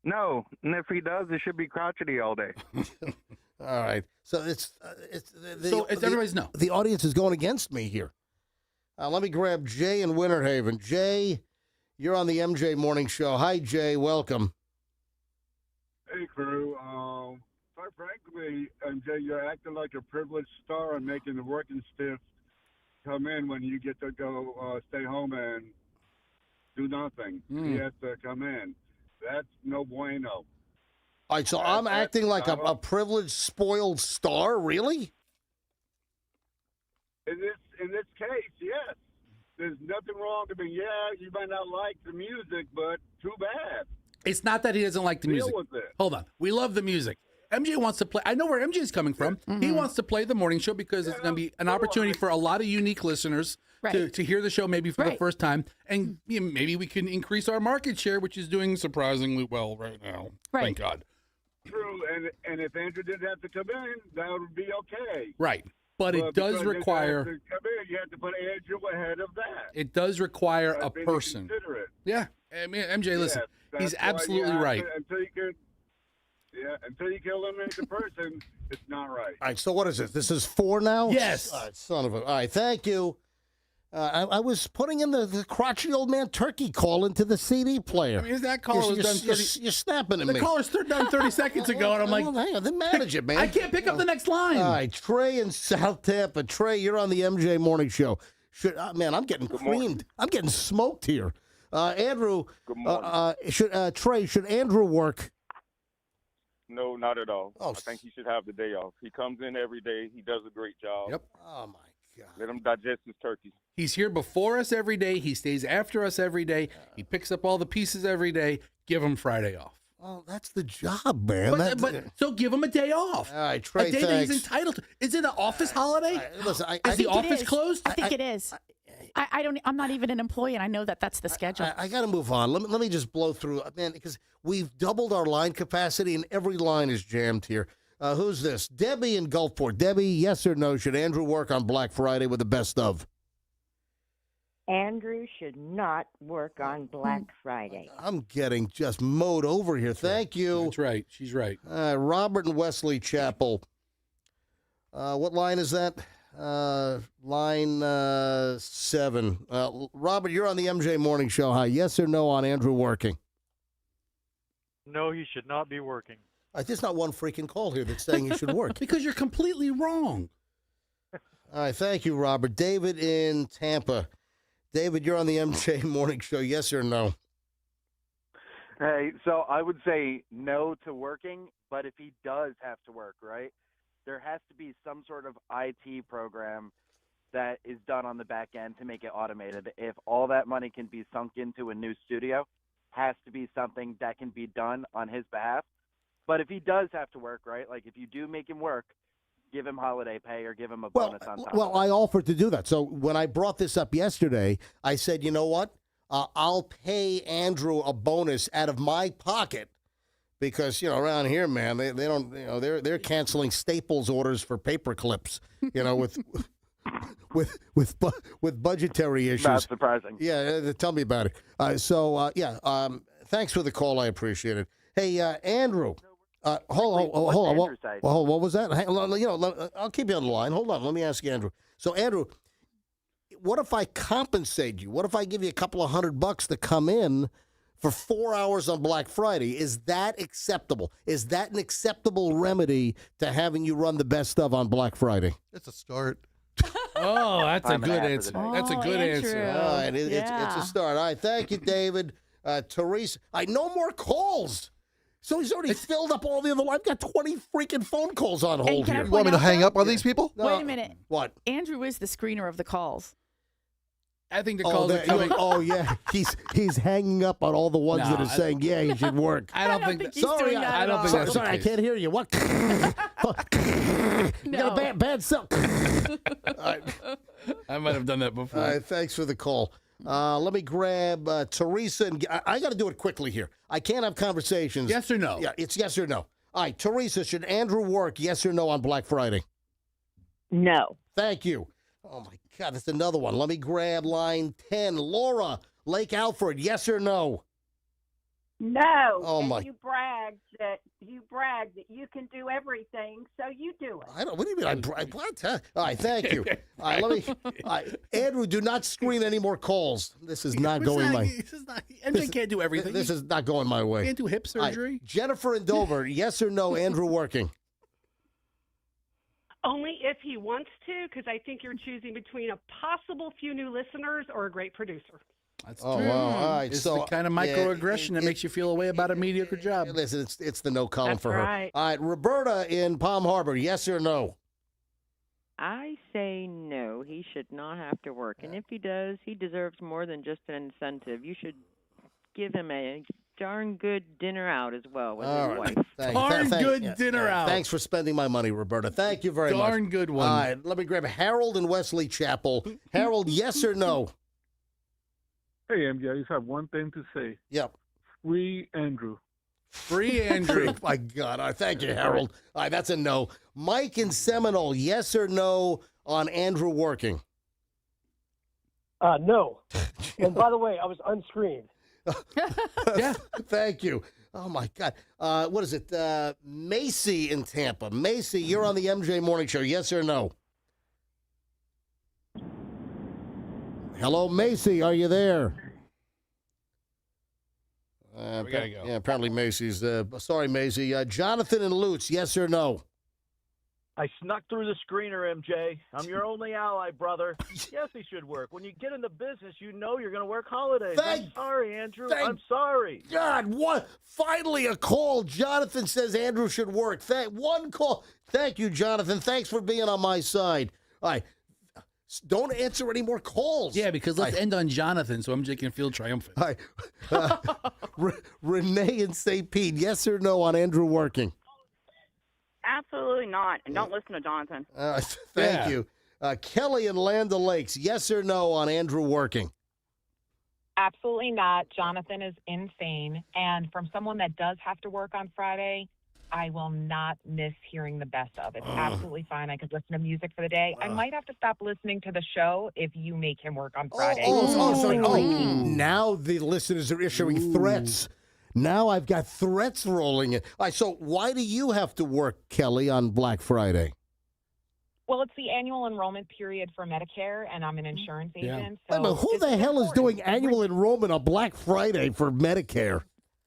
No, and if he does, it should be crotchety all day. All right. So it's everybody's no. The audience is going against me here. Let me grab Jay in Winter Haven. Jay, you're on the MJ Morning Show. Hi, Jay. Welcome. Hey, crew. Quite frankly, MJ, you're acting like a privileged star and making the working stiff come in when you get to go stay home and do nothing. He has to come in. That's no bueno. All right, so I'm acting like a privileged, spoiled star, really? In this case, yes. There's nothing wrong. I mean, yeah, you might not like the music, but too bad. It's not that he doesn't like the music. Deal with it. Hold on. We love the music. MJ wants to play. I know where MJ is coming from. Mm-hmm. He wants to play the morning show because it's going to be an opportunity for a lot of unique listeners to hear the show maybe for the first time. And maybe we can increase our market share, which is doing surprisingly well right now. Right. Thank God. True. And if Andrew didn't have to come in, that would be okay. Right. But it does require. To come in, you have to put Andrew ahead of that. It does require a person. Yeah. I mean, MJ, listen, he's absolutely right. Until you can. Yeah, Yeah, until you can eliminate the person, it's not right. All right, so what is it? This is 4 now? Yes. All right, son of a... All right, thank you. I was putting in the crotchety old man turkey call into the CD player. I mean, that call was done 30... You're snapping at the me. The call was done 30 seconds ago, and I'm like... Well, hang on, then manage it, man. I can't pick up the next line. All right, Trey in South Tampa. Trey, you're on the MJ Morning Show. Man, I'm getting creamed. I'm getting smoked here. Andrew, Good morning. Trey, should Andrew work? No, not at all. Oh, I think he should have the day off. He comes in every day. He does a great job. Yep. Oh, my God. Let him digest his turkey. He's here before us every day. He stays after us every day. He picks up all the pieces every day. Give him Friday off. Well, that's the job, man. So give him a day off. All right, Trey, a day that he's entitled to. Is it an office holiday? Listen, is the office closed? I think it is. I'm not even an employee, and I know that that's the schedule. I got to move on. Let me just blow through, man, because we've doubled our line capacity, and every line is jammed here. Who's this? Debbie in Gulfport. Debbie, yes or no? Should Andrew work on Black Friday with the best of? Andrew should not work on Black Friday. I'm getting just mowed over here. Thank you. That's right. She's right. Robert and Wesley Chapel. What line is that? Line 7. Robert, you're on the MJ Morning Show. Hi. Yes or no on Andrew working? No, he should not be working. There's not one freaking call here that's saying he should work. Because you're completely wrong. All right. Thank you, Robert. David in Tampa. David, you're on the MJ Morning Show. Yes or no? Hey, so I would say no to working, but if he does have to work, right, there has to be some sort of IT program that is done on the back end to make it automated. If all that money can be sunk into a new studio, has to be something that can be done on his behalf. But if he does have to work, right, like if you do make him work, give him holiday pay or give him a bonus on top. Well, I offered to do that. So when I brought this up yesterday, I said, you know what? I'll pay Andrew a bonus out of my pocket because, around here, man, they don't, they're canceling Staples orders for paper clips, with budgetary issues. Not surprising. Yeah, tell me about it. Thanks for the call. I appreciate it. Hey, Andrew. Hold on. What was that? I'll keep you on the line. Hold on. Let me ask you, Andrew. So, Andrew, what if I compensate you? What if I give you a couple of $100 to come in for 4 hours on Black Friday? Is that acceptable? Is that an acceptable remedy to having you run the best of on Black Friday? It's a start. Oh, that's a good answer. That's a good answer. All right, it's a start. All right, thank you, David. Teresa, no more calls. So he's already filled up all the other. I've got 20 freaking phone calls on hold here. You want me to hang up on these people? No. Wait a minute. What? Andrew is the screener of the calls. I think the calls are coming. Oh yeah, he's hanging up on all the ones that are saying he should work. I don't think. Sorry, I don't think that's the sorry. I case. can't hear you. What? You got a bad cell. I might have done that before. All right, thanks for the call. Let me grab Teresa. And I got to do it quickly here. I can't have conversations. Yes or no? Yeah, it's yes or no. All right, Teresa, should Andrew work, yes or no, on Black Friday? No. Thank you. Oh, my God, that's another one. Let me grab line 10. Laura, Lake Alfred, yes or no? No. Oh, and my. You brag that you can do everything, so you do it. I don't. What do you mean? What? Huh? All right, thank you. All right, Andrew, do not screen any more calls. This is not going my. MJ can't do everything. This is not going my way. Can't do hip surgery. Right, Jennifer and Dover, yes or no? Andrew working. Only if he wants to, because I think you're choosing between a possible few new listeners or a great producer. That's true. Wow. All right. It's So the kind of microaggression that makes you feel a way about a mediocre job. Listen, it's the no column That's for her. right. All right, Roberta in Palm Harbor, yes or no? I say no. He should not have to work. And if he does, he deserves more than just an incentive. You should give him a darn good dinner out as well with his wife. Dinner out. Thanks for spending my money, Roberta. Thank you very much. Darn good one. All right, let me grab Harold in Wesley Chapel. Harold, yes or no? Hey, MJ, I just have one thing to say. Yep. Free Andrew. Free Andrew. Oh, my God. All right, thank you, Harold. All right, that's a no. Mike in Seminole, yes or no on Andrew working? No. And by the way, I was unscreened. Yeah. Thank you. Oh, my God. What is it? Macy in Tampa. Macy, you're on the MJ Morning Show. Yes or no? Hello, Macy. Are you there? We gotta go. Yeah, apparently Macy's. Sorry, Macy. Jonathan and Lutz, yes or no? I snuck through the screener, MJ. I'm your only ally, brother. Yes, he should work. When you get in the business, you know you're going to work holidays. I'm sorry, Andrew. I'm sorry. God, what? Finally a call. Jonathan says Andrew should work. One call. Thank you, Jonathan. Thanks for being on my side. All right. Don't answer any more calls. Yeah, because let's end on Jonathan so MJ can feel triumphant. All right. Renee and St. Pete, yes or no on Andrew working? Absolutely not. And don't listen to Jonathan. Thank you. Kelly and Land O'Lakes, yes or no on Andrew working? Absolutely not. Jonathan is insane. And from someone that does have to work on Friday, I will not miss hearing the best of. It's absolutely fine. I could listen to music for the day. I might have to stop listening to the show if you make him work on Friday. Now the listeners are issuing threats. Now I've got threats rolling in. All right, so why do you have to work, Kelly, on Black Friday? Well, it's the annual enrollment period for Medicare, and I'm an insurance agent. Wait a minute, who the hell is doing annual enrollment on Black Friday for Medicare?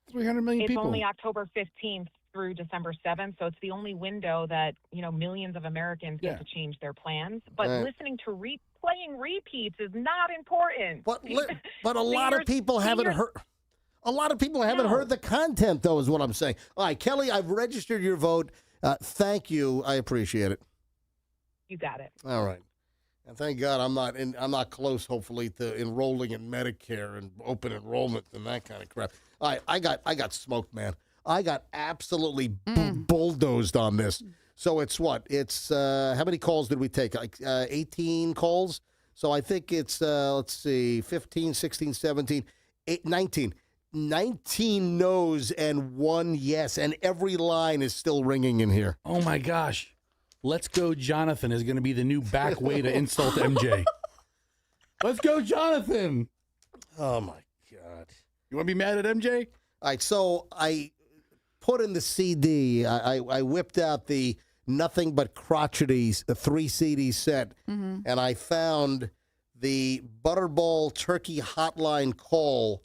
300 million people. It's only October 15th through December 7th, so it's the only window that, millions of Americans get to change their plans. But listening to playing repeats is not important. But a lot of people haven't heard. A lot of people haven't heard the content, though, is what I'm saying. All right, Kelly, I've registered your vote. Thank you. I appreciate it. You got it. All right. And thank God I'm not close, hopefully, to enrolling in Medicare and open enrollment and that kind of crap. All right, I got smoked, man. I got absolutely bulldozed on this. So it's what? It's how many calls did we take? Like 18 calls? So I think it's, let's see, 15, 16, 17, 19. 19 no's and 1 yes, and every line is still ringing in here. Oh, my gosh. Let's Go Jonathan is going to be the new back way to insult MJ. Let's go, Jonathan. Oh, my God. You want to be mad at MJ? All right, so I put in the CD. I whipped out the Nothing But Crotcheties, the 3 CD set, and I found the Butterball Turkey Hotline call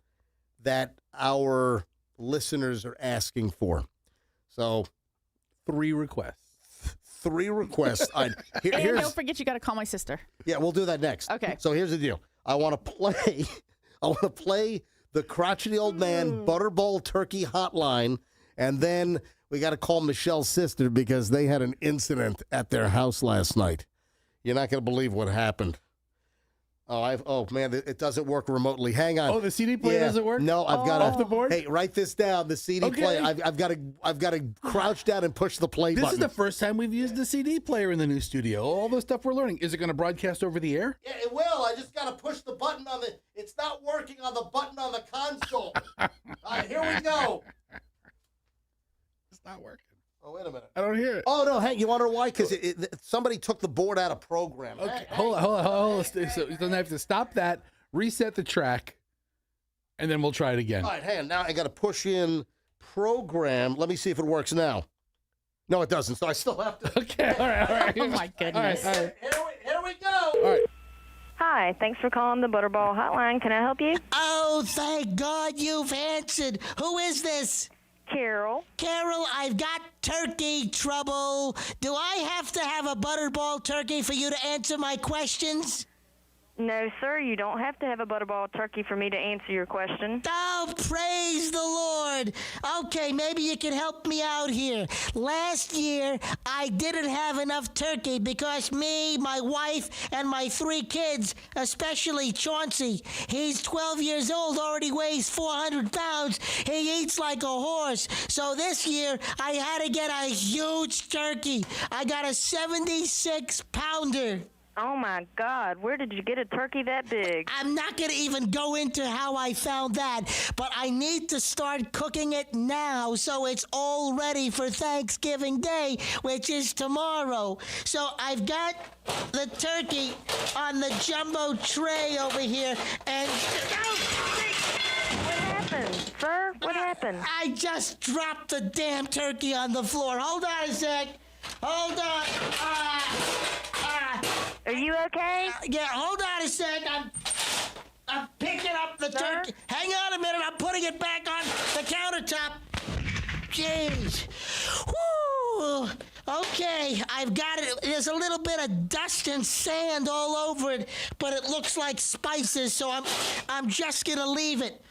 that our listeners are asking for. So 3 requests. 3 requests. And don't forget, you got to call my sister. Yeah, we'll do that next. Okay. So here's the deal. I want to play the crotchety old man Butterball Turkey Hotline, and then we got to call Michelle's sister because they had an incident at their house last night. You're not going to believe what happened. Oh man, it doesn't work remotely. Hang on. Oh, the CD player doesn't work? No, I've got off the board. Hey, write this down. The CD player. I've got to crouch down and push the play button. This is the first time we've used the CD player in the new studio. All the stuff we're learning. Is it going to broadcast over the air? Yeah, it will. I just got to push the button on the. It's not working on the button on the console. All right, here we go. It's not working. Oh, wait a minute. I don't hear it. Oh, no, hey, you want to know why? Because somebody took the board out of program. Okay, hold on. So you don't have to stop that, reset the track, and then we'll try it again. All right, hang on. Now I got to push in program. Let me see if it works now. No, it doesn't. So I still have to. Okay, all right. Oh, my goodness. All right. Here we go. All right. Hi, thanks for calling the Butterball Hotline. Can I help you? Oh, thank God you've answered. Who is this? Carol. Carol, I've got turkey trouble. Do I have to have a Butterball turkey for you to answer my questions? No, sir, you don't have to have a Butterball turkey for me to answer your question. Oh, praise the Lord. Okay, maybe you can help me out here. Last year, I didn't have enough turkey because me, my wife, and my 3 kids, especially Chauncey, he's 12 years old, already weighs 400 pounds. He eats like a horse. So this year, I had to get a huge turkey. I got a 76-pounder. Oh, my God. Where did you get a turkey that big? I'm not going to even go into how I found that, but I need to start cooking it now so it's all ready for Thanksgiving Day, which is tomorrow. So I've got the turkey on the jumbo tray over here, and... What happened? Sir, what happened? I just dropped the damn turkey on the floor. Hold on a sec. Hold on. Are you okay? Yeah, hold on a sec. I'm picking up the turkey. Hang on a minute. I'm putting it back on the countertop. Jeez. Woo. Okay, I've got it. There's a little bit of dust and sand all over it, but it looks like spices, so I'm just gonna leave it.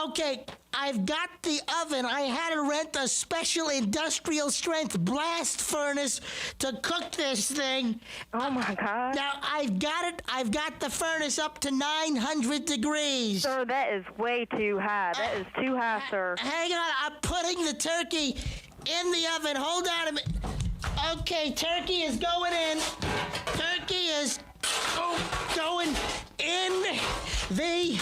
Okay, I've got the oven. I had to rent a special industrial strength blast furnace to cook this thing. Oh my God. Now I've got it. I've got the furnace up to 900 degrees. Sir, that is way too high. That is too high, sir. Hang on, I'm putting the turkey in the oven. Hold on a minute. Okay, turkey is going in. Turkey is going in the...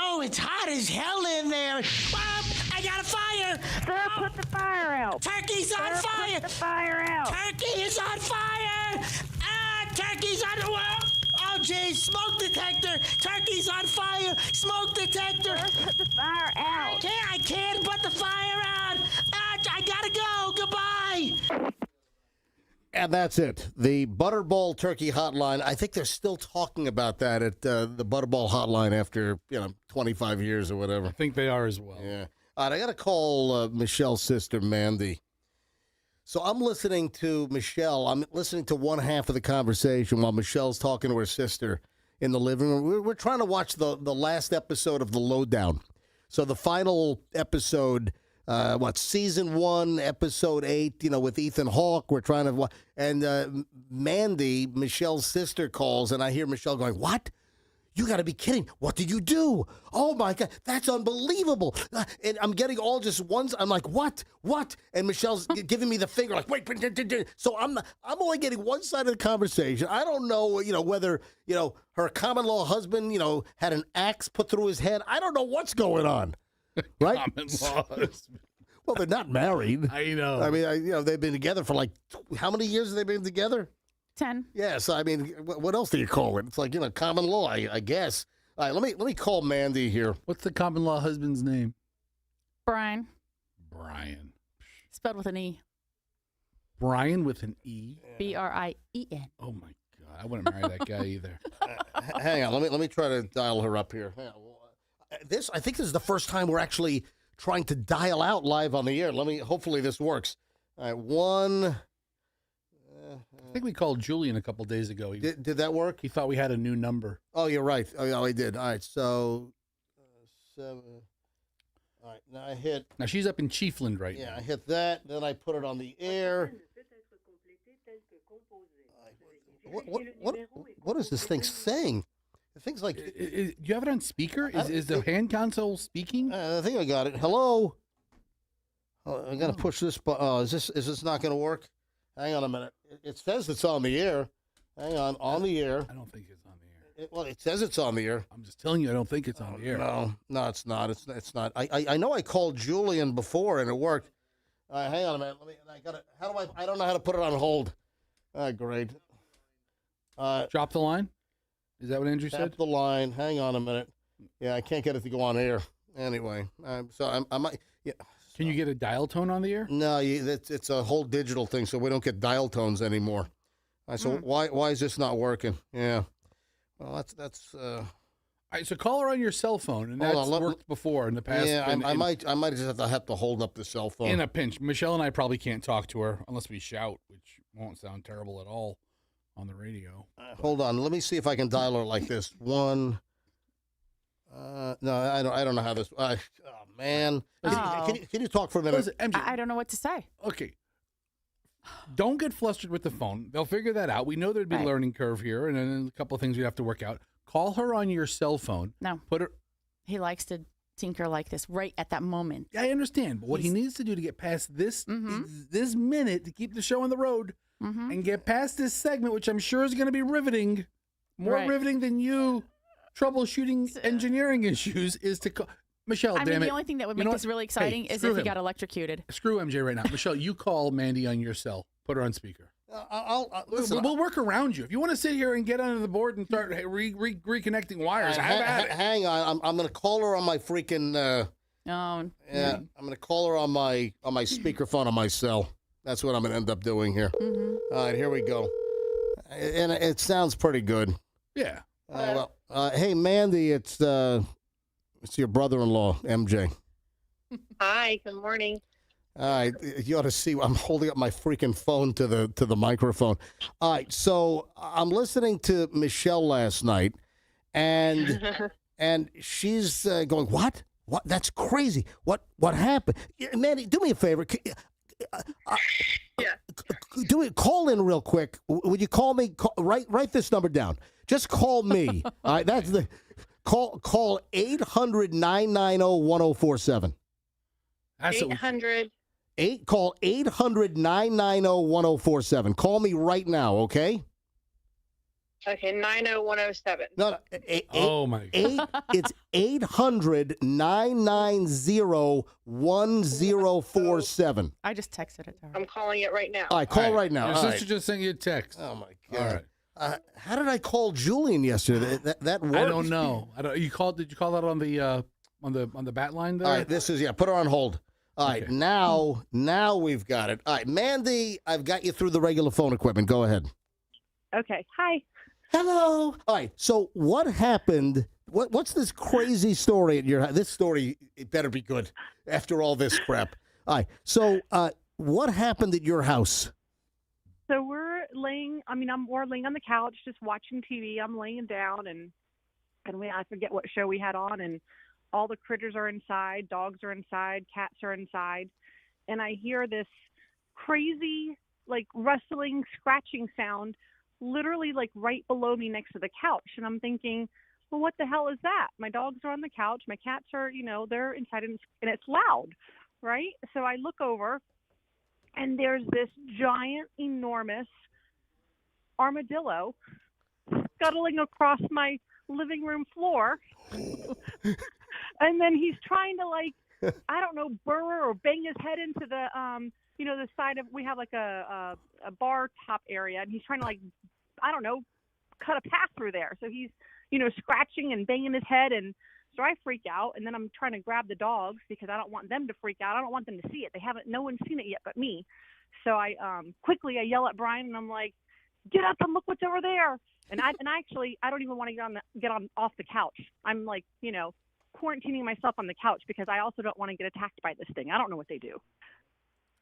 Oh, it's hot as hell in there. Oh, I got a fire. Sir, put the fire out. Turkey's on fire. Put the fire out. Turkey is on fire. Turkey's on... Oh, geez, smoke detector. Turkey's on fire. Smoke detector. Sir, put the fire out. I can't put the fire out. I gotta go. Goodbye. And that's it. The Butterball Turkey Hotline. I think they're still talking about that at the Butterball Hotline after 25 years or whatever. I think they are as well. Yeah. All right, I got to call Michelle's sister, Mandy. So I'm listening to Michelle. I'm listening to one half of the conversation while Michelle's talking to her sister in the living room. We're trying to watch the last episode of The Lowdown. So the final episode... season 1, episode 8, with Ethan Hawke. We're trying to, and Mandy, Michelle's sister, calls, and I hear Michelle going, "What? You got to be kidding. What did you do? Oh, my God, that's unbelievable." And I'm getting all just ones. I'm like, what? And Michelle's giving me the finger, like, wait. So I'm only getting one side of the conversation. I don't know, whether, her common law husband, had an axe put through his head. I don't know what's going on. Right? Common law. Well, they're not married. I know. I mean, they've been together for how many years have they been together? 10. Yes. I mean, what else do you call it? It's like, common law, I guess. All right, let me call Mandy here. What's the common law husband's name? Brian. Brian. Spelled with an E. Brian with an E? Brien. Oh, my God. I wouldn't marry that guy either. Hang on. Let me try to dial her up here. I think this is the first time we're actually trying to dial out live on the air. Hopefully this works. All right, one. I think we called Julian a couple days ago. Did that work? He thought we had a new number. Oh, you're right. Oh, I did. All right, so 7. All right, now I hit. Now she's up in Chiefland right now. Yeah, I hit that. Then I put it on the air. What is this thing saying? The thing's like. Do you have it on speaker? Is the hand console speaking? I think I got it. Hello. Oh, I got to push this button. Oh, is this not going to work? Hang on a minute. It says it's on the air. Hang on the air. I don't think it's on the air. Well, it says it's on the air. I'm just telling you, I don't think it's on the air. No, it's not. It's not. I know I called Julian before and it worked. Hang on a minute. I don't know how to put it on hold. Great. Drop the line? Is that what Andrew said? Tap the line. Hang on a minute. Yeah, I can't get it to go on air. Anyway, so I might. Yeah. Can you get a dial tone on the air? No, it's a whole digital thing, so we don't get dial tones anymore. So why is this not working? Yeah. Well, that's. All right, so call her on your cell phone, and that's worked before in the past. Yeah, I might just have to hold up the cell phone in a pinch. Michelle and I probably can't talk to her unless we shout, which won't sound terrible at all on the radio. Hold on, let me see if I can dial her like this. One. No, I don't know how this. Oh man, can you talk for a minute? Listen, MJ, I don't know what to say. Okay. Don't get flustered with the phone. They'll figure that out. We know there'd be a learning curve here, and then a couple of things we have to work out. Call her on your cell phone. No. Put her. He likes to tinker like this right at that moment. Yeah, I understand, but what he needs to do to get past this this minute to keep the show on the road and get past this segment, which I'm sure is going to be riveting, more riveting than you troubleshooting engineering issues, is to call. Michelle, I mean, the only thing that would make this really exciting is if he got electrocuted. Screw MJ right now. Michelle, you call Mandy on your cell. Put her on speaker. Listen, we'll work around you. If you want to sit here and get under the board and start reconnecting wires, hang on. I'm going to call her on my freaking Oh, Yeah, I'm going to call her on my speakerphone on my cell. That's what I'm going to end up doing here. Mm-hmm. All right, here we go. And it sounds pretty good. Yeah. Hey, Mandy, it's your brother-in-law, MJ. Hi, good morning. All right, you ought to see. I'm holding up my freaking phone to the microphone. All right, so I'm listening to Michelle last night, and she's going, "What? What? That's crazy. What happened?" Mandy, do me a favor. Do it. Call in real quick. Would you call me? Write this number down. Just call me. All right, that's the call. 800-990-1047. 800. Call 800-990-1047. Call me right now, okay? Okay, 90107. No. Oh my God. It's 800-990-1047. I just texted it to her. I'm calling it right now. All right, call right now. Your All sister right. just sent you a text. Oh my God. All right. How did I call Julian yesterday? That worked. I don't know. Did you call that on the bat line there? All right, put her on hold. All right, Okay. now we've got it. All right, Mandy, I've got you through the regular phone equipment. Go ahead. Okay, hi. Hello. All right, so what happened? What's this crazy story at your house? This story, it better be good after all this crap. All right, so what happened at your house? So we're laying on the couch just watching TV. I'm laying down and I forget what show we had on, and all the critters are inside, dogs are inside, cats are inside, and I hear this crazy like rustling, scratching sound literally like right below me next to the couch. And I'm thinking, well, what the hell is that? My dogs are on the couch, my cats are, they're inside, and it's loud, right? So I look over, and there's this giant, enormous armadillo scuttling across my living room floor. And then he's trying to burrow or bang his head into the the side of, we have like a bar top area, and he's trying to cut a path through there. So he's scratching and banging his head, and so I freak out, and then I'm trying to grab the dogs because I don't want them to freak out. I don't want them to see it. No one's seen it yet but me. So I quickly yell at Brian, and I'm like, "Get up and look what's over there!" And I don't even want to get off the couch. I'm like, quarantining myself on the couch because I also don't want to get attacked by this thing. I don't know what they do.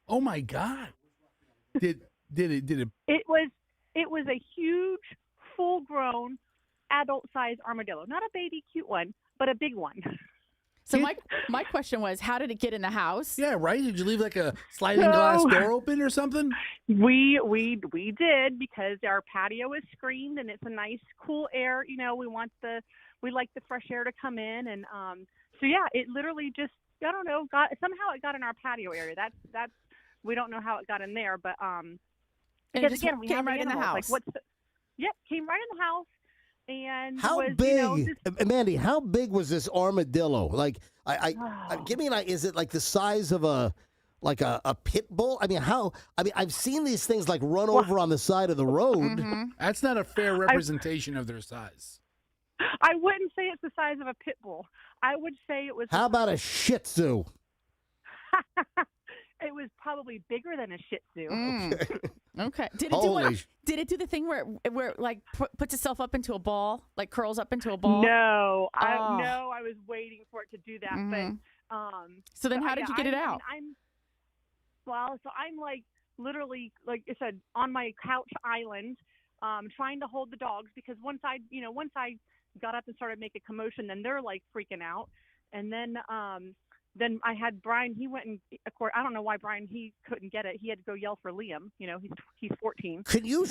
Oh my God! Did it? It was a huge, full-grown, adult-sized armadillo. Not a baby, cute one, but a big one. So my question was, how did it get in the house? Yeah, right. Did you leave like a sliding glass door open or something? We did, because our patio is screened and it's a nice, cool air. We like the fresh air to come in, and so yeah, it literally just, I don't know, somehow it got in our patio area. That's we don't know how it got in there, but because again, we have right in the house. Came right in the house. And how big, Mandy? How big was this armadillo? Like, give me an idea. Is it like the size of a pit bull? I've seen these things like run over on the side of the road. Mm-hmm. That's not a fair representation of their size. I wouldn't say it's the size of a pit bull. I would say it was. How about a Shih Tzu? It was probably bigger than a Shih Tzu. Okay. Did it do the thing where it like puts itself up into a ball, like curls up into a ball? No, I was waiting for it to do that. Mm-hmm. But so then, how did you get it out? I'm like literally, like I said, on my couch island, trying to hold the dogs, because once I got up and started making commotion, then they're like freaking out, and then I had Brian. He went and, of course, I don't know why Brian, he couldn't get it. He had to go yell for Liam. He's 14. Can you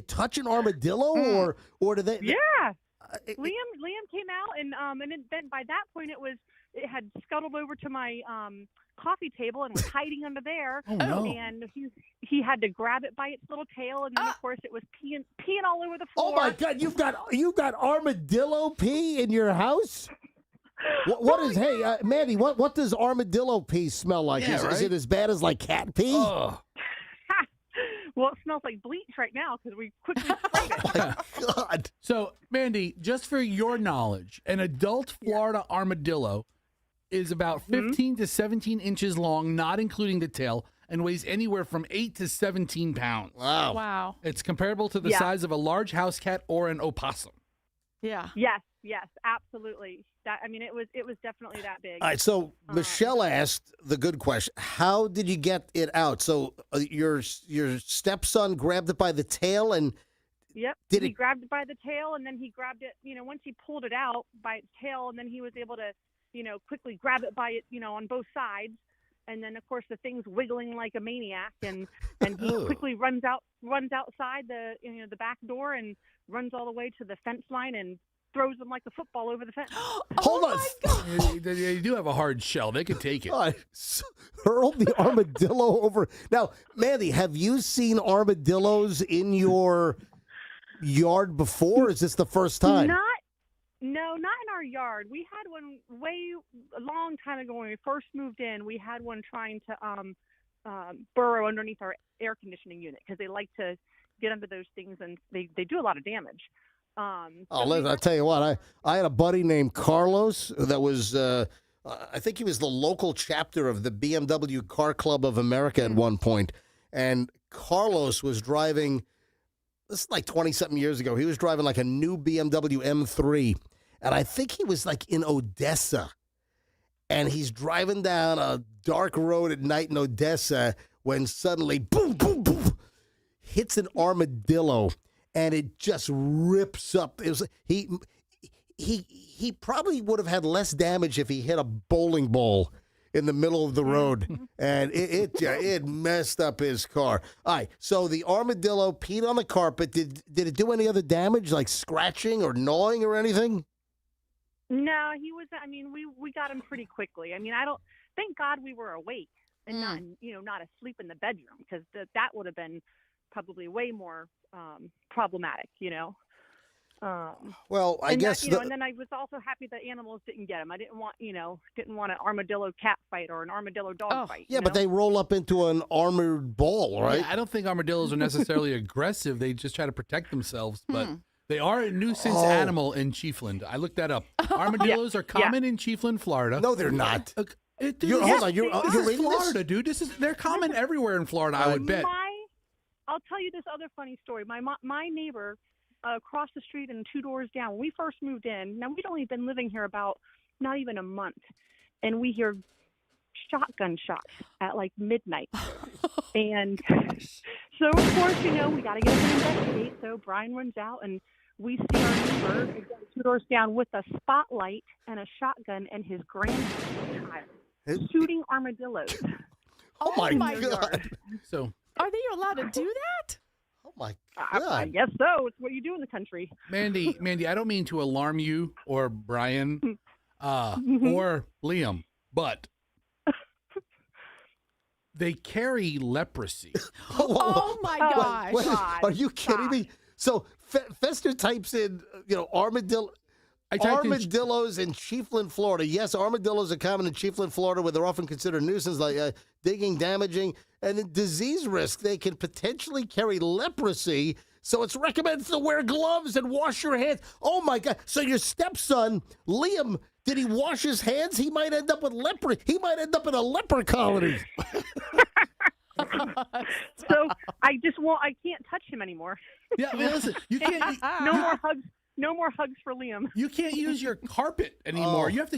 touch an armadillo or do they? Yeah. Liam came out, and then by that point it had scuttled over to my coffee table and was hiding under there. Oh, no. And he had to grab it by its little tail, and then of course it was peeing all over the floor. Oh my God! You've got armadillo pee in your house? What is? Hey, Mandy, what does armadillo pee smell like? Yeah, Is it as bad as like cat pee? Oh. Well, it smells like bleach right now because we quickly sprayed it. Oh my God! So, Mandy, just for your knowledge, an adult Florida armadillo is about 15 to 17 inches long, not including the tail, and weighs anywhere from 8 to 17 pounds. Wow. Wow. It's comparable to the size of a large house cat or an opossum. Yeah. Yes, absolutely. It was definitely that big. All right, so Michelle asked the good question. How did you get it out? So your stepson grabbed it by the tail and Yep. He grabbed it by the tail, and then he grabbed it, once he pulled it out by its tail, and then he was able to, quickly grab it by it, on both sides. And then, of course, the thing's wiggling like a maniac, and he quickly runs outside the back door and runs all the way to the fence line and throws them like a football over the fence. Hold on. They do have a hard shell. They can take it. Hurl the armadillo over. Now, Mandy, have you seen armadillos in your yard before? Or is this the first time? Not in our yard. We had one a long time ago when we first moved in. We had one trying to burrow underneath our air conditioning unit because they like to get under those things, and they do a lot of damage. Listen, I'll tell you what. I had a buddy named Carlos that was, I think he was the local chapter of the BMW Car Club of America at one point, and Carlos was driving. This is like 20-something years ago. He was driving like a new BMW M3, and I think he was like in Odessa, and he's driving down a dark road at night in Odessa when suddenly, boom, boom, boom, hits an armadillo, and it just rips up. It was he probably would have had less damage if he hit a bowling ball in the middle of the road, and it messed up his car. All right, so the armadillo peed on the carpet. Did it do any other damage, like scratching or gnawing or anything? No, he was. We got him pretty quickly. Thank God we were awake and not asleep in the bedroom, because that would have been probably way more problematic. Well, I guess. And then I was also happy that animals didn't get him. I didn't want an armadillo cat fight or an armadillo dog fight. Yeah, but they roll up into an armored ball, right? Yeah, I don't think armadillos are necessarily aggressive. They just try to protect themselves, but they are a nuisance animal in Chiefland. I looked that up. Armadillos are common in Chiefland, Florida. No, they're not. Hold on, you're in Florida, dude. They're common everywhere in Florida, I would bet. I'll tell you this other funny story. My neighbor across the street and 2 doors down, when we first moved in, now we'd only been living here about not even a month, and we hear shotgun shots at like midnight. And so, of course, we got to get up and investigate. So Brian runs out, and we see our neighbor 2 doors down with a spotlight and a shotgun and his grandchild shooting armadillos. Oh my God. So are they allowed to do that? Oh my God. I guess so. It's what you do in the country. Mandy, I don't mean to alarm you or Brian or Liam, but they carry leprosy. Oh my gosh. Wait, are you kidding me? So Fester types in, armadillo. Armadillos in Chiefland, Florida. Yes, armadillos are common in Chiefland, Florida, where they're often considered a nuisance, like digging, damaging, and in disease risk. They can potentially carry leprosy, so it's recommended to wear gloves and wash your hands. Oh, my God. So your stepson, Liam, did he wash his hands? He might end up with leprosy. He might end up in a leper colony. So I can't touch him anymore. Yeah, listen, you can't. No more hugs. No more hugs for Liam. You can't use your carpet anymore. You have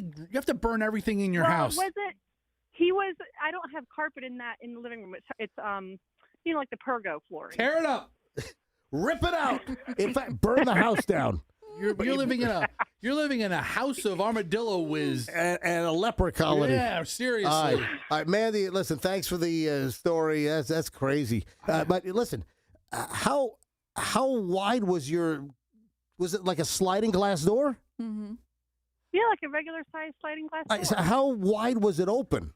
to burn everything in your house. I don't have carpet in the living room. It's like the pergo flooring. Tear it up. Rip it out. In fact, burn the house down. You're living in a house of armadillo whiz and a leper colony. Yeah, seriously. All right, Mandy. Listen, thanks for the story. That's crazy. But listen, how wide was your? Was it like a sliding glass door? Mm-hmm. Yeah, like a regular size sliding glass door. So how wide was it open?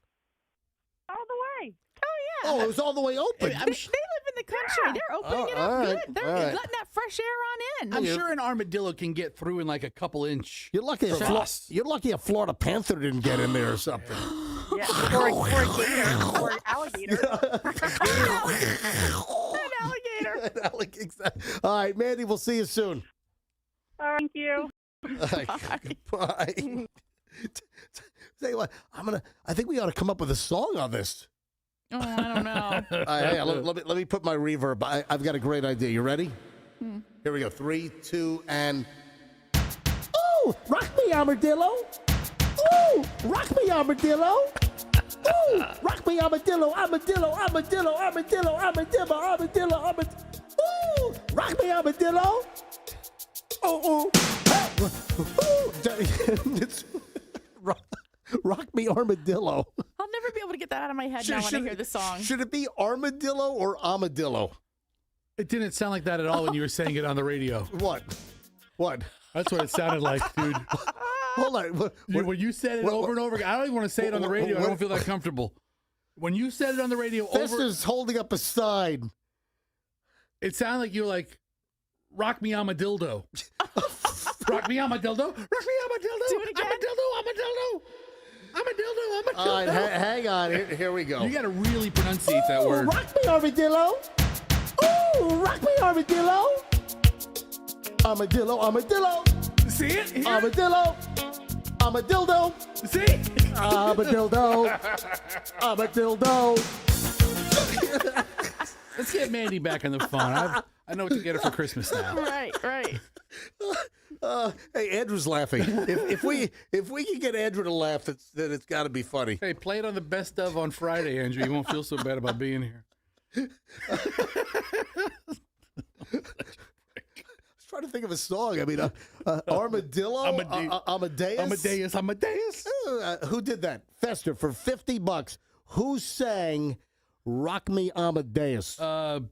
All the way. Oh, yeah. Oh, it was all the way open. They live in the country. Yeah. They're opening it up good. They're letting that fresh air on in. I'm sure an armadillo can get through in like a couple inch. You're lucky a Florida Panther didn't get in there or something. Yeah, or a gator, or an alligator. An alligator. All right, Mandy, we'll see you soon. Thank you. Bye. Tell you what, I think we ought to come up with a song on this. Oh, I don't know. Hang on, let me put my reverb. I've got a great idea. You ready? Here we go. 3, 2, and. Ooh, rock me, armadillo. Ooh, rock me, armadillo. Ooh, rock me, armadillo, armadillo, armadillo, armadillo, armadillo, armadillo, armadillo. Ooh, rock me, armadillo. Oh, it's rock me, armadillo. I'll never be able to get that out of my head now when I hear the song. Should it be armadillo or armadillo? It didn't sound like that at all when you were saying it on the radio. What? That's what it sounded like, dude. Hold on. When you said it over and over again, I don't even want to say it on the radio. I don't feel that comfortable. When you said it on the radio Fester's holding up a sign. It sounded like you were like, rock me, I'm a dildo. Rock me, I'm a dildo. Rock me, I'm a dildo. Do it again. I'm a dildo. I'm a dildo. I'm a dildo. I'm a dildo. All right, hang on. Here we go. You got to really pronunciate that word. Rock me, armadillo. Ooh, rock me, armadillo. Armadillo, armadillo. See it? Armadillo. I'm a dildo. See? I'm a dildo. I'm a dildo. Let's get Mandy back on the phone. I know what to get her for Christmas now. Right. Hey, Andrew's laughing. If we can get Andrew to laugh, then it's got to be funny. Hey, play it on the best of on Friday, Andrew. You won't feel so bad about being here. Trying to think of a song. I mean, Armadillo, Amadeus. Amadeus. Who did that? Fester for $50. Who sang "Rock Me, Amadeus"? A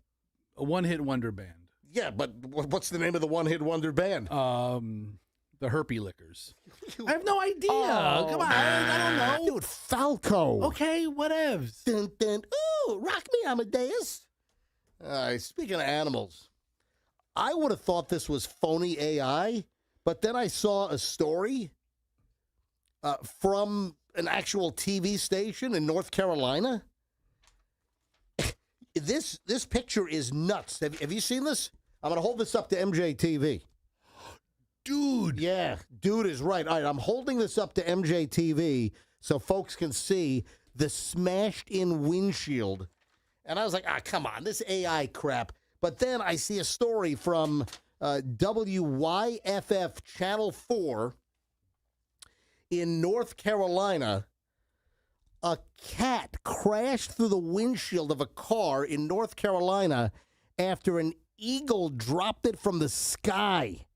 one-hit wonder band. Yeah, but what's the name of the one-hit wonder band? The Herpy Lickers. I have no idea. Come on, I don't know. Dude, Falco. Okay, whatevs. Dun, dun. Ooh, rock me, Amadeus. Speaking of animals. I would have thought this was phony AI, but then I saw a story from an actual TV station in North Carolina. This picture is nuts. Have you seen this? I'm going to hold this up to MJTV. Dude. Yeah, dude is right. All right, I'm holding this up to MJTV so folks can see the smashed-in windshield. And I was like, come on, this AI crap. But then I see a story from WYFF Channel 4 in North Carolina. A cat crashed through the windshield of a car in North Carolina after an eagle dropped it from the sky.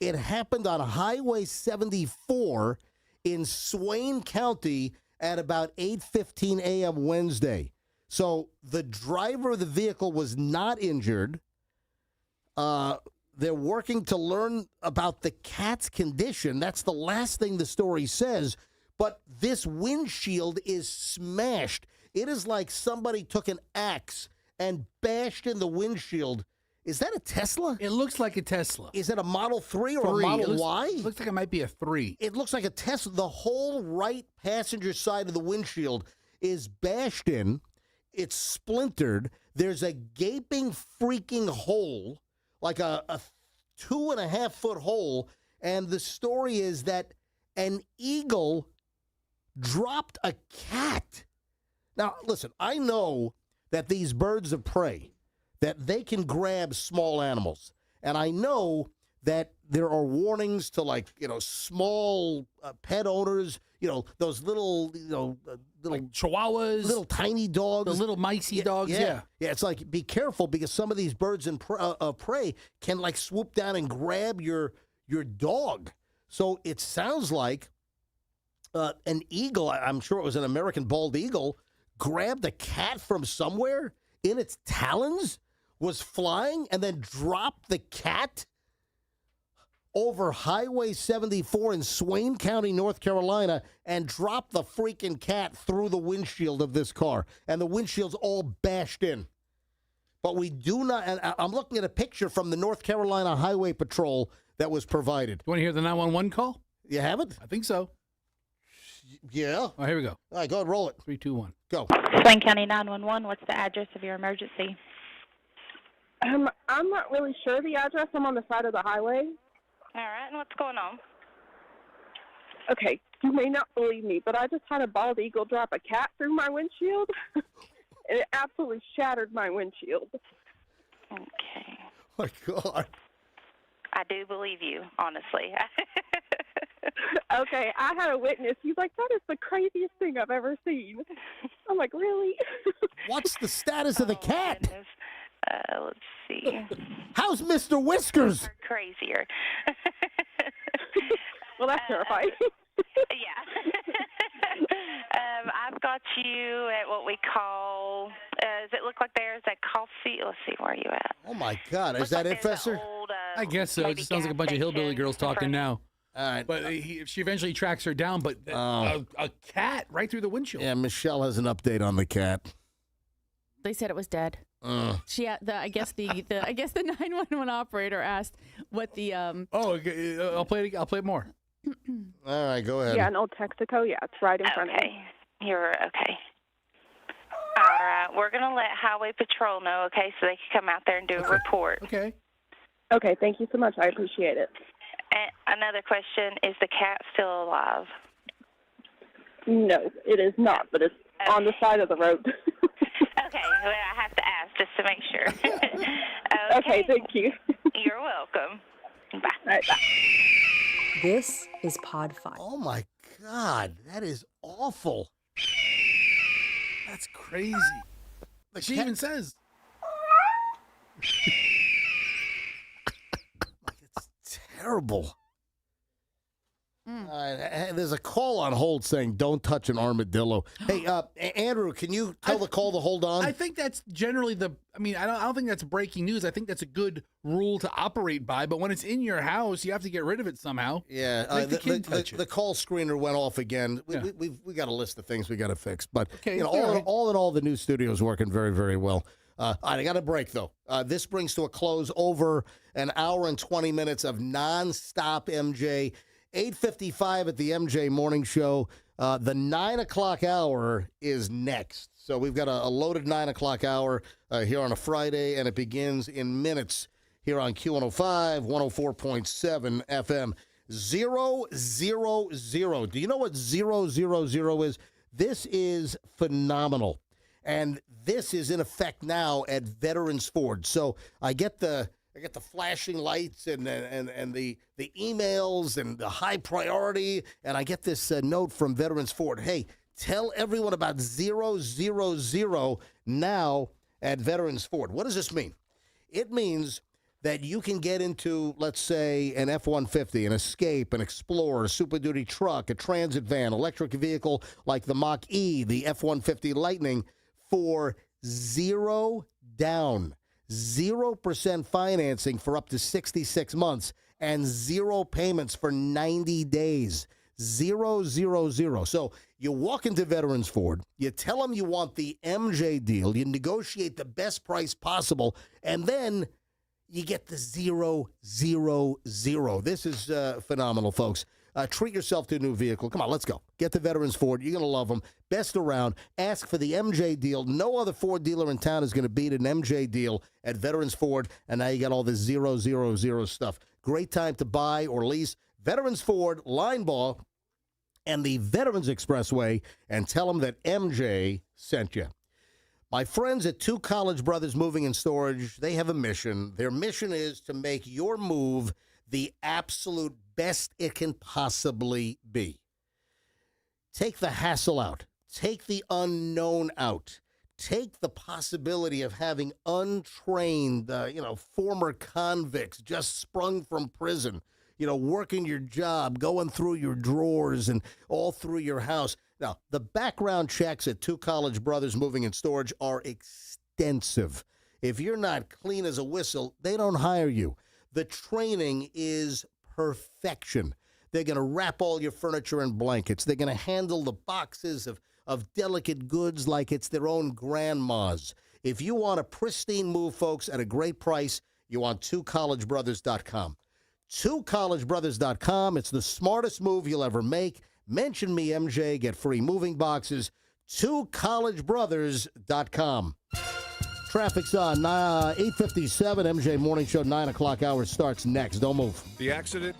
It happened on Highway 74 in Swain County at about 8:15 a.m. Wednesday. So the driver of the vehicle was not injured. They're working to learn about the cat's condition. That's the last thing the story says. But this windshield is smashed. It is like somebody took an axe and bashed in the windshield. Is that a Tesla? It looks like a Tesla. Is it a Model 3 or a Model Y? It looks like it might be a 3. It looks like a Tesla. The whole right passenger side of the windshield is bashed in. It's splintered. There's a gaping freaking hole, like a 2.5-foot hole. And the story is that an eagle dropped a cat. Now, listen, I know that these birds of prey, that they can grab small animals. And I know that there are warnings to, like, small pet owners, those little, little like chihuahuas, little tiny dogs, the little micey dogs. Yeah. It's like, be careful because some of these birds of prey can, like, swoop down and grab your dog. So it sounds like an eagle, I'm sure it was an American bald eagle, grabbed a cat from somewhere in its talons, was flying, and then dropped the cat over Highway 74 in Swain County, North Carolina, and dropped the freaking cat through the windshield of this car. And the windshield's all bashed in. But we do not, and I'm looking at a picture from the North Carolina Highway Patrol that was provided. You want to hear the 911 call? You have it? I think so. Yeah. Oh, here we go. All right, go ahead, roll it. 3, 2, 1. Go. Swain County 911, what's the address of your emergency? I'm not really sure the address. I'm on the side of the highway. All right, and what's going on? Okay, you may not believe me, but I just had a bald eagle drop a cat through my windshield. And it absolutely shattered my windshield. Okay. My God. I do believe you, honestly. Okay, I had a witness. He's like, that is the craziest thing I've ever seen. I'm like, really? What's the status of the cat? Goodness. Let's see. How's Mr. Whiskers? Crazier. Well, that's terrifying. Yeah. I've got you at what we call, does it look like there's a coffee? Let's see, where are you at? Oh, my God. Is that it, Fester? I guess so. It just sounds like a bunch of hillbilly girls talking now. All right. But she eventually tracks her down, but a cat right through the windshield. Yeah, Michelle has an update on the cat. They said it was dead. I guess the 911 operator asked what the I'll play it more. All right, go ahead. Yeah, in Old Texaco. Yeah, it's right in front of me. You're okay. All right, we're going to let Highway Patrol know, okay, so they can come out there and do a report. Okay. Okay, thank you so much. I appreciate it. And another question, is the cat still alive? No, it is not, but it's on the side of the road. Okay, well, I have to ask just to make sure. Okay, thank you. You're welcome. Bye. All right, bye. This is Pod 5. Oh, my God. That is awful. That's crazy. Like she even says. It's terrible. There's a call on hold saying, don't touch an armadillo. Hey, Andrew, can you tell the call to hold on? I think that's generally I don't think that's breaking news. I think that's a good rule to operate by. But when it's in your house, you have to get rid of it somehow. Yeah, the call screener went off again. We got a list of things we got to fix. But all in all, the new studio is working very, very well. I got a break, though. This brings to a close over an hour and 20 minutes of nonstop MJ. 8:55 at the MJ Morning Show. The 9 o'clock hour is next. So we've got a loaded 9 o'clock hour here on a Friday, and it begins in minutes here on Q105, 104.7 FM. 000. Do you know what 000 is? This is phenomenal. And this is in effect now at Veterans Ford. So I get the flashing lights and the emails and the high priority, and I get this note from Veterans Ford. Hey, tell everyone about 000 now at Veterans Ford. What does this mean? It means that you can get into, let's say, an F-150, an Escape, an Explorer, a Super Duty truck, a transit van, electric vehicle like the Mach-E, the F-150 Lightning for $0 down. 0% financing for up to 66 months and 0 payments for 90 days. 000. So you walk into Veterans Ford, you tell them you want the MJ deal, you negotiate the best price possible, and then you get the 000. This is phenomenal, folks. Treat yourself to a new vehicle. Come on, let's go. Get to Veterans Ford. You're going to love them. Best around. Ask for the MJ deal. No other Ford dealer in town is going to beat an MJ deal at Veterans Ford. And now you got all this 000 stuff. Great time to buy or lease. Veterans Ford, Linebaugh, and the Veterans Expressway. And tell them that MJ sent you. My friends at Two College Brothers Moving and Storage, they have a mission. Their mission is to make your move the absolute best it can possibly be. Take the hassle out. Take the unknown out. Take the possibility of having untrained, former convicts just sprung from prison, working your job, going through your drawers and all through your house. Now, the background checks at Two College Brothers Moving and Storage are extensive. If you're not clean as a whistle, they don't hire you. The training is perfection. They're going to wrap all your furniture in blankets. They're going to handle the boxes of delicate goods like it's their own grandma's. If you want a pristine move, folks, at a great price, you want twocollegebrothers.com. Twocollegebrothers.com. It's the smartest move you'll ever make. Mention me, MJ. Get free moving boxes. Twocollegebrothers.com. Traffic's on 8:57. MJ Morning Show, 9 o'clock hour starts next. Don't move. The accident.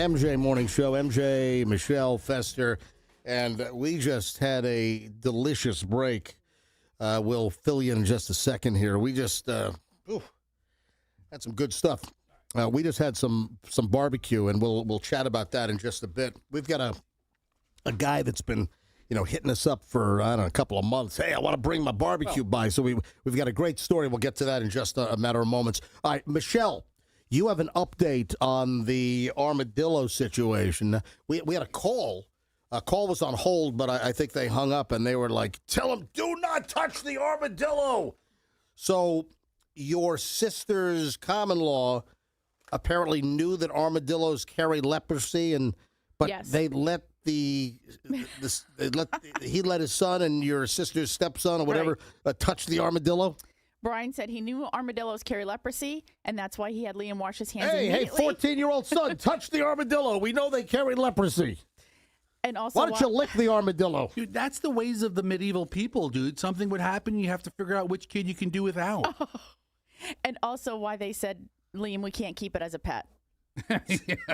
MJ Morning Show. MJ, Michelle, Fester, and we just had a delicious break. We'll fill you in just a second here. We just had some good stuff. We just had some barbecue, and we'll chat about that in just a bit. We've got a guy that's been hitting us up for, I don't know, a couple of months. Hey, I want to bring my barbecue by. So we've got a great story. We'll get to that in just a matter of moments. All right, Michelle, you have an update on the armadillo situation. We had a call. A call was on hold, but I think they hung up, and they were like, tell them, do not touch the armadillo. So your sister's common law apparently knew that armadillos carry leprosy, but Yes. they let he let his son and your sister's stepson or whatever touch the armadillo. Brian said he knew armadillos carry leprosy, and that's why he had Liam wash his hands Hey, immediately. 14-year-old son, touch the armadillo. We know they carry leprosy. And also, Why don't you lick the armadillo? Dude, that's the ways of the medieval people, dude. Something would happen, you have to figure out which kid you can do without. And also why they said, Liam, we can't keep it as a pet.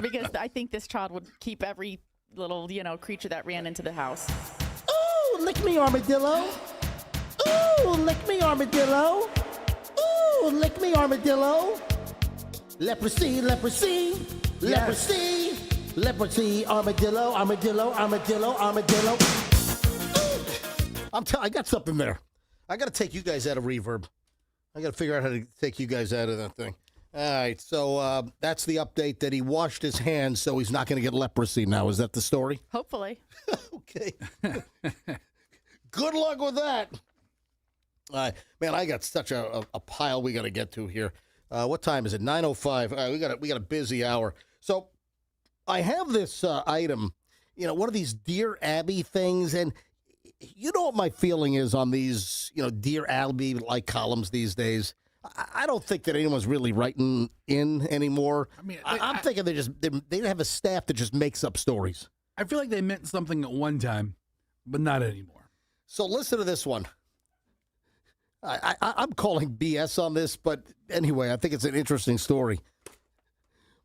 Because I think this child would keep every little, creature that ran into the house. Ooh, lick me, armadillo. Ooh, lick me, armadillo. Ooh, lick me, armadillo. Leprosy, leprosy, leprosy, leprosy, armadillo, armadillo, armadillo, armadillo. I got something there. I got to take you guys out of reverb. I got to figure out how to take you guys out of that thing. All right, so that's the update that he washed his hands, so he's not going to get leprosy now. Is that the story? Hopefully. Okay. Good luck with that. Man, I got such a pile we got to get to here. What time is it? 9:05. We got a busy hour. So I have this item, one of these Dear Abby things, and you know what my feeling is on these, Dear Abby like columns these days. I don't think that anyone's really writing in anymore. I mean, I'm thinking they have a staff that just makes up stories. I feel like they meant something at one time, but not anymore. So listen to this one. I'm calling BS on this, but anyway, I think it's an interesting story.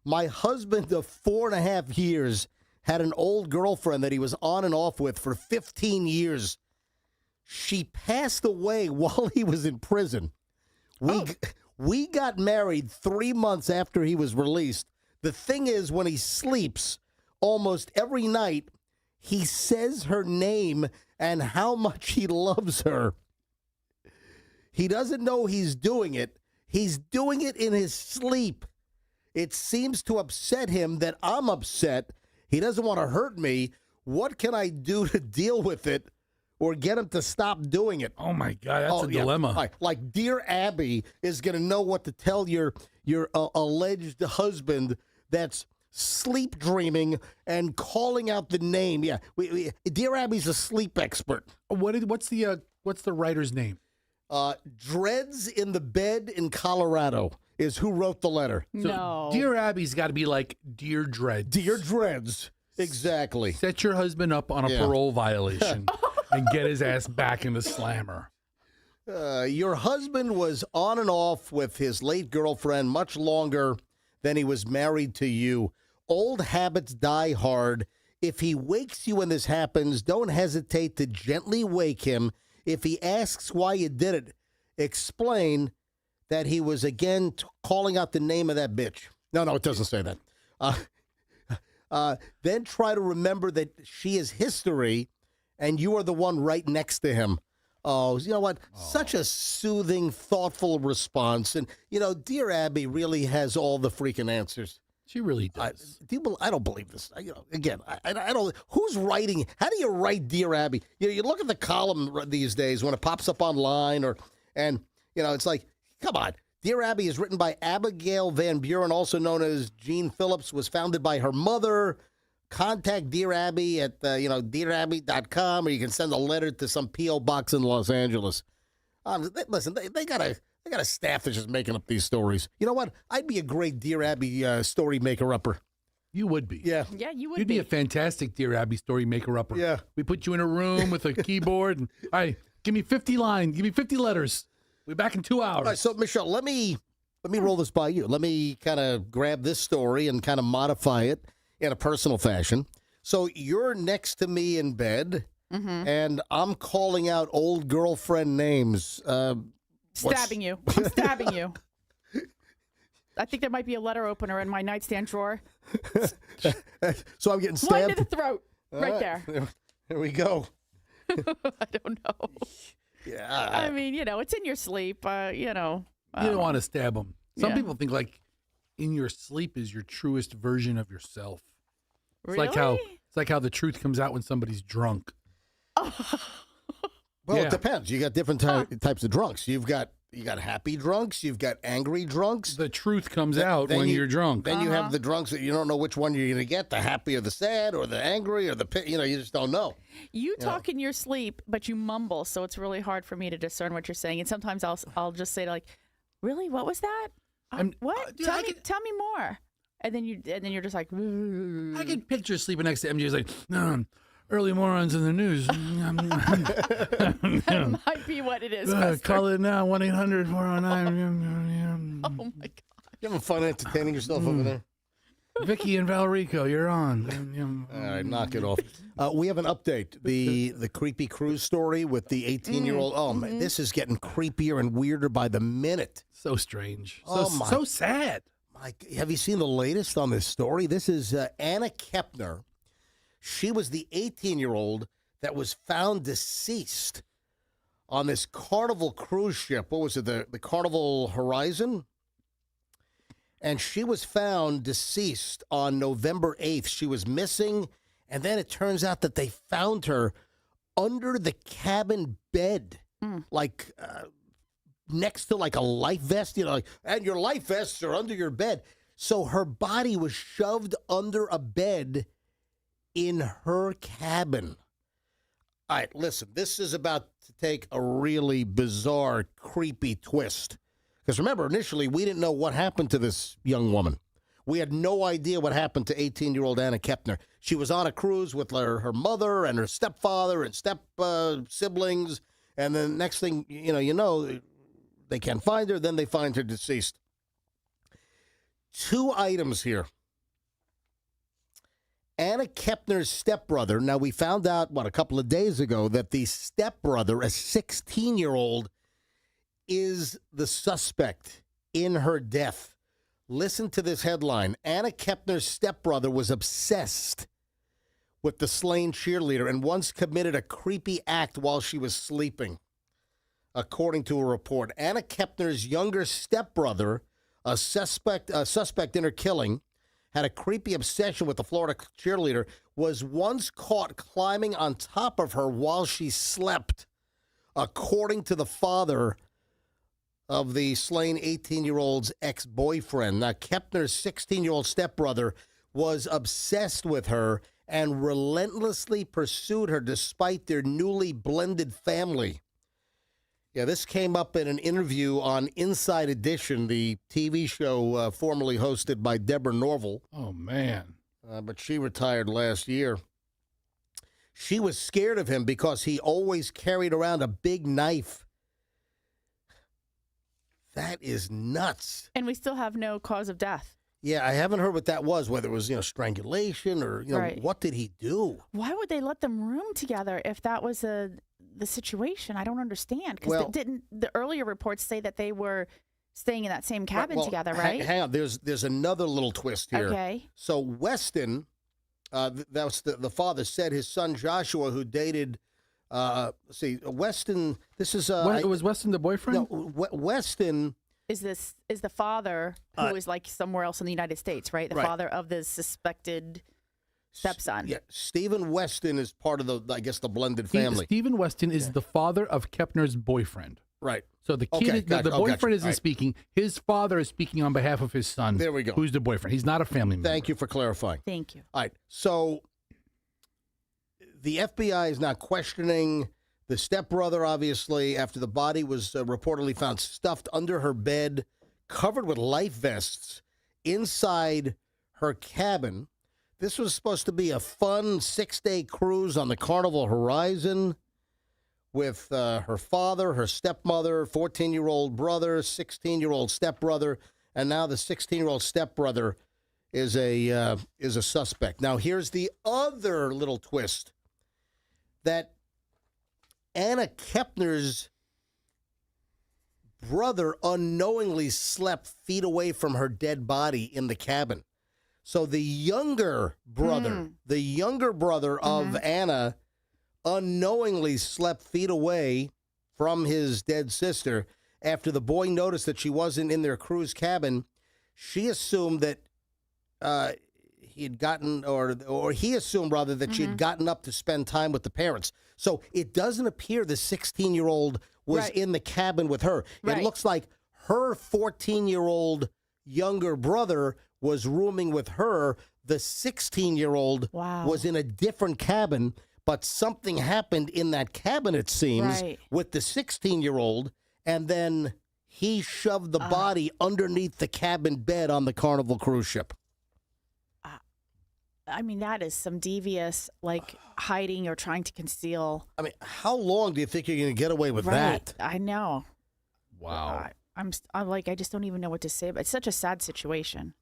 My husband of 4.5 years had an old girlfriend that he was on and off with for 15 years. She passed away while he was in prison. We got married 3 months after he was released. The thing is, when he sleeps, almost every night, he says her name and how much he loves her. He doesn't know he's doing it. He's doing it in his sleep. It seems to upset him that I'm upset. He doesn't want to hurt me. What can I do to deal with it or get him to stop doing it? Oh, my God, that's a dilemma. Right. Like Dear Abby is going to know what to tell your alleged husband that's sleep dreaming and calling out the name. Yeah, Dear Abby's a sleep expert. What's the writer's name? Dreads in the Bed in Colorado is who wrote the letter. So No. Dear Abby's got to be like Dear Dreads. Dear Dreads. Exactly. Set your husband up on a parole violation and get his ass back in the slammer. Your husband was on and off with his late girlfriend much longer than he was married to you. Old habits die hard. If he wakes you when this happens, don't hesitate to gently wake him. If he asks why you did it, explain that he was again calling out the name of that bitch. No, it doesn't say that. Then try to remember that she is history and you are the one right next to him. Oh, you know what? Such a soothing, thoughtful response. And, Dear Abby really has all the freaking answers. She really does. I don't believe this. Again, I don't. Who's writing? How do you write Dear Abby? You look at the column these days when it pops up online, it's like, come on. Dear Abby is written by Abigail Van Buren, also known as Jean Phillips, was founded by her mother. Contact Dear Abby at, dearabby.com, or you can send a letter to some P.O. box in Los Angeles. Listen, they got a staff that's just making up these stories. You know what? I'd be a great Dear Abby story maker-upper. You would be. Yeah. Yeah, you would You'd be a fantastic Dear Abby story maker-upper. Yeah. We put you in a room with a keyboard. And, all right, give me 50 lines. Give me 50 letters. We're back in 2 hours. All right, so, Michelle, let me roll this by you. Let me kind of grab this story and kind of modify it in a personal fashion. So you're next to me in bed, and I'm calling out old girlfriend names. Stabbing you. I'm stabbing you. I think there might be a letter opener in my nightstand drawer. So I'm getting One stabbed? to the throat. All Right there. There we go. I don't know. Yeah. I mean, it's in your sleep, You don't want to stab them. Some Yeah. people think like in your sleep is your truest version of yourself. It's Really? like how the truth comes out when somebody's drunk. Well, Yeah. it depends. You got different types of drunks. You got happy drunks. You've got angry drunks. The truth comes out when you're drunk. Then you have the drunks that you don't know which one you're going to get, the happy or the sad or the angry or the, you just don't know. You talk in your sleep, but you mumble, so it's really hard for me to discern what you're saying. And sometimes I'll just say like, "Really? What was that? What? dude, tell me more." And then you're just like, I can picture sleeping next to MJ. He's like, no, early morons in the news. That might be what it is. Call it now, 1-800-409. Oh my God! You having fun entertaining yourself over there? Vicky and Valerico, you're on. All right, knock it off. We have an update. The creepy cruise story with the 18-year-old. Oh, man, this is getting creepier and weirder by the minute. So strange. So sad. Mike, have you seen the latest on this story? This is Anna Kepner. She was the 18-year-old that was found deceased on this Carnival cruise ship. What was it, the Carnival Horizon? And she was found deceased on November 8th. She was missing, and then it turns out that they found her under the cabin bed, like next to like a life vest, and your life vests are under your bed. So her body was shoved under a bed in her cabin. All right, listen, this is about to take a really bizarre, creepy twist. Because remember, initially, we didn't know what happened to this young woman. We had no idea what happened to 18-year-old Anna Kepner. She was on a cruise with her mother and her stepfather and siblings. And then next thing they can't find her. Then they find her deceased. 2 items here. Anna Kepner's stepbrother. Now, we found out, a couple of days ago, that the stepbrother, a 16-year-old, is the suspect in her death. Listen to this headline. Anna Kepner's stepbrother was obsessed with the slain cheerleader and once committed a creepy act while she was sleeping, according to a report. Anna Kepner's younger stepbrother, a suspect in her killing, had a creepy obsession with the Florida cheerleader, was once caught climbing on top of her while she slept, according to the father of the slain 18-year-old's ex-boyfriend. Now, Kepner's 16-year-old stepbrother was obsessed with her and relentlessly pursued her despite their newly blended family. Yeah, this came up in an interview on Inside Edition, the TV show formerly hosted by Deborah Norville. Oh, man. But she retired last year. She was scared of him because he always carried around a big knife. That is nuts. And we still have no cause of death. Yeah, I haven't heard what that was, whether it was, strangulation or, Right. What did he do? Why would they let them room together if that was the situation? I don't understand. Because didn't the earlier reports say that they were staying in that same cabin together, right? Hang on. There's another little twist here. Okay. So Weston, that was the father, said his son Joshua, who dated, Weston, this is... was Weston the boyfriend? No, Weston... Is the father who is like somewhere else in the United States, right? The Right. father of the suspected stepson. Yeah, Stephen Weston is part of the blended family. Stephen Weston is the father of Kepner's boyfriend. Right. So the kid, Okay, the gotcha. boyfriend isn't All right. speaking. His father is speaking on behalf of his son. There we go. Who's the boyfriend? He's not a family member. Thank you for clarifying. Thank you. All right. So the FBI is not questioning the stepbrother, obviously, after the body was reportedly found stuffed under her bed, covered with life vests inside her cabin. This was supposed to be a fun 6-day cruise on the Carnival Horizon with her father, her stepmother, 14-year-old brother, 16-year-old stepbrother, and now the 16-year-old stepbrother is a suspect. Now, here's the other little twist, that Anna Kepner's brother unknowingly slept feet away from her dead body in the cabin. So the younger brother of Anna unknowingly slept feet away from his dead sister. After the boy noticed that she wasn't in their crew's cabin, she assumed that he assumed that she had gotten up to spend time with the parents. So it doesn't appear the 16-year-old was in the cabin with her. It looks like her 14-year-old younger brother was rooming with her. The 16-year-old was in a different cabin, but something happened in that cabin, it seems, with the 16-year-old, and then he shoved the body underneath the cabin bed on the Carnival cruise ship. I mean, that is some devious, hiding or trying to conceal. I mean, how long do you think you're going to get away with that? I know. Wow. I'm I just don't even know what to say. But it's such a sad situation.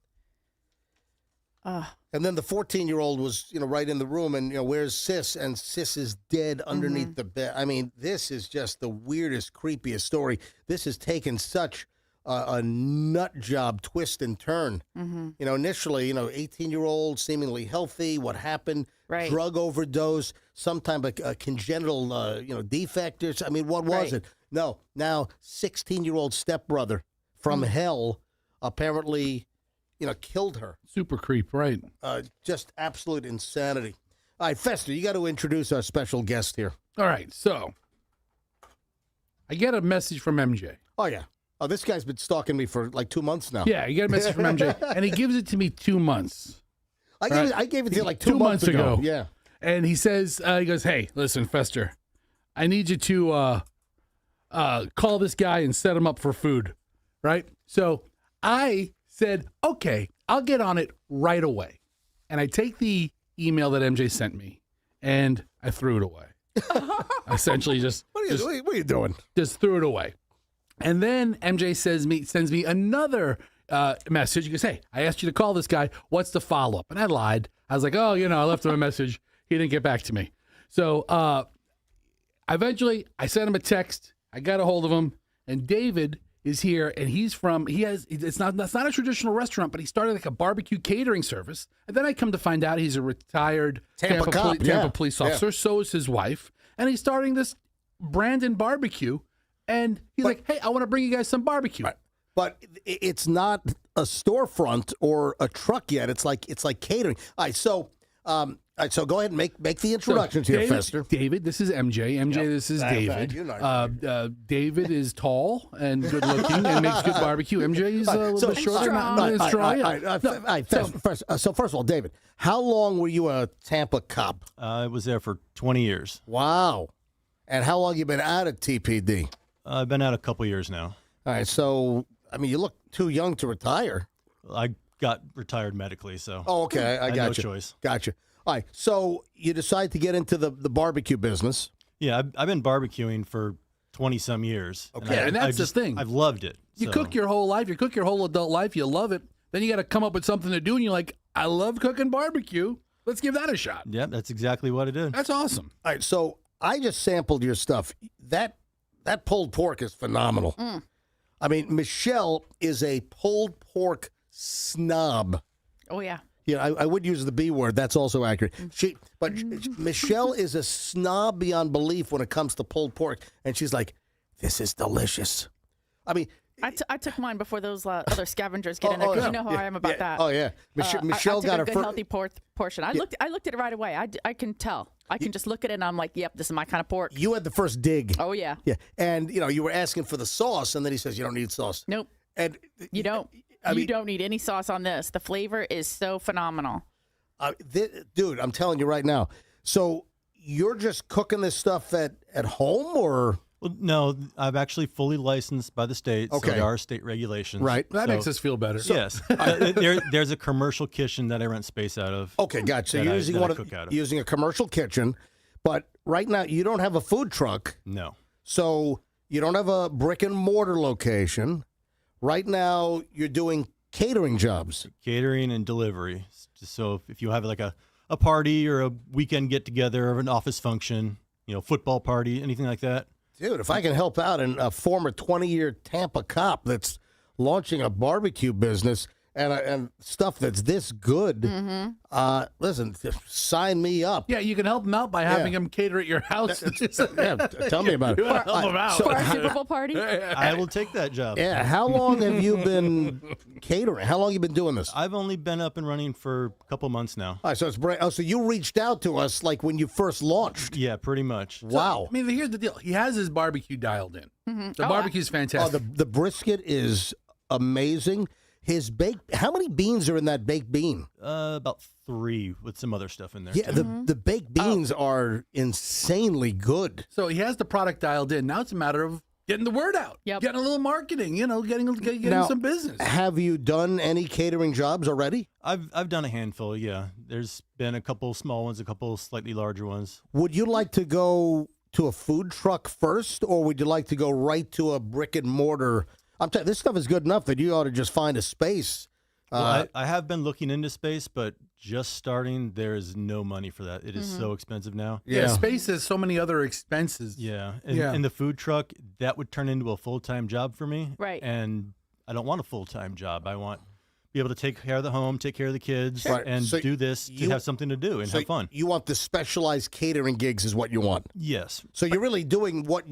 And then the 14-year-old was, right in the room, and where's Sis? And Sis is dead underneath the bed. I mean, this is just the weirdest, creepiest story. This has taken such a nut job twist and turn. Initially, 18-year-old, seemingly healthy. What happened? Drug overdose, some type of congenital, defect. I mean, what was it? No, now 16-year-old stepbrother from hell apparently, killed her. Super creep, right? Just absolute insanity. All right, Fester, you got to introduce our special guest here. All right, so I get a message from MJ. Oh, yeah. Oh, this guy's been stalking me for 2 months now. Yeah, you got a message from MJ, and he gives it to me 2 months. I gave it to you 2 months ago. Yeah. And he says, he goes, hey, listen, Fester, I need you to call this guy and set him up for food, right? So I said, okay, I'll get on it right away. And I take the email that MJ sent me, and I threw it away. Essentially just... What are you doing? Just threw it away. And then MJ sends me another message. He goes, hey, I asked you to call this guy. What's the follow-up? And I lied. I was like, I left him a message. He didn't get back to me. So eventually I sent him a text. I got a hold of him. And David is here, and that's not a traditional restaurant, but he started a barbecue catering service. And then I come to find out he's a retired Tampa police officer. So is his wife. And he's starting this Brandon Barbecue. And he's like, hey, I want to bring you guys some barbecue. Right. But it's not a storefront or a truck yet. It's like catering. All right, so go ahead and make the introductions here, Fester. David, this is MJ. MJ, this is David. David is tall and good looking and makes good barbecue. MJ is a little bit shorter, not strong. So first of all, David, how long were you a Tampa cop? I was there for 20 years. Wow. And how long you been out at TPD? I've been out a couple years now. All right, so, you look too young to retire. I got retired medically, so. Oh, okay, I got you. No choice. Gotcha. All right, so you decide to get into the barbecue business. Yeah, I've been barbecuing for 20-some years. Okay, and that's the thing. I've loved it. You cook your whole life. You cook your whole adult life. You love it. Then you got to come up with something to do, and you're like, I love cooking barbecue. Let's give that a shot. Yeah, that's exactly what I did. That's awesome. All right, so I just sampled your stuff. That pulled pork is phenomenal. Michelle is a pulled pork snob. Oh, yeah. Yeah, I would use the B word. That's also accurate. Michelle is a snob beyond belief when it comes to pulled pork. And she's like, this is delicious. I took mine before those other scavengers get in there because you know how I am about that. Oh, yeah. Michelle got her good healthy portion. I looked at it right away. I can tell. I can just look at it and I'm like, yep, this is my kind of pork. You had the first dig. Oh, yeah. Yeah. And, you were asking for the sauce, and then he says, you don't need sauce. Nope. And you don't. You don't need any sauce on this. The flavor is so phenomenal. Dude, I'm telling you right now. So you're just cooking this stuff at home, or? Well, no, I'm actually fully licensed by the state. Okay. So there are state regulations. Right. That makes us feel better. Yes. There's a commercial kitchen that I rent space out of. Okay, gotcha. So you're using a commercial kitchen, but right now you don't have a food truck. No. So you don't have a brick and mortar location. Right now you're doing catering jobs. Catering and delivery. Just so if you have like a party or a weekend get together or an office function, football party, anything like that. Dude, if I can help out a former 20-year Tampa cop that's launching a barbecue business and stuff that's this good, listen, sign me up. Yeah, you can help him out by having him cater at your house. Tell me about it. You want to help him out. For our Super Bowl party? I will take that job. Yeah, how long have you been catering? How long have you been doing this? I've only been up and running for a couple months now. All right, so so you reached out to us like when you first launched. Yeah, pretty much. Wow. I mean, here's the deal. He has his barbecue dialed in. The barbecue's fantastic. The brisket is amazing. His how many beans are in that baked bean? About 3 with some other stuff in there. Yeah, the baked beans are insanely good. So he has the product dialed in. Now it's a matter of getting the word out. Getting a little marketing, getting Now, some business. Have you done any catering jobs already? I've done a handful, yeah. There's been a couple small ones, a couple slightly larger ones. Would you like to go to a food truck first, or would you like to go right to a brick and mortar? I'm telling you, this stuff is good enough that you ought to just find a space. Well, I have been looking into space, but just starting, there is no money for that. It is so expensive now. Yeah, space has so many other expenses. Yeah. And the food truck, that would turn into a full-time job for me. Right. And I don't want a full-time job. I want to be able to take care of the home, take care of the kids, Right. and So do this to have something to do and have fun. You want the specialized catering gigs is what you want. Yes. So you're really doing what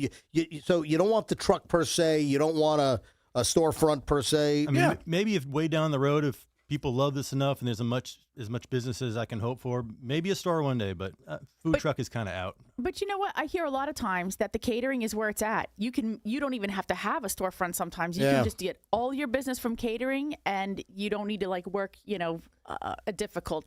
so you don't want the truck per se. You don't want a storefront per se. I mean, maybe if way down the road, if people love this enough and there's as much business as I can hope for, maybe a store one day, but food truck is kind of out. But you know what? I hear a lot of times that the catering is where it's at. You don't even have to have a storefront sometimes. You can just get all your business from catering, and you don't need to work, a difficult,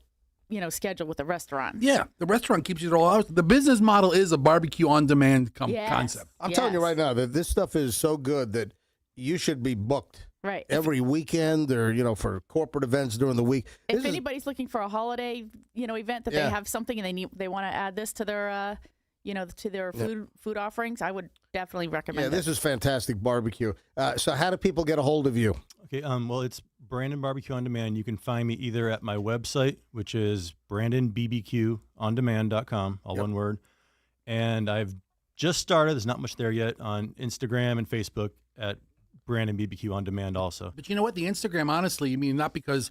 schedule with a restaurant. Yeah, the restaurant keeps you all out. The business model is a barbecue on demand concept. I'm telling you right now that this stuff is so good that you should be booked every weekend or, for corporate events during the week. If anybody's looking for a holiday, event that they have something and they want to add this to their, to their food offerings, I would definitely recommend it. This is fantastic barbecue. So how do people get a hold of you? Okay, well, it's Brandon Barbecue on Demand. You can find me either at my website, which is brandonbbqondemand.com, all one word. And I've just started, there's not much there yet, on Instagram and Facebook at Brandon BBQ on Demand also. But you know what? The Instagram, honestly, I mean, not because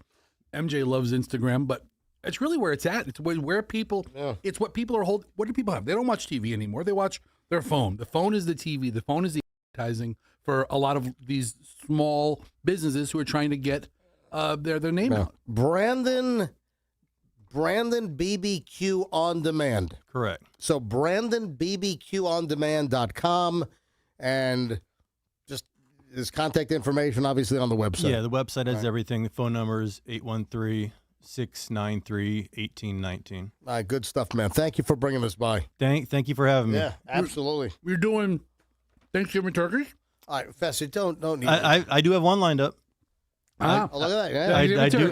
MJ loves Instagram, but it's really where it's at. It's where people, it's what people are holding. What do people have? They don't watch TV anymore. They watch their phone. The phone is the TV. The phone is the advertising for a lot of these small businesses who are trying to get their name out. Brandon BBQ on Demand. Correct. So BrandonBBQOnDemand.com, and just his contact information obviously on the website. Yeah, the website has everything. The phone number is 813-693-1819. All right, good stuff, man. Thank you for bringing this by. Thank you for having me. Yeah, absolutely. We're doing Thanksgiving turkeys? All right, Fessy, don't need I do have one lined up. Oh, look at that. Yeah.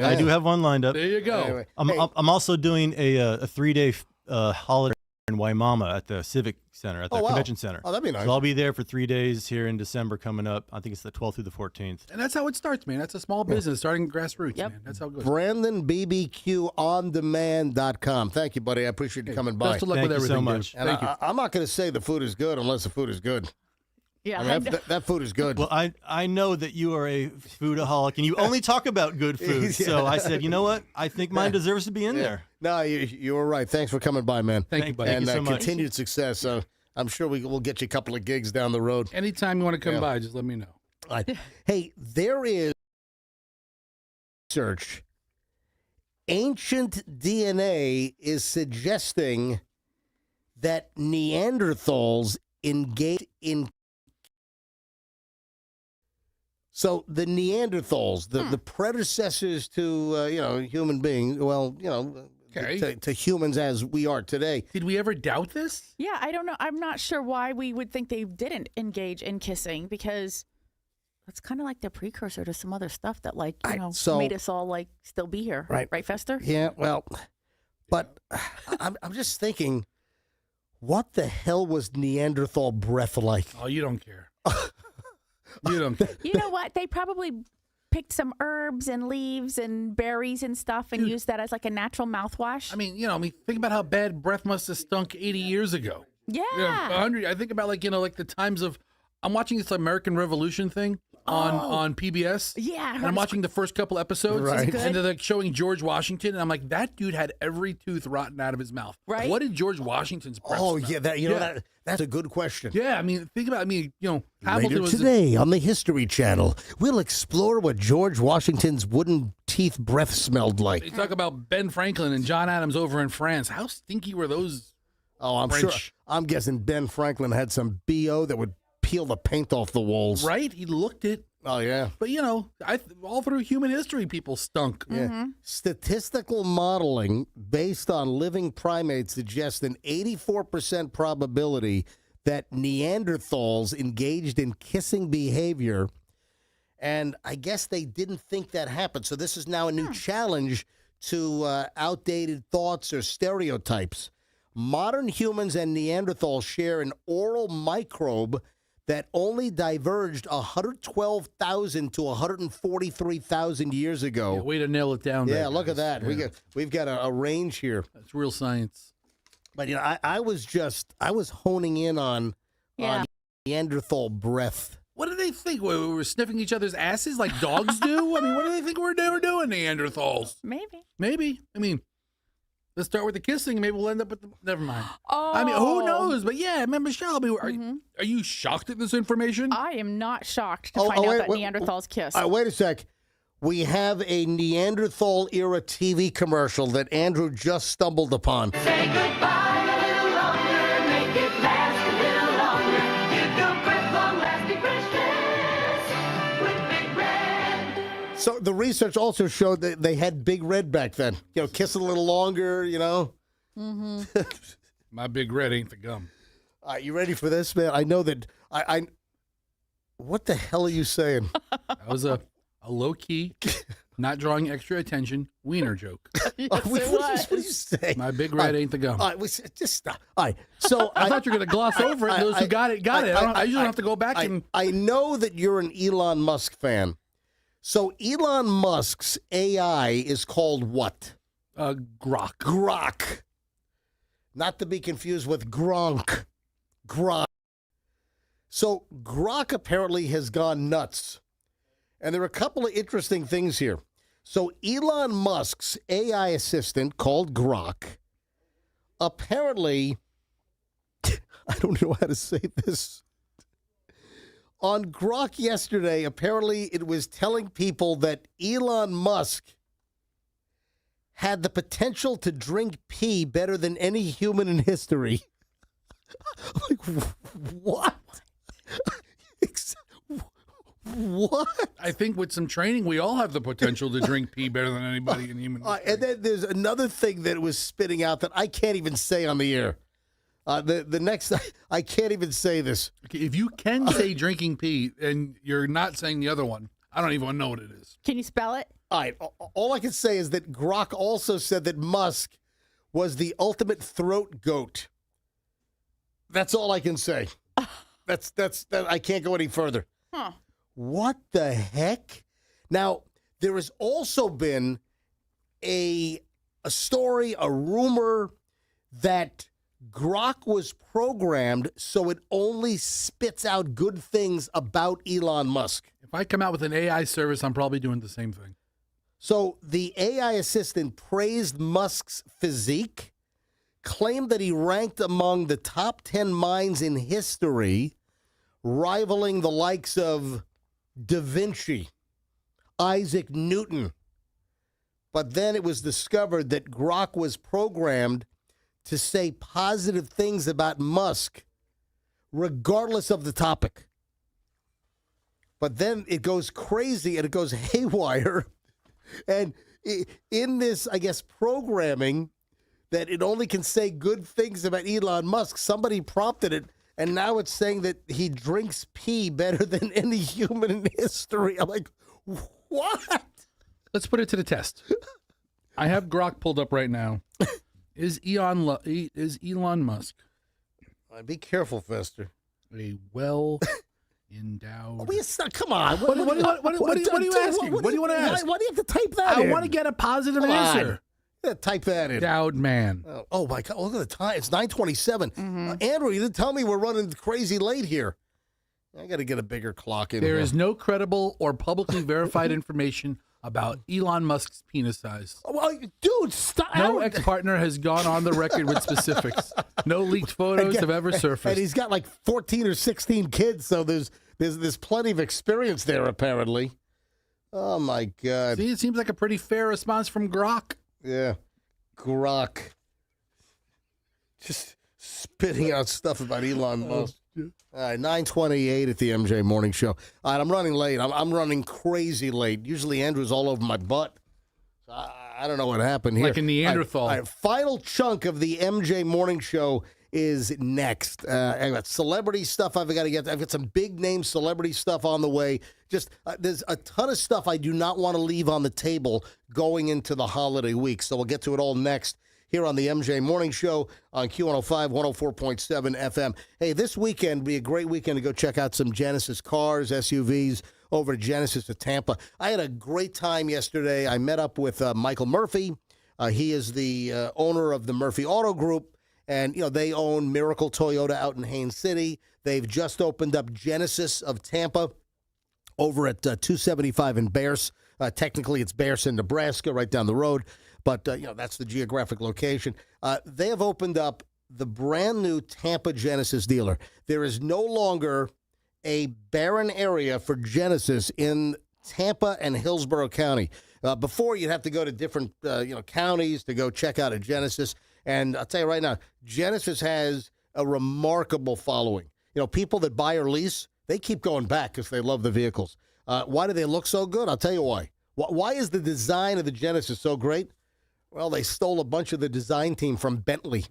I do have one lined up. There you go. Anyway, I'm also doing a 3-day holiday in Waimama at the Civic Center, at the Convention Center. Oh, that'd be nice. So I'll be there for 3 days here in December coming up. I think it's the 12th through the 14th. And that's how it starts, man. That's a small business starting grassroots, man. That's how it goes. BrandonBBQOnDemand.com. Thank you, buddy. I appreciate you coming by. Best of luck with everything, so much. And I'm not going to say the food is good unless the food is good. Yeah, I mean, that food is good. Well, I know that you are a foodaholic and you only talk about good food. So I said, you know what? I think mine deserves to be in there. No, you were right. Thanks for coming by, man. Thank you, buddy. And Thank you so much. continued success. I'm sure we'll get you a couple of gigs down the road. Anytime you want to come by, just let me know. All right. Hey, there is research. Ancient DNA is suggesting that Neanderthals engaged in. So the Neanderthals, the predecessors to human beings, to humans as we are today. Did we ever doubt this? Yeah, I don't know. I'm not sure why we would think they didn't engage in kissing, because it's kind of like the precursor to some other stuff that made us all still be here. Right, Fester? Yeah, well, but I'm just thinking, what the hell was Neanderthal breath like? Oh, you don't care. You don't care. You know what? They probably picked some herbs and leaves and berries and stuff and used that as like a natural mouthwash. I mean, think about how bad breath must have stunk 80 years ago. Yeah. 100. I think about like the times of, I'm watching this American Revolution thing on PBS. Yeah. And I'm watching the first couple episodes. Right. And they're like showing George Washington. And I'm like, that dude had every tooth rotten out of his mouth. Right. What did George Washington's breath Oh, smell? yeah, that's a good question. Yeah, I mean, think about Hamilton Later was today on the History Channel, we'll explore what George Washington's wooden teeth breath smelled like. They talk about Ben Franklin and John Adams over in France. How stinky were those? Oh, I'm French? sure. I'm guessing Ben Franklin had some BO that would peel the paint off the walls. Right? He looked it. Oh, yeah. But, all through human history, people stunk. Yeah. Statistical modeling based on living primates suggests an 84% probability that Neanderthals engaged in kissing behavior. And I guess they didn't think that happened. So this is now a new challenge to outdated thoughts or stereotypes. Modern humans and Neanderthals share an oral microbe that only diverged 112,000 to 143,000 years ago. Yeah, way to nail it down. Yeah, there, look at guys. that. Yeah. We've got a range here. That's real science. But I was honing in on Neanderthal breath. What do they think? We were sniffing each other's asses like dogs do? I mean, what do they think we're never doing, Neanderthals? Maybe. I mean, let's start with the kissing. Maybe we'll end up with never mind. Oh. I mean, who knows? But yeah, remember, Shelby, are you shocked at this information? I am not shocked to find out that Neanderthals kiss. Wait a sec. We have a Neanderthal era TV commercial that Andrew just stumbled upon. Say goodbye a little longer, make it last a little longer. Give your breath long-lasting freshness with Big Red. So the research also showed that they had Big Red back then. Kiss a little longer, Mm-hmm. My Big Red ain't the gum. You ready for this, man? I know that I what the hell are you saying? That was a low-key, not drawing extra attention, wiener joke. What are you saying? My Big Red ain't the gum. Just stop. All right. So I thought you were going to gloss over it. Those who got it, got it. I usually don't have to go back and... I know that you're an Elon Musk fan. So Elon Musk's AI is called what? Grok. Grok. Not to be confused with Gronk. Grok. So Grok apparently has gone nuts. And there are a couple of interesting things here. So Elon Musk's AI assistant called Grok apparently, I don't know how to say this. On Grok yesterday, apparently it was telling people that Elon Musk had the potential to drink pee better than any human in history. I'm like, what? What? I think with some training, we all have the potential to drink pee better than anybody in human history. And then there's another thing that it was spitting out that I can't even say on the air. The next, I can't even say this. Okay, if you can say drinking pee and you're not saying the other one, I don't even know what it is. Can you spell it? All right. All I can say is that Grok also said that Musk was the ultimate throat goat. That's all I can say. That's I can't go any further. Huh. What the heck? Now, there has also been a story, a rumor that Grok was programmed so it only spits out good things about Elon Musk. If I come out with an AI service, I'm probably doing the same thing. So the AI assistant praised Musk's physique, claimed that he ranked among the top 10 minds in history, rivaling the likes of Da Vinci, Isaac Newton. But then it was discovered that Grok was programmed to say positive things about Musk, regardless of the topic. But then it goes crazy and it goes haywire. And in this, I guess, programming that it only can say good things about Elon Musk, somebody prompted it, and now it's saying that he drinks pee better than any human in history. I'm like, what? Let's put it to the test. I have Grok pulled up right now. Is Elon Musk? Be careful, Fester. A well Endowed. Come on. What are you asking? What do you want to ask? Why do you have to type that in? I want to get a positive answer. Yeah, type that in. Endowed man. Oh, my God. Look at the time. It's 9:27. Andrew, you didn't tell me we're running crazy late here. I got to get a bigger clock in There here. is no credible or publicly verified information about Elon Musk's penis size. Well, dude, stop. No ex-partner has gone on the record with specifics. No leaked photos have ever surfaced. And he's got like 14 or 16 kids, so there's plenty of experience there, apparently. Oh, my God. See, it seems like a pretty fair response from Grok. Yeah. Grok. Just spitting out stuff about Elon Musk. All right, 9:28 at the MJ Morning Show. All right, I'm running late. I'm running crazy late. Usually Andrew's all over my butt. I don't know what happened here. Like a Neanderthal. All right, final chunk of the MJ Morning Show is next. I got celebrity stuff I've got to get. I've got some big name celebrity stuff on the way. Just there's a ton of stuff I do not want to leave on the table going into the holiday week. So we'll get to it all next here on the MJ Morning Show on Q105, 104.7 FM. Hey, this weekend will be a great weekend to go check out some Genesis cars, SUVs, over to Genesis of Tampa. I had a great time yesterday. I met up with Michael Murphy. He is the owner of the Murphy Auto Group, and they own Miracle Toyota out in Haines City. They've just opened up Genesis of Tampa over at 275 in Bears. Technically, it's Bearson, Nebraska, right down the road. But, that's the geographic location. They have opened up the brand new Tampa Genesis dealer. There is no longer a barren area for Genesis in Tampa and Hillsborough County. Before, you'd have to go to different, counties to go check out a Genesis. And I'll tell you right now, Genesis has a remarkable following. People that buy or lease, they keep going back because they love the vehicles. Why do they look so good? I'll tell you why. Why is the design of the Genesis so great? Well, they stole a bunch of the design team from Bentley.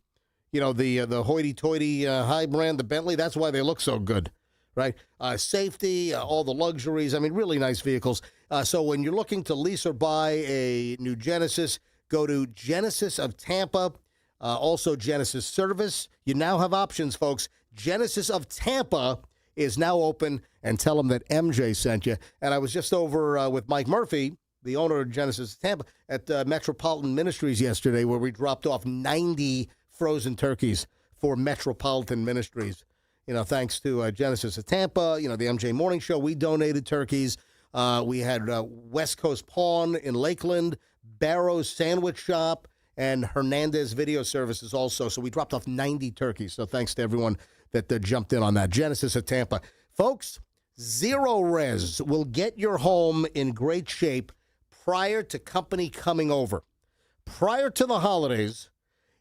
The hoity-toity high brand, the Bentley. That's why they look so good, right? Safety, all the luxuries. I mean, really nice vehicles. So when you're looking to lease or buy a new Genesis, go to Genesis of Tampa. Also, Genesis Service. You now have options, folks. Genesis of Tampa is now open, and tell them that MJ sent you. And I was just over with Mike Murphy, the owner of Genesis Tampa, at Metropolitan Ministries yesterday, where we dropped off 90 frozen turkeys for Metropolitan Ministries. Thanks to Genesis of Tampa, the MJ Morning Show, we donated turkeys. We had West Coast Pawn in Lakeland, Barrow's Sandwich Shop, and Hernandez Video Services also. So we dropped off 90 turkeys. So thanks to everyone that jumped in on that. Genesis of Tampa. Folks, Zero Res will get your home in great shape prior to company coming over. Prior to the holidays,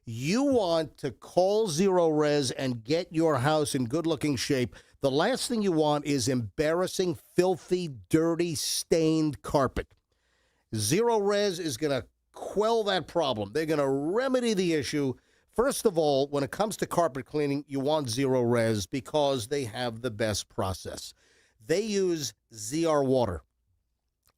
you want to call Zero Res and get your house in good-looking shape. The last thing you want is embarrassing, filthy, dirty, stained carpet. Zero Res is going to quell that problem. They're going to remedy the issue. First of all, when it comes to carpet cleaning, you want Zero Res because they have the best process. They use ZR water.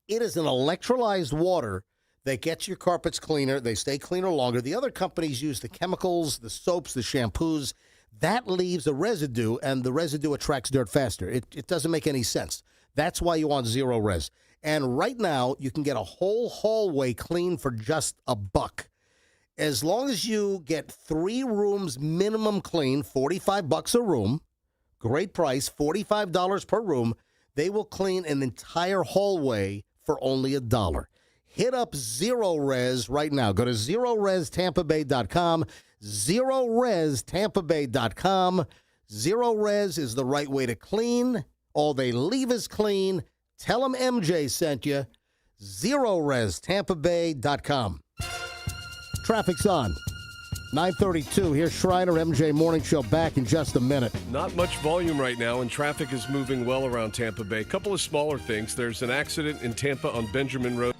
It is an electrolyzed water that gets your carpets cleaner. They stay cleaner longer. The other companies use the chemicals, the soaps, the shampoos. That leaves a residue, and the residue attracts dirt faster. It doesn't make any sense. That's why you want Zero Res. And right now, you can get a whole hallway clean for just $1. As long as you get 3 rooms minimum clean, $45 a room, great price, $45 per room, they will clean an entire hallway for only $1. Hit up Zero Res right now. Go to ZeroResTampaBay.com, ZeroResTampaBay.com. Zero Res is the right way to clean. All they leave is clean. Tell them MJ sent you. ZeroResTampaBay.com. Traffic's on. 9:32. Here's Schreiner, MJ Morning Show, back in just a minute. Not much volume right now, and traffic is moving well around Tampa Bay. A couple of smaller things. There's an accident in Tampa on Benjamin Road.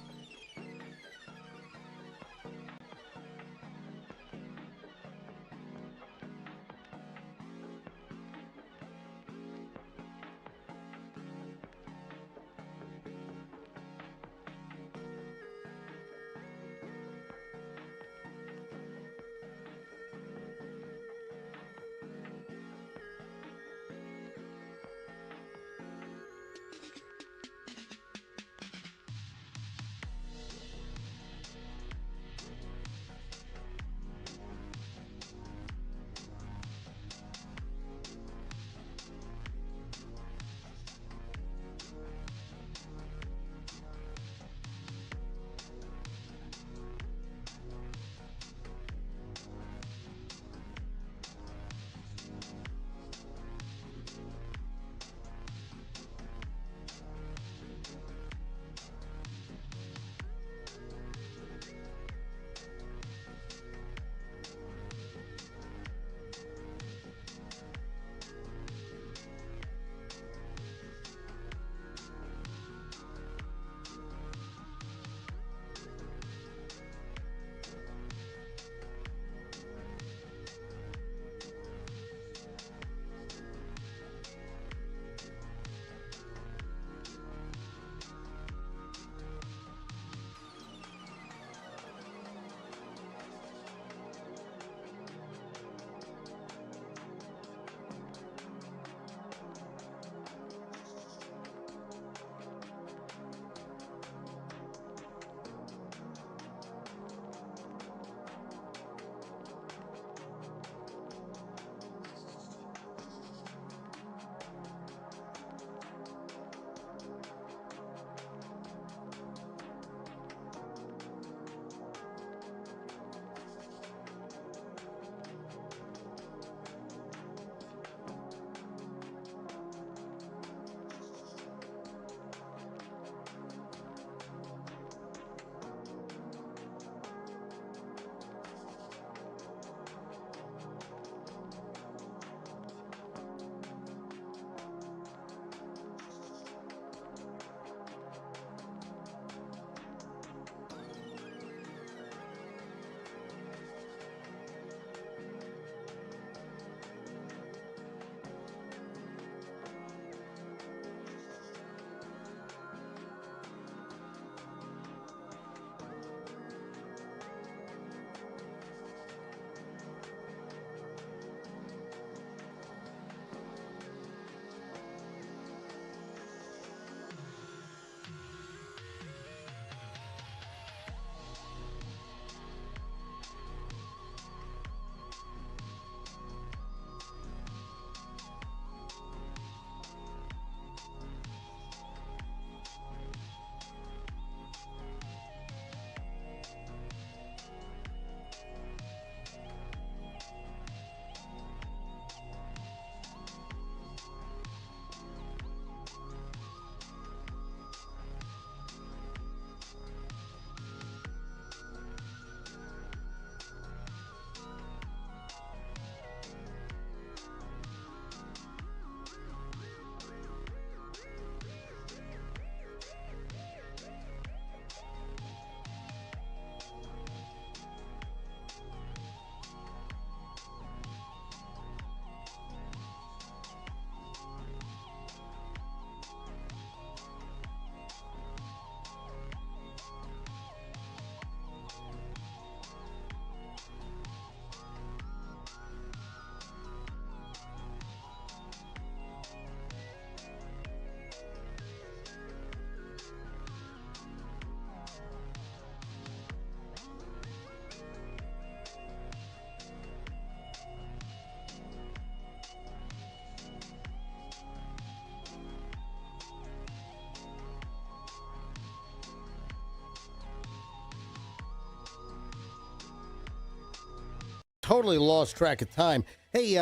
Totally lost track of time. Hey,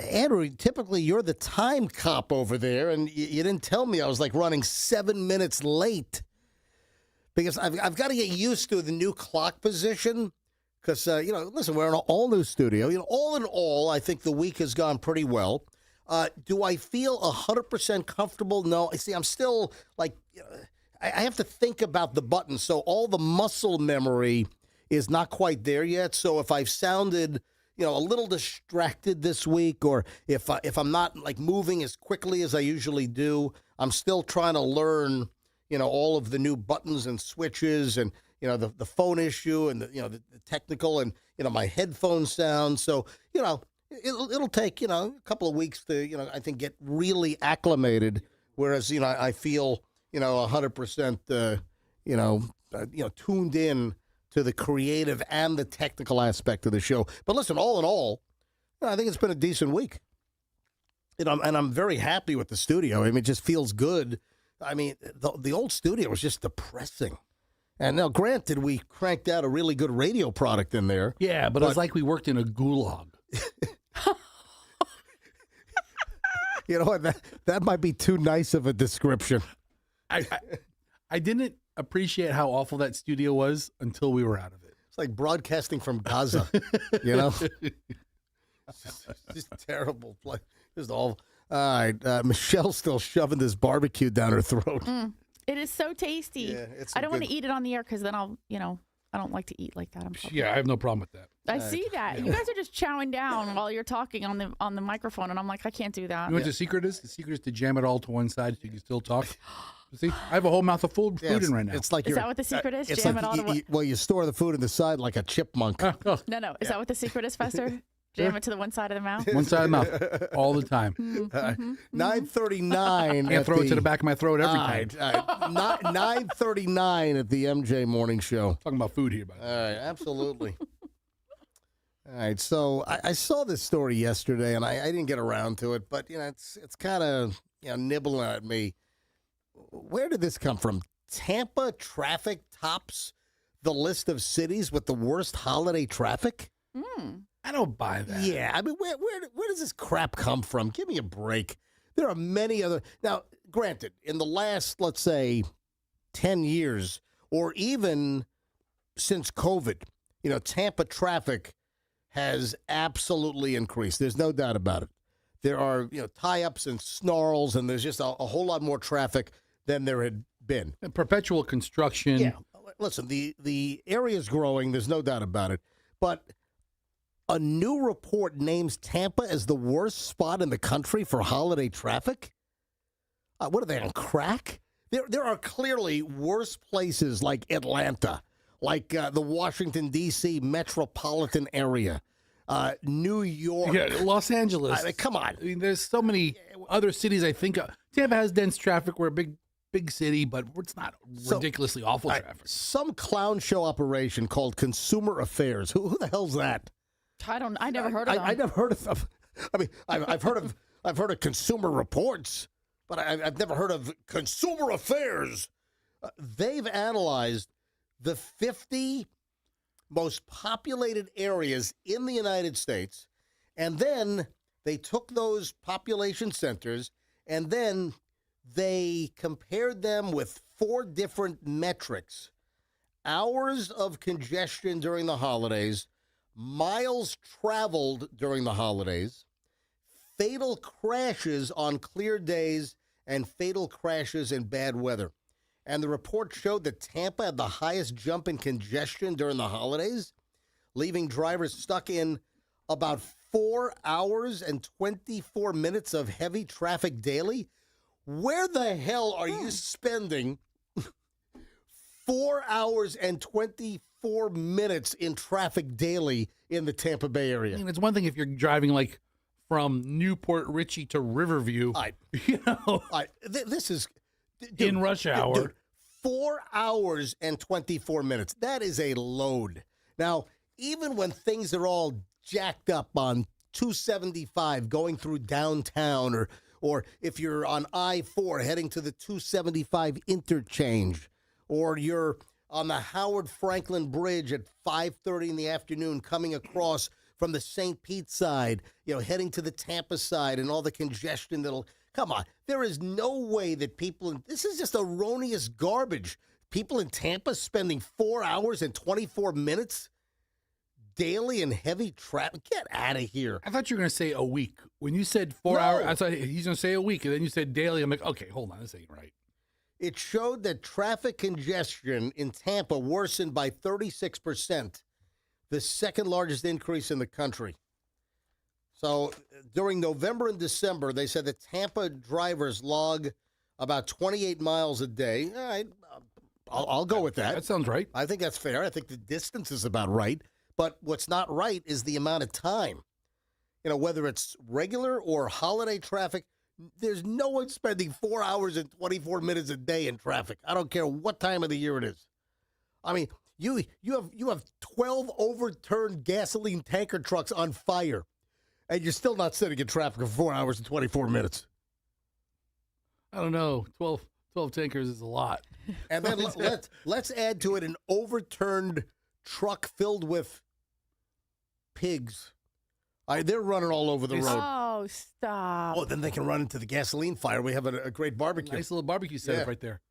Andrew, typically you're the time cop over there, and you didn't tell me I was like running 7 minutes late because I've got to get used to the new clock position because, listen, we're in an all-new studio. All in all, I think the week has gone pretty well. Do I feel 100% comfortable? No. See, I'm still like, I have to think about the buttons, so all the muscle memory is not quite there yet. So if I've sounded a little distracted this week, or if I'm not like moving as quickly as I usually do, I'm still trying to learn, all of the new buttons and switches, and the phone issue, and the technical, and my headphone sound. So it'll take a couple of weeks to I think get really acclimated. Whereas I feel 100% tuned in to the creative and the technical aspect of the show. But listen, all in all, I think it's been a decent week. And I'm very happy with the studio. I mean, it just feels good. I mean, the old studio was just depressing. And now, granted, we cranked out a really good radio product in there. Yeah, but it was like we worked in a gulag. You know what? That might be too nice of a description. I didn't appreciate how awful that studio was until we were out of it. It's like broadcasting from Gaza, just terrible place. Just all right. Michelle's still shoving this barbecue down her throat. It is so tasty. Yeah, I don't want to eat it on the air because then I'll, I don't like to eat like that. Yeah, I have no problem with that. I see that. You guys are just chowing down while you're talking on the microphone, and I'm like, I can't do that. You know what the secret is? The secret is to jam it all to one side so you can still talk. See, I have a whole mouth of food in right now. It's like is that what the secret is? It's Jam like it all to one. well, you store the food in the side like a chipmunk. No. Is that what the secret is, Fester? Jam it to the one side of the mouth. One side of the mouth, all the time. 9:39. And throw it to the back of my throat every time. 9:39 at the MJ Morning Show. Talking about food here, by the way. All right, absolutely. All right, so I saw this story yesterday, and I didn't get around to it, but it's kind of nibbling at me. Where did this come from? Tampa traffic tops the list of cities with the worst holiday traffic? I don't buy that. Yeah, I mean, where does this crap come from? Give me a break. There are many other. Now, granted, in the last, let's say, 10 years, or even since COVID, Tampa traffic has absolutely increased. There's no doubt about it. There are, tie-ups and snarls, and there's just a whole lot more traffic than there had been. And perpetual construction. Yeah. Listen, the area's growing. There's no doubt about it. But a new report names Tampa as the worst spot in the country for holiday traffic. What are they, on crack? There are clearly worse places like Atlanta, like the Washington, D.C. metropolitan area, New York. Yeah, Los Angeles. I mean, come on. I mean, there's so many other cities I think of. Tampa has dense traffic. We're a big city, but it's not ridiculously awful traffic. Some clown show operation called Consumer Affairs. Who the hell's that? I never heard of them. I never heard of them. I mean, I've heard of Consumer Reports, but I've never heard of Consumer Affairs. They've analyzed the 50 most populated areas in the United States, and then they took those population centers, and then they compared them with 4 different metrics: hours of congestion during the holidays, miles traveled during the holidays, fatal crashes on clear days, and fatal crashes in bad weather. And the report showed that Tampa had the highest jump in congestion during the holidays, leaving drivers stuck in about 4 hours and 24 minutes of heavy traffic daily. Where the hell are you spending 4 hours and 24 minutes in traffic daily in the Tampa Bay area? I mean, it's one thing if you're driving like from Newport Richie to Riverview. This is in rush hour. Dude, 4 hours and 24 minutes. That is a load. Now, even when things are all jacked up on 275 going through downtown, or if you're on I-4 heading to the 275 interchange, or you're on the Howard Franklin Bridge at 5:30 in the afternoon, coming across from the St. Pete side, heading to the Tampa side, and all the congestion that'll come on. There is no way that this is just erroneous garbage. People in Tampa spending 4 hours and 24 minutes daily in heavy traffic. Get out of here. I thought you were going to say a week. When you said 4 hours, I thought he's going to say a week, and then you said daily. I'm like, okay, hold on, this ain't right. It showed that traffic congestion in Tampa worsened by 36%, the second largest increase in the country. So during November and December, they said that Tampa drivers log about 28 miles a day. All right, I'll go with that. That sounds right. I think that's fair. I think the distance is about right. But what's not right is the amount of time. Whether it's regular or holiday traffic, there's no one spending 4 hours and 24 minutes a day in traffic. I don't care what time of the year it is. I mean, you have 12 overturned gasoline tanker trucks on fire, and you're still not sitting in traffic for 4 hours and 24 minutes. I don't know. 12 tankers is a lot. And then let's add to it an overturned truck filled with pigs. They're running all over the road. Oh, stop. Oh, then they can run into the gasoline fire. We have a great barbecue. Nice little barbecue setup right there.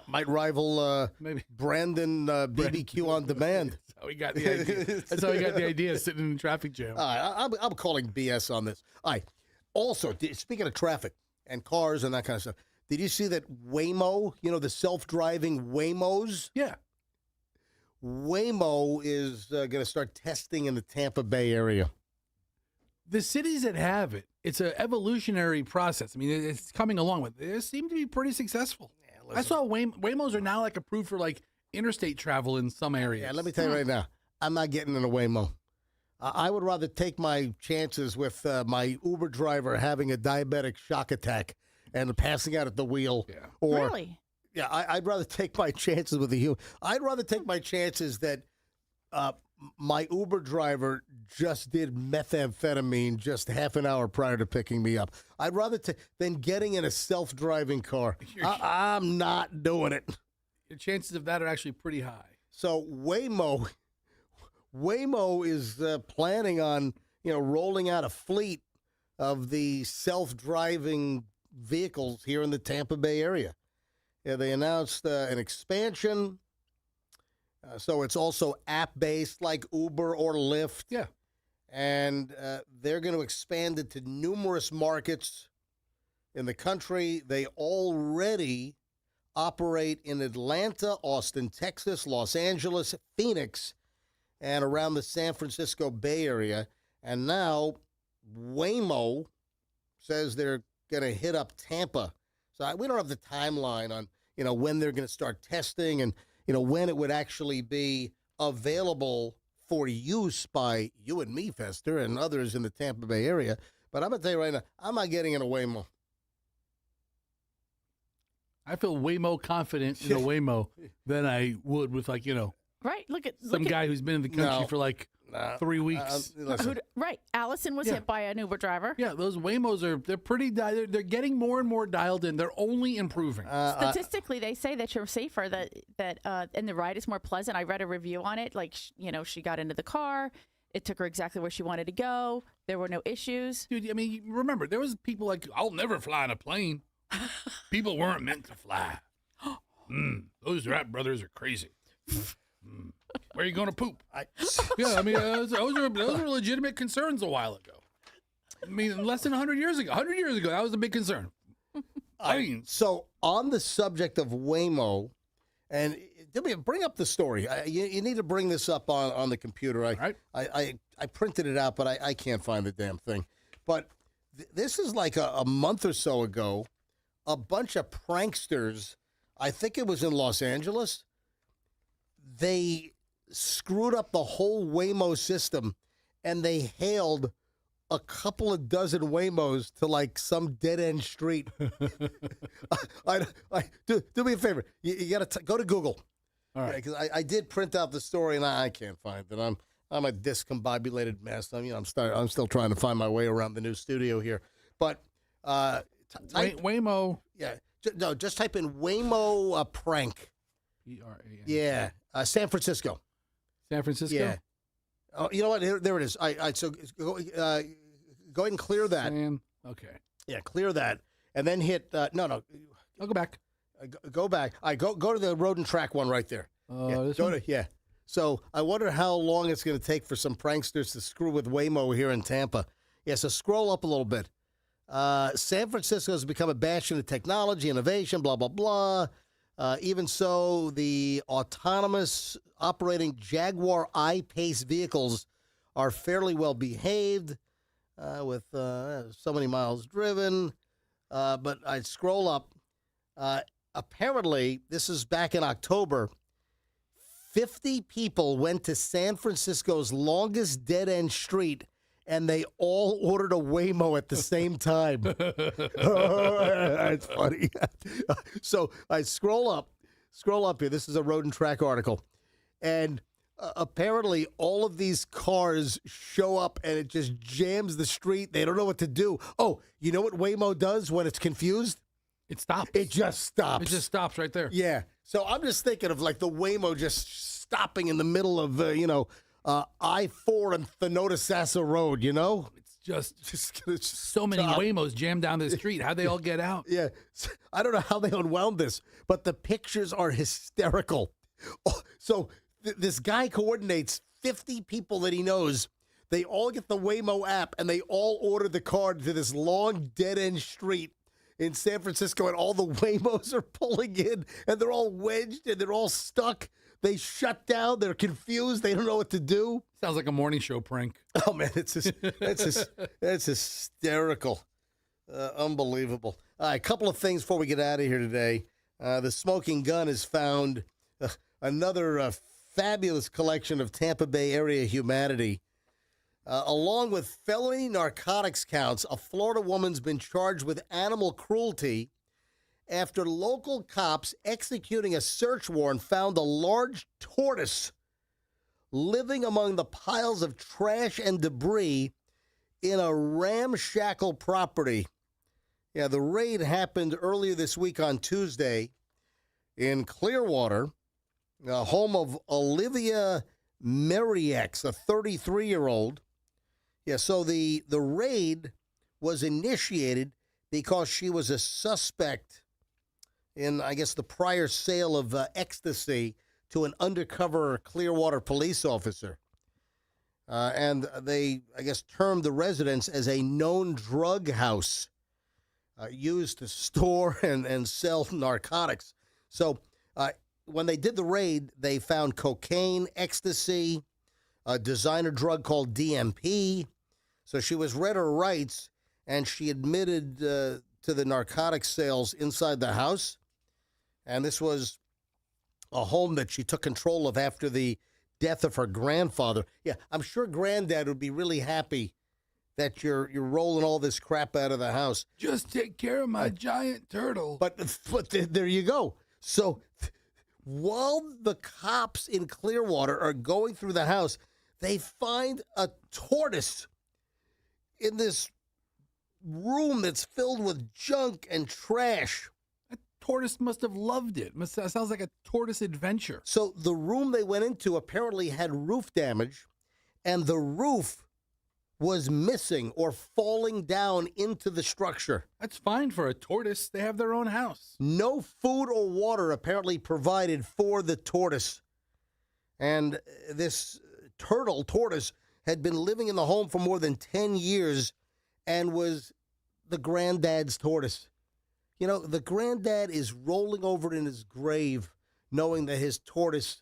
Might rival maybe Brandon BBQ on demand. That's how we got the idea. That's how we got the idea, sitting in the traffic jam. I'm calling BS on this. All right. Also, speaking of traffic and cars and that kind of stuff, did you see that Waymo, the self-driving Waymos? Yeah. Waymo is going to start testing in the Tampa Bay area. The cities that have it, it's an evolutionary process. I mean, it's coming along with it. They seem to be pretty successful. I saw Waymos are now approved for interstate travel in some areas. Yeah, let me tell you right now, I'm not getting in a Waymo. I would rather take my chances with my Uber driver having a diabetic shock attack and passing out at the wheel. Yeah. Or, really? Yeah, I'd rather take my chances with a human. I'd rather take my chances that my Uber driver just did methamphetamine just half an hour prior to picking me up. I'd rather than getting in a self-driving car. I'm not doing it. Your chances of that are actually pretty high. So Waymo is planning on rolling out a fleet of the self-driving vehicles here in the Tampa Bay area. Yeah, they announced an expansion. So it's also app-based like Uber or Lyft. Yeah. And they're going to expand it to numerous markets in the country. They already operate in Atlanta, Austin, Texas, Los Angeles, Phoenix, and around the San Francisco Bay Area. And now Waymo says they're going to hit up Tampa. So we don't have the timeline on, when they're going to start testing and, when it would actually be available for use by you and me, Fester, and others in the Tampa Bay area. But I'm going to tell you right now, I'm not getting in a Waymo. I feel way more confident in a Waymo than I would with Right. Look at guy who's been in the country for 3 weeks. Right. Allison was hit by an Uber driver. Yeah, those Waymos they're pretty they're getting more and more dialed in. They're only improving. Statistically, they say that you're safer, that and the ride is more pleasant. I read a review on it. She got into the car. It took her exactly where she wanted to go. There were no issues. Dude, I mean, remember, there was people I'll never fly in a plane. People weren't meant to fly. Those Wright brothers are crazy. Where are you going to poop? Those were legitimate concerns a while ago. I mean, less than 100 years ago. 100 years ago, that was a big concern. So on the subject of Waymo, and bring up the story. You need to bring this up on the computer. I printed it out, but I can't find the damn thing. But this is like a month or so ago. A bunch of pranksters, I think it was in Los Angeles, they screwed up the whole Waymo system, and they hailed a couple of dozen Waymos to some dead-end street. Do me a favor. You got to go to Google. All right. Because I did print out the story, and I can't find it. I'm a discombobulated mess. I'm still trying to find my way around the new studio here. But Waymo. Yeah. No, just type in Waymo prank. E-R-A-N. Yeah, San Francisco. San Francisco? Yeah. Oh, you know what? There it is. So go ahead and clear that. Okay. Yeah, clear that, and then hit. No. I'll go back. Go back. Go to the road and track one right there. This one? So I wonder how long it's going to take for some pranksters to screw with Waymo here in Tampa. Yeah, so scroll up a little bit. San Francisco has become a bastion of technology, innovation, blah, blah, blah. Even so, the autonomous operating Jaguar I-Pace vehicles are fairly well behaved with so many miles driven. But I scroll up. Apparently, this is back in October, 50 people went to San Francisco's longest dead-end street, and they all ordered a Waymo at the same time. That's funny. So I scroll up here. This is a Road and Track article. And apparently all of these cars show up, and it just jams the street. They don't know what to do. Oh, you know what Waymo does when it's confused? It stops. It just stops. It just stops right there. Yeah. So I'm just thinking of like the Waymo just stopping in the middle of, I-4 and Thenodisassa Road, you know? It's just so many Waymos jammed down the street. How'd they all get out? Yeah. I don't know how they unwound this, but the pictures are hysterical. Oh, so this guy coordinates 50 people that he knows. They all get the Waymo app, and they all order the car to this long dead-end street in San Francisco, and all the Waymos are pulling in, and they're all wedged, and they're all stuck. They shut down. They're confused. They don't know what to do. Sounds like a morning show prank. Oh, man, it's hysterical. Unbelievable. A couple of things before we get out of here today. The smoking gun has found another fabulous collection of Tampa Bay area humanity. Along with felony narcotics counts, a Florida woman's been charged with animal cruelty after local cops executing a search warrant found a large tortoise living among the piles of trash and debris in a ramshackle property. Yeah, the raid happened earlier this week on Tuesday in Clearwater, home of Olivia Merriex, a 33-year-old. Yeah, so the raid was initiated because she was a suspect in, I guess, the prior sale of ecstasy to an undercover Clearwater police officer. And they, I guess, termed the residence as a known drug house used to store and sell narcotics. So when they did the raid, they found cocaine, ecstasy, a designer drug called DMP. So she was read her rights, and she admitted to the narcotics sales inside the house. And this was a home that she took control of after the death of her grandfather. Yeah, I'm sure Granddad would be really happy that you're rolling all this crap out of the house. Just take care of my giant turtle. But there you go. So while the cops in Clearwater are going through the house, they find a tortoise in this room that's filled with junk and trash. That tortoise must have loved it. Sounds like a tortoise adventure. So the room they went into apparently had roof damage, and the roof was missing or falling down into the structure. That's fine for a tortoise. They have their own house. No food or water apparently provided for the tortoise. And this tortoise had been living in the home for more than 10 years and was the granddad's tortoise. You know, the granddad is rolling over in his grave knowing that his tortoise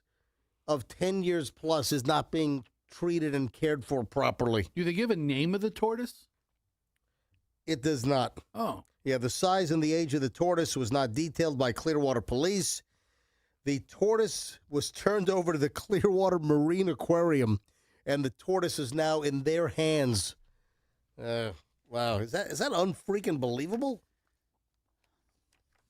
of 10 years plus is not being treated and cared for properly. Do they give a name of the tortoise? It does not. Oh. Yeah, the size and the age of the tortoise was not detailed by Clearwater Police. The tortoise was turned over to the Clearwater Marine Aquarium, and the tortoise is now in their hands. Wow, is that unfreaking believable?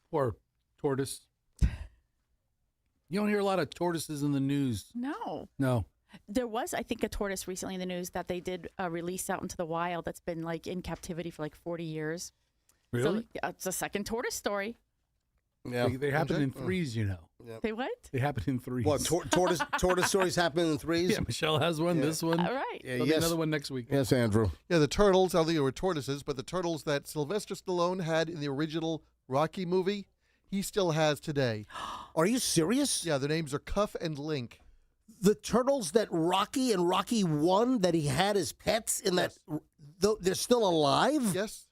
Poor tortoise. You don't hear a lot of tortoises in the news. No. No. There was, I think, a tortoise recently in the news that they did release out into the wild that's been like in captivity for like 40 years. Really? So it's a second tortoise story. Yeah. They happen in threes, you know. They what? They happen in threes. What, tortoise stories happen in threes? Yeah, Michelle has one, this one. All right. Yeah, There'll be another one next week. Yes, Andrew. Yeah, the turtles, I don't think they were tortoises, but the turtles that Sylvester Stallone had in the original Rocky movie, he still has today. Are you serious? Yeah, their names are Cuff and Link. The turtles that Rocky and Rocky 1 that he had as pets in that, they're still alive? Yes.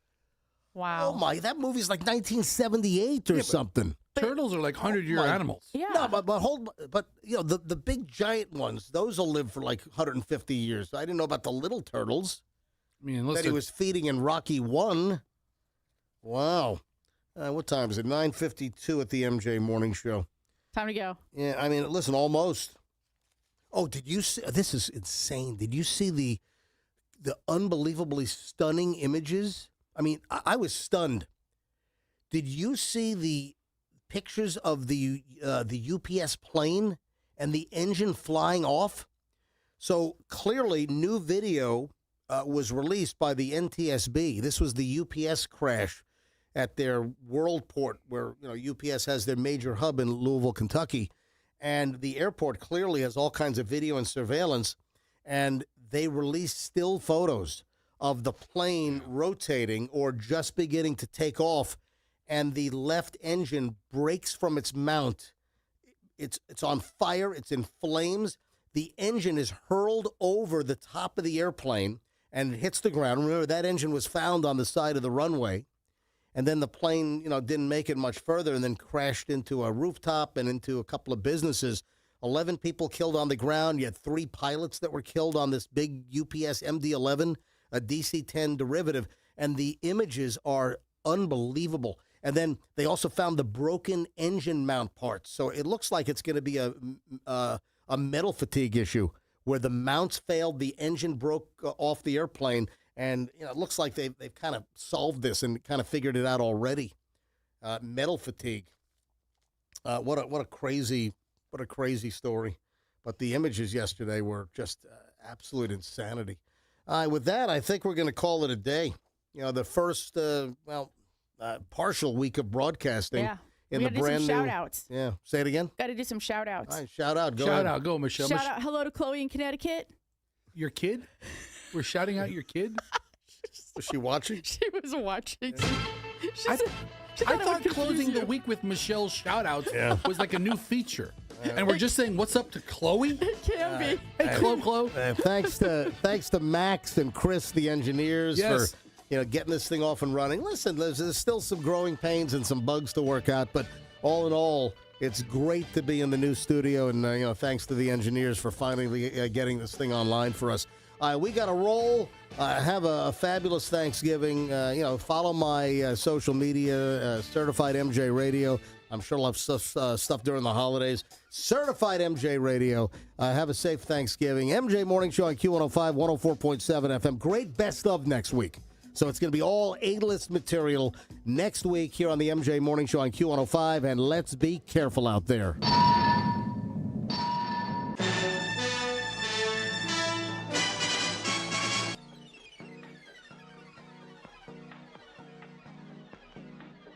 Wow. Oh, my, that movie's like 1978 or something. Turtles are like 100-year animals. Yeah. No, but you know, the big giant ones, those will live for like 150 years. I didn't know about the little turtles I mean, unless that he was feeding in Rocky 1. Wow. What time is it? 9:52 at the MJ Morning Show. Time to go. Yeah, I mean, listen, almost. Oh, did you see? This is insane. Did you see the unbelievably stunning images? I mean, I was stunned. Did you see the pictures of the UPS plane and the engine flying off? So clearly, new video was released by the NTSB. This was the UPS crash at their Worldport, where UPS has their major hub in Louisville, Kentucky, and the airport clearly has all kinds of video and surveillance. And they released still photos of the plane rotating or just beginning to take off, and the left engine breaks from its mount. It's on fire. It's in flames. The engine is hurled over the top of the airplane and hits the ground. Remember, that engine was found on the side of the runway. And then the plane, didn't make it much further and then crashed into a rooftop and into a couple of businesses. 11 people killed on the ground. You had 3 pilots that were killed on this big UPS MD-11, a DC-10 derivative. And the images are unbelievable. And then they also found the broken engine mount parts. So it looks like it's going to be a metal fatigue issue where the mounts failed, the engine broke off the airplane. And it looks like they've kind of solved this and kind of figured it out already. Metal fatigue. What a crazy story. But the images yesterday were just absolute insanity. With that, I think we're going to call it a day. The first partial week of broadcasting. Yeah. In We the gotta do brand some new. shout-outs. Yeah. Say it again. Got to do some shout outs. All right, shout out. Go Shout ahead. out. Go, Michelle. Shout out. Hello to Chloe in Connecticut. Your kid? We're shouting out your kid? Was she watching? She was watching. I thought closing the week with Michelle's shout-outs was like a new feature. And we're just saying, what's up to Chloe? It can be. Hey, Chloe. Thanks to Max and Chris, the engineers, Yes. for getting this thing off and running. Listen, there's still some growing pains and some bugs to work out, but all in all, it's great to be in the new studio, and thanks to the engineers for finally getting this thing online for us. We got to roll. Have a fabulous Thanksgiving. Follow my social media, Certified MJ Radio. I'm sure I'll have stuff during the holidays. Certified MJ Radio. Have a safe Thanksgiving. MJ Morning Show on Q105, 104.7 FM. Great best of next week. So it's going to be all A-list material next week here on the MJ Morning Show on Q105. And let's be careful out there.